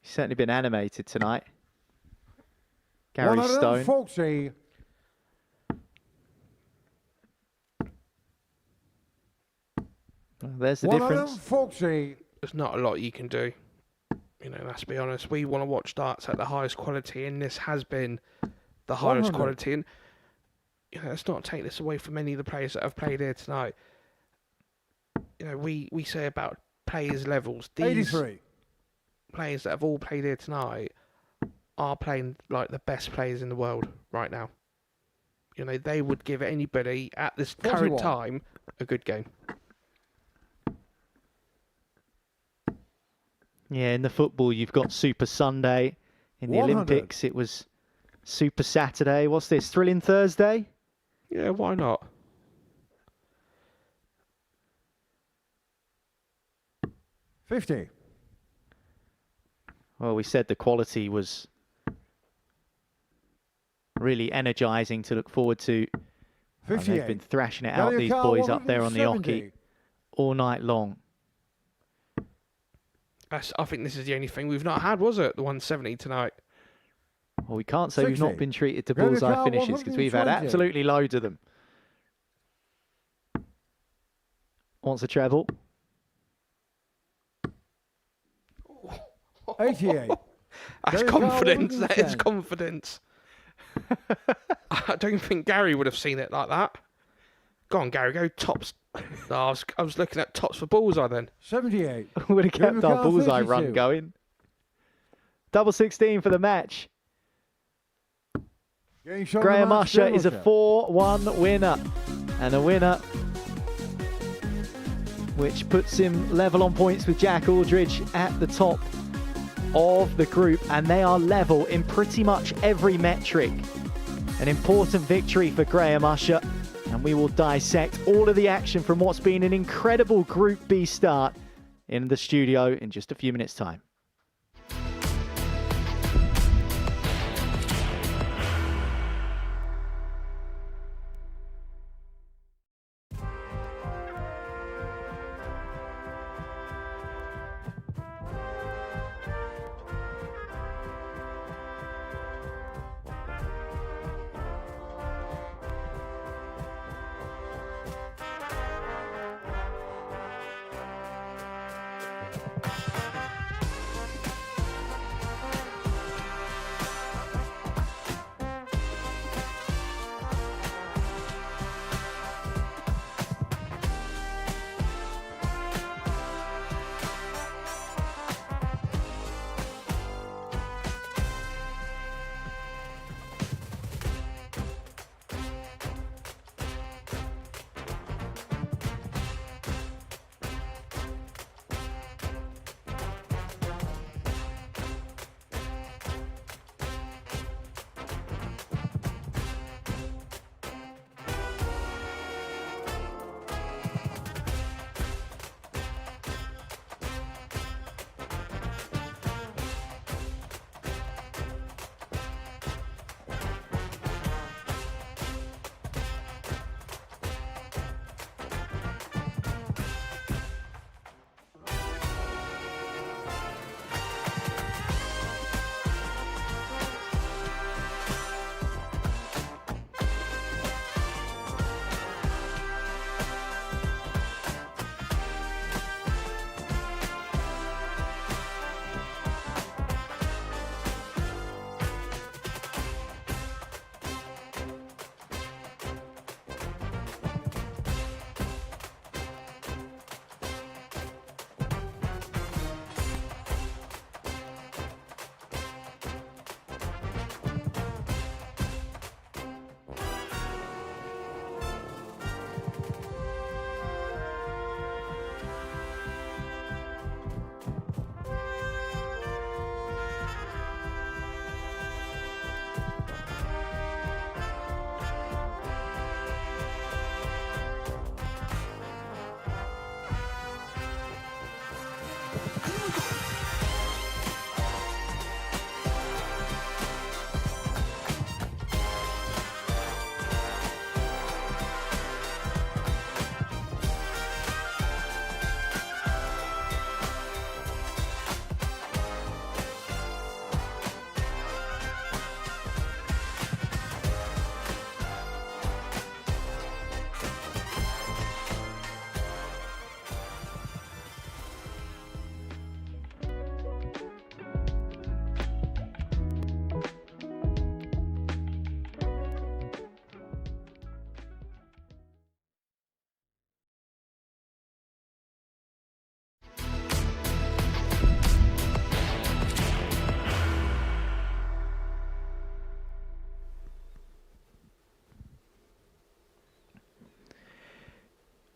He's certainly been animated tonight. Gary Stone. 140. Well, there's the difference. 140. There's not a lot you can do. You know, let's be honest. We want to watch darts at the highest quality, and this has been the highest 100. quality. And you know, let's not take this away from any of the players that have played here tonight. You know, we say about players' levels. These 83. players that have all played here tonight are playing like the best players in the world right now. You know, they would give anybody at this 41. current time a good game. Yeah, in the football, you've got Super Sunday. In the 100. Olympics, it was Super Saturday. What's this? Thrilling Thursday? Yeah, why not? $50. Well, we said the quality was really energising to look forward to. And they've been thrashing it out, these boys up there on the Oki, all night long. I think this is the only thing we've not had, was it? The 170 tonight. Well, we can't say we've not 60. been treated to Granny bullseye Cow, finishes because we've had 120. absolutely loads of them. Wants a treble. 88. That's Gary Cow, confidence. That is 110. confidence. I don't think Gary would have seen it like that. Go on, Gary, go tops. No, I was looking at tops for bullseye then. 78. Would have kept our Car, bullseye 32. run going. Double 16 for the match. Getting shot Graham in the match, Usher Graham is a Usher. 4-1 winner. And a winner which puts him level on points with Jack Aldridge at the top of the group. And they are level in pretty much every metric. An important victory for Graham Usher. And we will dissect all of the action from what's been an incredible Group B start in the studio in just a few minutes' time.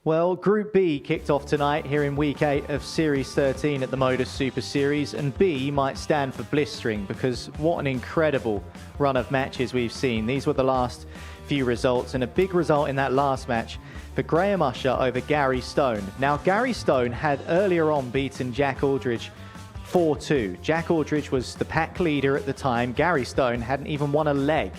Well, Group B kicked off tonight here in Week 8 of Series 13 at the Modus Super Series, and B might stand for blistering because what an incredible run of matches we've seen. These were the last few results, and a big result in that last match for Graham Usher over Gary Stone. Now, Gary Stone had earlier on beaten Jack Aldridge 4-2. Jack Aldridge was the pack leader at the time. Gary Stone hadn't even won a leg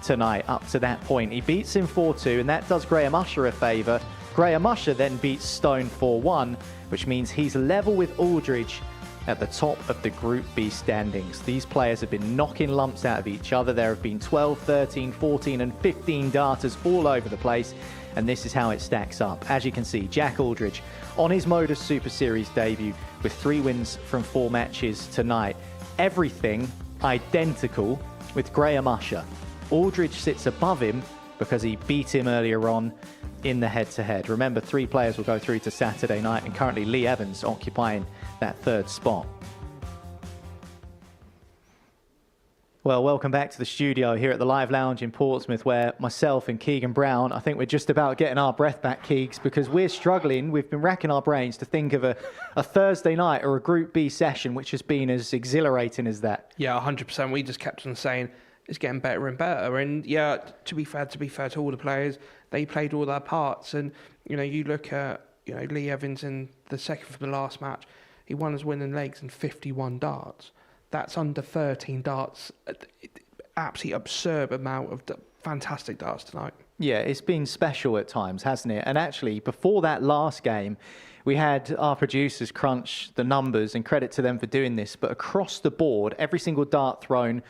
tonight up to that point. He beats him 4-2, and that does Graham Usher a favour. Graham Usher then beats Stone 4-1, which means he's level with Aldridge at the top of the Group B standings. These players have been knocking lumps out of each other. There have been 12, 13, 14 and 15 darters all over the place, and this is how it stacks up. As you can see, Jack Aldridge on his Modus Super Series debut with 3 wins from 4 matches tonight. Everything identical with Graham Usher. Aldridge sits above him because he beat him earlier on in the head-to-head. Remember, 3 players will go through to Saturday night, and currently Lee Evans occupying that 3rd spot. Well, welcome back to the studio here at the Live Lounge in Portsmouth, where myself and Keegan Brown, I think we're just about getting our breath back, Keegs, because we're struggling. We've been racking our brains to think of a Thursday night or a Group B session which has been as exhilarating as that. Yeah, 100%. We just kept on saying it's getting better and better. And yeah, to be fair to all the players, they played all their parts. And, you look at, Lee Evans in the second from the last match, he won his winning legs in 51 darts. That's under 13 darts. Absolutely absurd amount of fantastic darts tonight. Yeah, it's been special at times, hasn't it? And actually, before that last game, we had our producers crunch the numbers, and credit to them for doing this. But across the board, every single dart thrown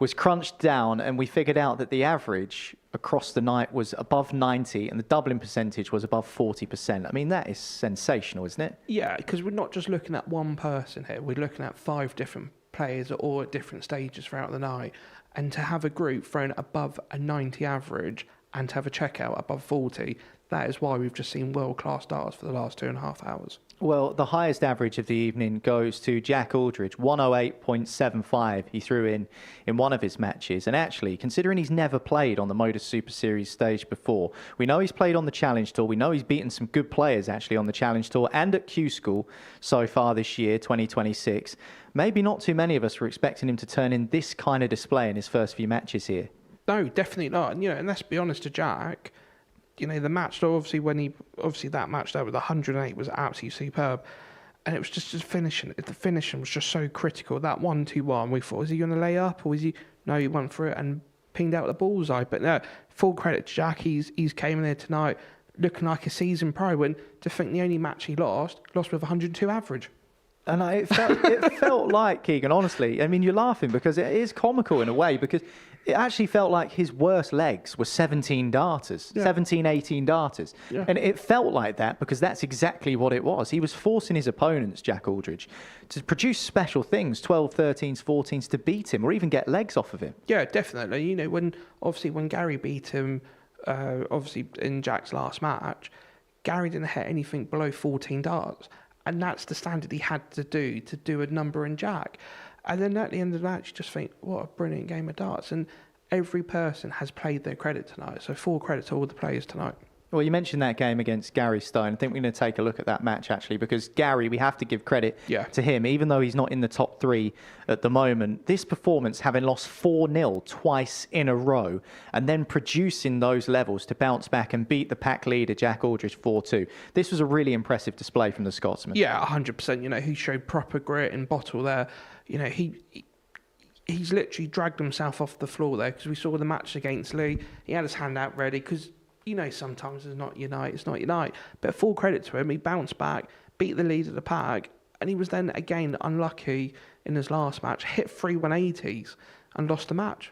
was crunched down, and we figured out that the average across the night was above 90 and the doubling percentage was above 40%. I mean, that is sensational, isn't it? Yeah, because we're not just looking at one person here. We're looking at 5 different players all at different stages throughout the night. And to have a group thrown above a 90 average and to have a checkout above 40, that is why we've just seen world-class darts for the last 2.5 hours. Well, the highest average of the evening goes to Jack Aldridge, 108.75 he threw in one of his matches. And actually, considering he's never played on the Modus Super Series stage before, we know he's played on the Challenge Tour, we know he's beaten some good players actually on the Challenge Tour and at Q School so far this year, 2026. Maybe not too many of us were expecting him to turn in this kind of display in his first few matches here. No, definitely not. And, and let's be honest to Jack, the match, obviously that match there with 108 was absolutely superb. And it was just finishing. The finishing was just so critical. That 1-2-1, we thought, is he going to lay up? Or is he? No, he went for it and pinged out the bullseye. But no, full credit to Jack. He's came in there tonight looking like a seasoned pro. And to think the only match he lost with 102 average. And it felt like, Keegan, honestly, I mean, you're laughing because it is comical in a way, because it actually felt like his worst legs were 17 darters, 17, 18 darters. Yeah. And it felt like that because that's exactly what it was. He was forcing his opponents, Jack Aldridge, to produce special things, 12, 13s, 14s, to beat him or even get legs off of him. Yeah, definitely. When Gary beat him, obviously in Jack's last match, Gary didn't hit anything below 14 darts. And that's the standard he had to do a number in Jack. And then at the end of the match, you just think, what a brilliant game of darts. And every person has played their credit tonight. So full credit to all the players tonight. Well, you mentioned that game against Gary Stone. I think we're going to take a look at that match, actually, because Gary, we have to give credit to him, even though he's not in the top 3 at the moment. This performance, having lost 4-0 twice in a row, and then producing those levels to bounce back and beat the pack leader, Jack Aldridge, 4-2. This was a really impressive display from the Scotsman. Yeah, 100%. He showed proper grit and bottle there. He's literally dragged himself off the floor there, because we saw the match against Lee. He had his hand out ready, because sometimes it's not your night. But full credit to him, he bounced back, beat the lead of the pack, and he was then again unlucky in his last match, hit 3 180s and lost the match.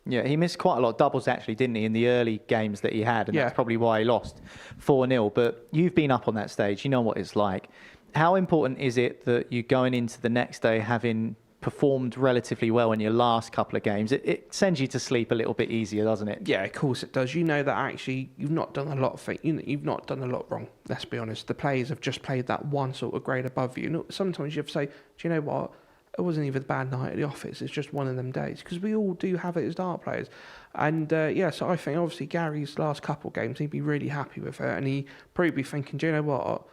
Yeah, he missed quite a lot of doubles actually, didn't he, in the early games that he had, and that's probably why he lost 4-0. But you've been up on that stage, you know what it's like. How important is it that you're going into the next day having performed relatively well in your last couple of games? It sends you to sleep a little bit easier, doesn't it? Yeah, of course it does. That actually you've not done a lot of things. You've not done a lot wrong. Let's be honest. The players have just played that one sort of grade above you. Sometimes you have to say, do you know what? it wasn't even a bad night at the office. It's just one of them days, because we all do have it as dart players. And so I think obviously Gary's last couple of games, he'd be really happy with it, and he'd probably be thinking, do you know what,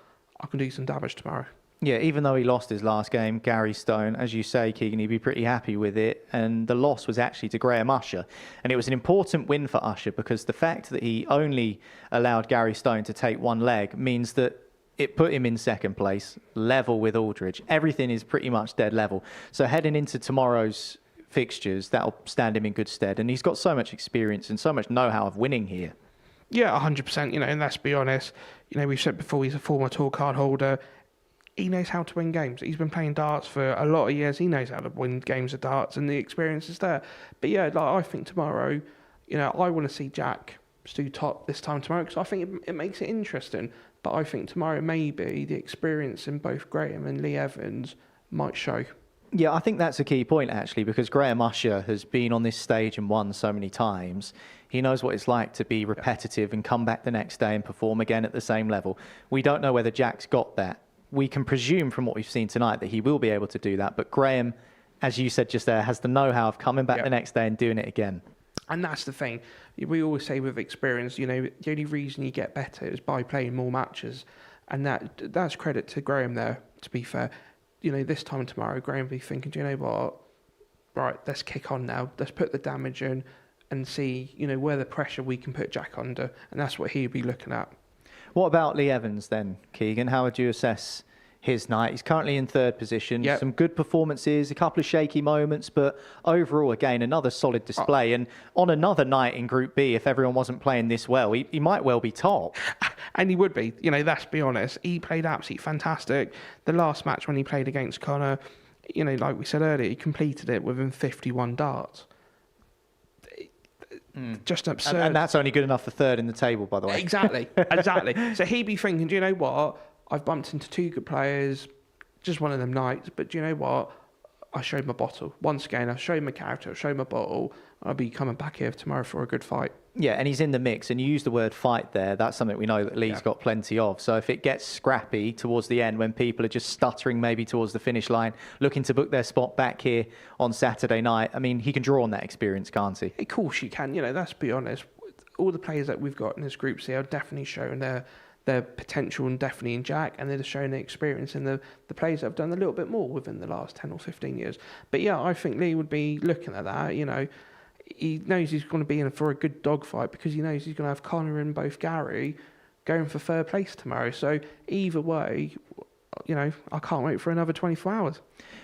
I can do some damage tomorrow. Yeah, even though he lost his last game, Gary Stone, as you say, Keegan, he'd be pretty happy with it. And the loss was actually to Graham Usher. And it was an important win for Usher, because the fact that he only allowed Gary Stone to take one leg means that it put him in second place, level with Aldridge. Everything is pretty much dead level. So heading into tomorrow's fixtures, that'll stand him in good stead. And he's got so much experience and so much know-how of winning here. Yeah, 100%, and let's be honest, we've said before, he's a former tour card holder. He knows how to win games. He's been playing darts for a lot of years. He knows how to win games of darts, and the experience is there. But yeah, I think tomorrow, I want to see Jack do top this time tomorrow, because I think it makes it interesting. But I think tomorrow maybe the experience in both Graham and Lee Evans might show. Yeah, I think that's a key point, actually, because Graham Usher has been on this stage and won so many times. He knows what it's like to be repetitive and come back the next day and perform again at the same level. We don't know whether Jack's got that. We can presume from what we've seen tonight that he will be able to do that. But Graham, as you said just there, has the know-how of coming back the next day and doing it again. And that's the thing. We always say with experience, the only reason you get better is by playing more matches. And that's credit to Graham there, to be fair. This time tomorrow, Graham will be thinking, do you know what? Right, let's kick on now. Let's put the damage in and see, where the pressure we can put Jack under. And that's what he'll be looking at. What about Lee Evans then, Keegan? How would you assess his night? He's currently in third position. Yep. Some good performances, a couple of shaky moments, but overall, again, another solid display. And on another night in Group B, if everyone wasn't playing this well, he might well be top. And he would be. Let's be honest. He played absolutely fantastic. The last match when he played against Connor, like we said earlier, he completed it within 51 darts. Just absurd. And that's only good enough for third in the table, by the way. Exactly. So he'd be thinking, do you know what? I've bumped into two good players, just one of them nights, but do you know what? I showed my bottle. Once again, I showed my character, I showed my bottle. I'll be coming back here tomorrow for a good fight. Yeah, and he's in the mix, and you use the word fight there. That's something we know that Lee's got plenty of. So if it gets scrappy towards the end, when people are just stuttering maybe towards the finish line, looking to book their spot back here on Saturday night, I mean, he can draw on that experience, can't he? Of course you can. Let's be honest. All the players that we've got in this group are definitely showing their potential, and definitely in Jack, and they're showing their experience in the players that have done a little bit more within the last 10 or 15 years. But yeah, I think Lee would be looking at that, He knows he's going to be in for a good dogfight, because he knows he's going to have Connor and both Gary going for third place tomorrow. So either way, I can't wait for another 24 hours.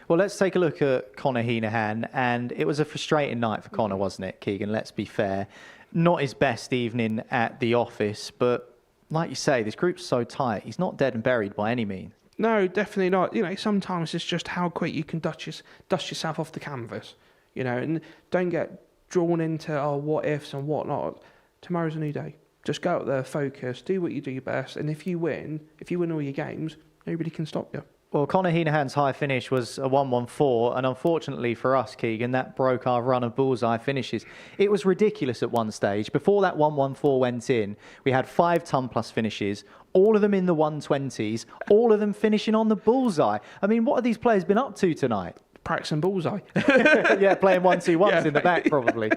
Well, let's take a look at Conor Heahan, and it was a frustrating night for Conor, wasn't it, Keegan? Let's be fair. Not his best evening at the office, but like you say, this group's so tight. He's not dead and buried by any means. No, definitely not. Sometimes it's just how quick you can dust yourself off the canvas, and don't get drawn into what ifs and whatnot. Tomorrow's a new day. Just go out there, focus, do what you do best, and if you win all your games, nobody can stop you. Well, Conor Heahan's high finish was a 1-1-4, and unfortunately for us, Keegan, that broke our run of bullseye finishes. It was ridiculous at one stage. Before that 1-1-4 went in, we had 5 ton-plus finishes, all of them in the 120s, all of them finishing on the bullseye. I mean, what have these players been up to tonight? Practicing bullseye. Yeah, playing 1-2-1s in the back, probably.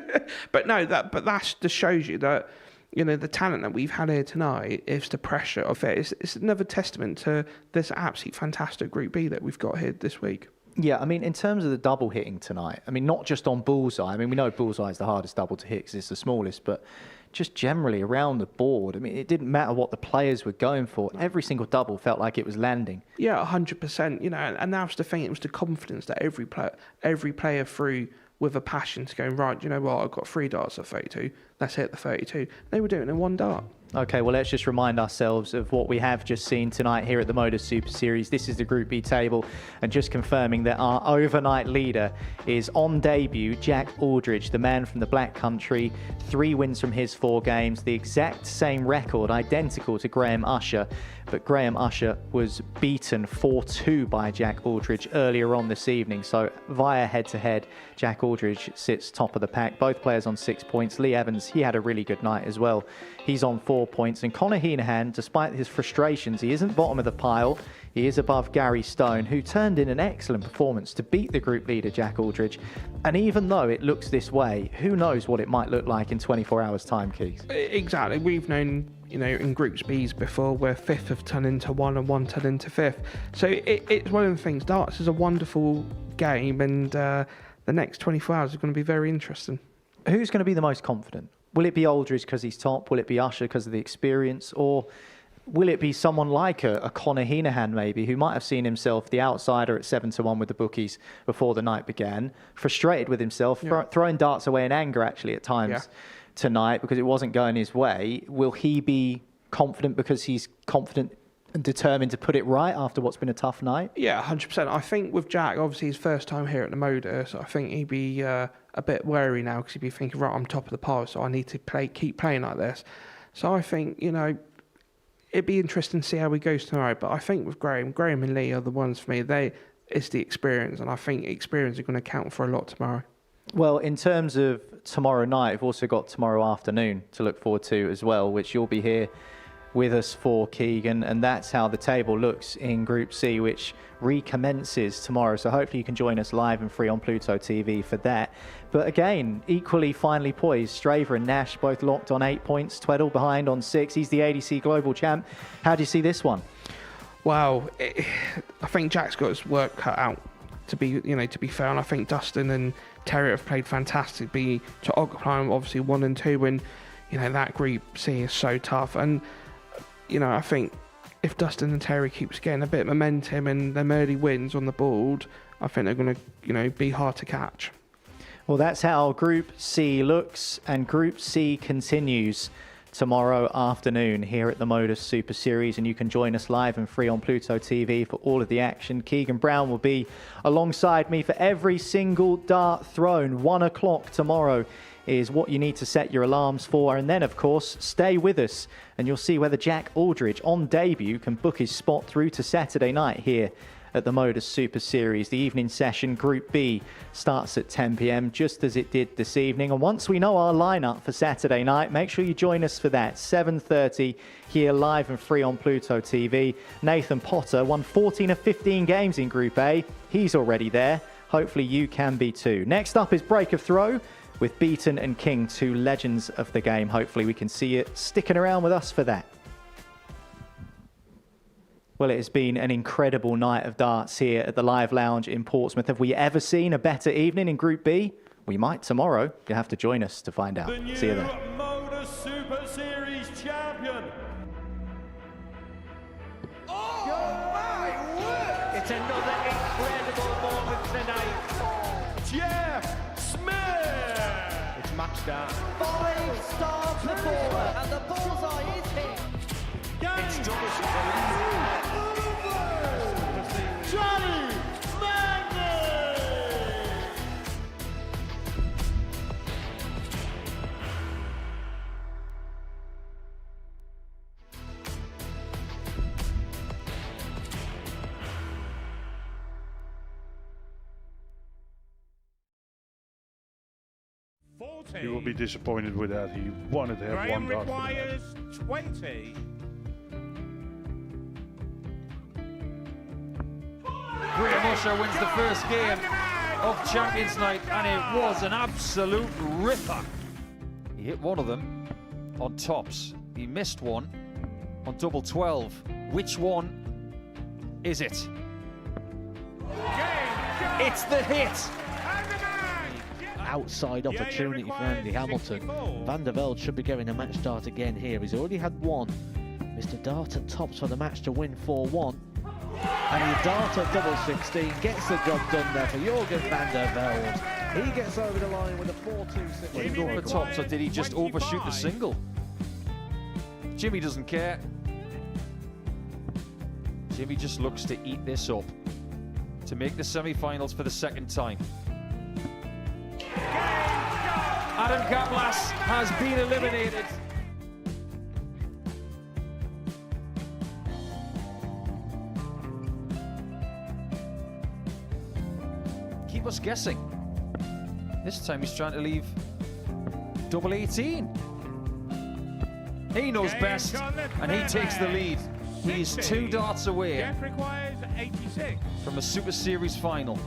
But that just shows you that, the talent that we've had here tonight is the pressure of it. It's another testament to this absolutely fantastic Group B that we've got here this week. Yeah, I mean, in terms of the double hitting tonight, I mean, not just on bullseye. I mean, we know bullseye is the hardest double to hit because it's the smallest, but just generally around the board. I mean, it didn't matter what the players were going for. Every single double felt like it was landing. Yeah, 100%. And that's the thing. It was the confidence that every player threw with a passion to go, right, you know what, I've got 3 darts at 32. Let's hit the 32. They were doing it in 1 dart. Okay, well, let's just remind ourselves of what we have just seen tonight here at the Modus Super Series. This is the Group B table, and just confirming that our overnight leader is on debut, Jack Aldridge, the man from the Black Country. 3 wins from his 4 games, the exact same record, identical to Graham Usher. But Graham Usher was beaten 4-2 by Jack Aldridge earlier on this evening. So via head-to-head, Jack Aldridge sits top of the pack. Both players on 6 points. Lee Evans, he had a really good night as well. He's on 4 points. And Conor Heahan, despite his frustrations, he isn't bottom of the pile. He is above Gary Stone, who turned in an excellent performance to beat the group leader, Jack Aldridge. And even though it looks this way, who knows what it might look like in 24 hours' time, Keith? Exactly. We've known, in Groups B's before, where fifth have turned into one and one turned into fifth. So it's one of the things. Darts is a wonderful game, and the next 24 hours are going to be very interesting. Who's going to be the most confident? Will it be Aldridge because he's top? Will it be Usher because of the experience? Or will it be someone like a Conor Heahan maybe, who might have seen himself the outsider at 7-1 with the bookies before the night began, frustrated with himself, throwing darts away in anger actually at times tonight because it wasn't going his way? Will he be confident because he's confident and determined to put it right after what's been a tough night? Yeah, 100%. I think with Jack, obviously his first time here at the Modus, I think he'd be a bit wary now because he'd be thinking, right, I'm top of the pile, so I need to keep playing like this. So I think, it'd be interesting to see how he goes tomorrow. But I think with Graham and Lee are the ones for me. It's the experience, and I think experience are going to count for a lot tomorrow. Well, in terms of tomorrow night, we've also got tomorrow afternoon to look forward to as well, which you'll be here with us for, Keegan, and that's how the table looks in Group C, which recommences tomorrow. So hopefully you can join us live and free on Pluto TV for that. But again, equally finely poised, Straver and Nash both locked on 8 points, Tweddle behind on 6. He's the ADC Global Champ. How do you see this one? Wow, I think Jack's got his work cut out. To be fair, and I think Dustin and Terry have played fantastically to occupy obviously 1 and 2, and that Group C is so tough. And I think if Dustin and Terry keeps getting a bit of momentum and them early wins on the board, I think they're going to, be hard to catch. Well, that's how Group C looks, and Group C continues tomorrow afternoon here at the Modus Super Series, and you can join us live and free on Pluto TV for all of the action. Keegan Brown will be alongside me for every single dart thrown. 1 o'clock tomorrow is what you need to set your alarms for. And then, of course, stay with us and you'll see whether Jack Aldridge on debut can book his spot through to Saturday night here at the Modus Super Series. The evening session, Group B, starts at 10 p.m, just as it did this evening. And once we know our lineup for Saturday night, make sure you join us for that. 7:30 here live and free on Pluto TV. Nathan Potter won 14 of 15 games in Group A. He's already there. Hopefully you can be too. Next up is Break of Throw with Beaton and King, two legends of the game. Hopefully we can see you sticking around with us for that. Well, it has been an incredible night of darts here at the Live Lounge in Portsmouth. Have we ever seen a better evening in Group B? We might tomorrow. You'll have to join us to find out. See you there. Modus Super Series champion. It's another incredible moment tonight. Jeff Smith. It's match start. 5-star performer, and the bullseye is hit. It's Johnny Magny. He will be disappointed with that. He wanted to have Graham one dart. requires 20. Graham Usher wins the first game of Champions Night, and it was an absolute ripper. He hit one of them on tops. He missed one on double 12. Which one is it? It's the hit. Outside opportunity for Andy Hamilton. Van der Velde should be getting a match start again here. He's already had one. Mr. Dart at tops for the match to win 4-1. And the Dart at double 16 gets the job done there for Jurgen van der Velde. He gets over the line with a 4-2-6. Did he go for tops, or did he just overshoot the single? Jimmy doesn't care. Jimmy just looks to eat this up to make the semi-finals for the second time. Adam Kaplas has been eliminated. Keep us guessing. This time he's trying to leave double 18. He knows best, and he takes the lead. He is 2 darts away Jeff requires 86. from a Super Series final.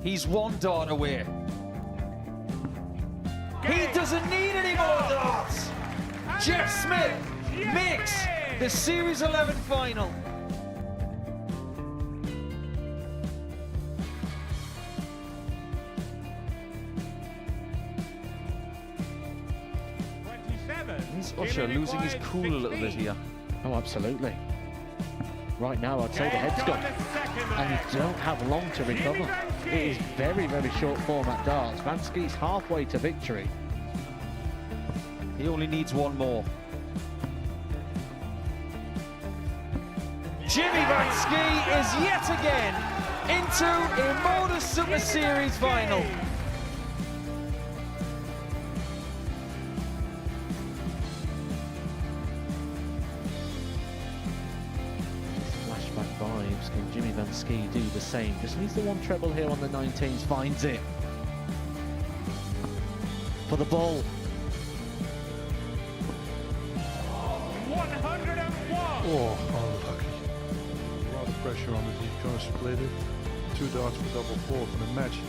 He's 1 dart away. He doesn't need any more darts. Jeff Smith makes the Series 11 final. Is Usher losing his cool a little bit here? Oh, absolutely. Right now, I'd say the head's gone, and you don't have long to recover. It is very, very short format darts. Van Skee's halfway to victory. He only needs 1 more. Jimmy Van Ski is yet again into a Modus Super Series final. Flashback vibes. Can Jimmy Van Ski do the same? Just needs the 1 treble here on the 19s. Finds it. For the ball. 101. Oh, unlucky. A lot of pressure on it. He's going to split it. 2 darts for double 4 for the match.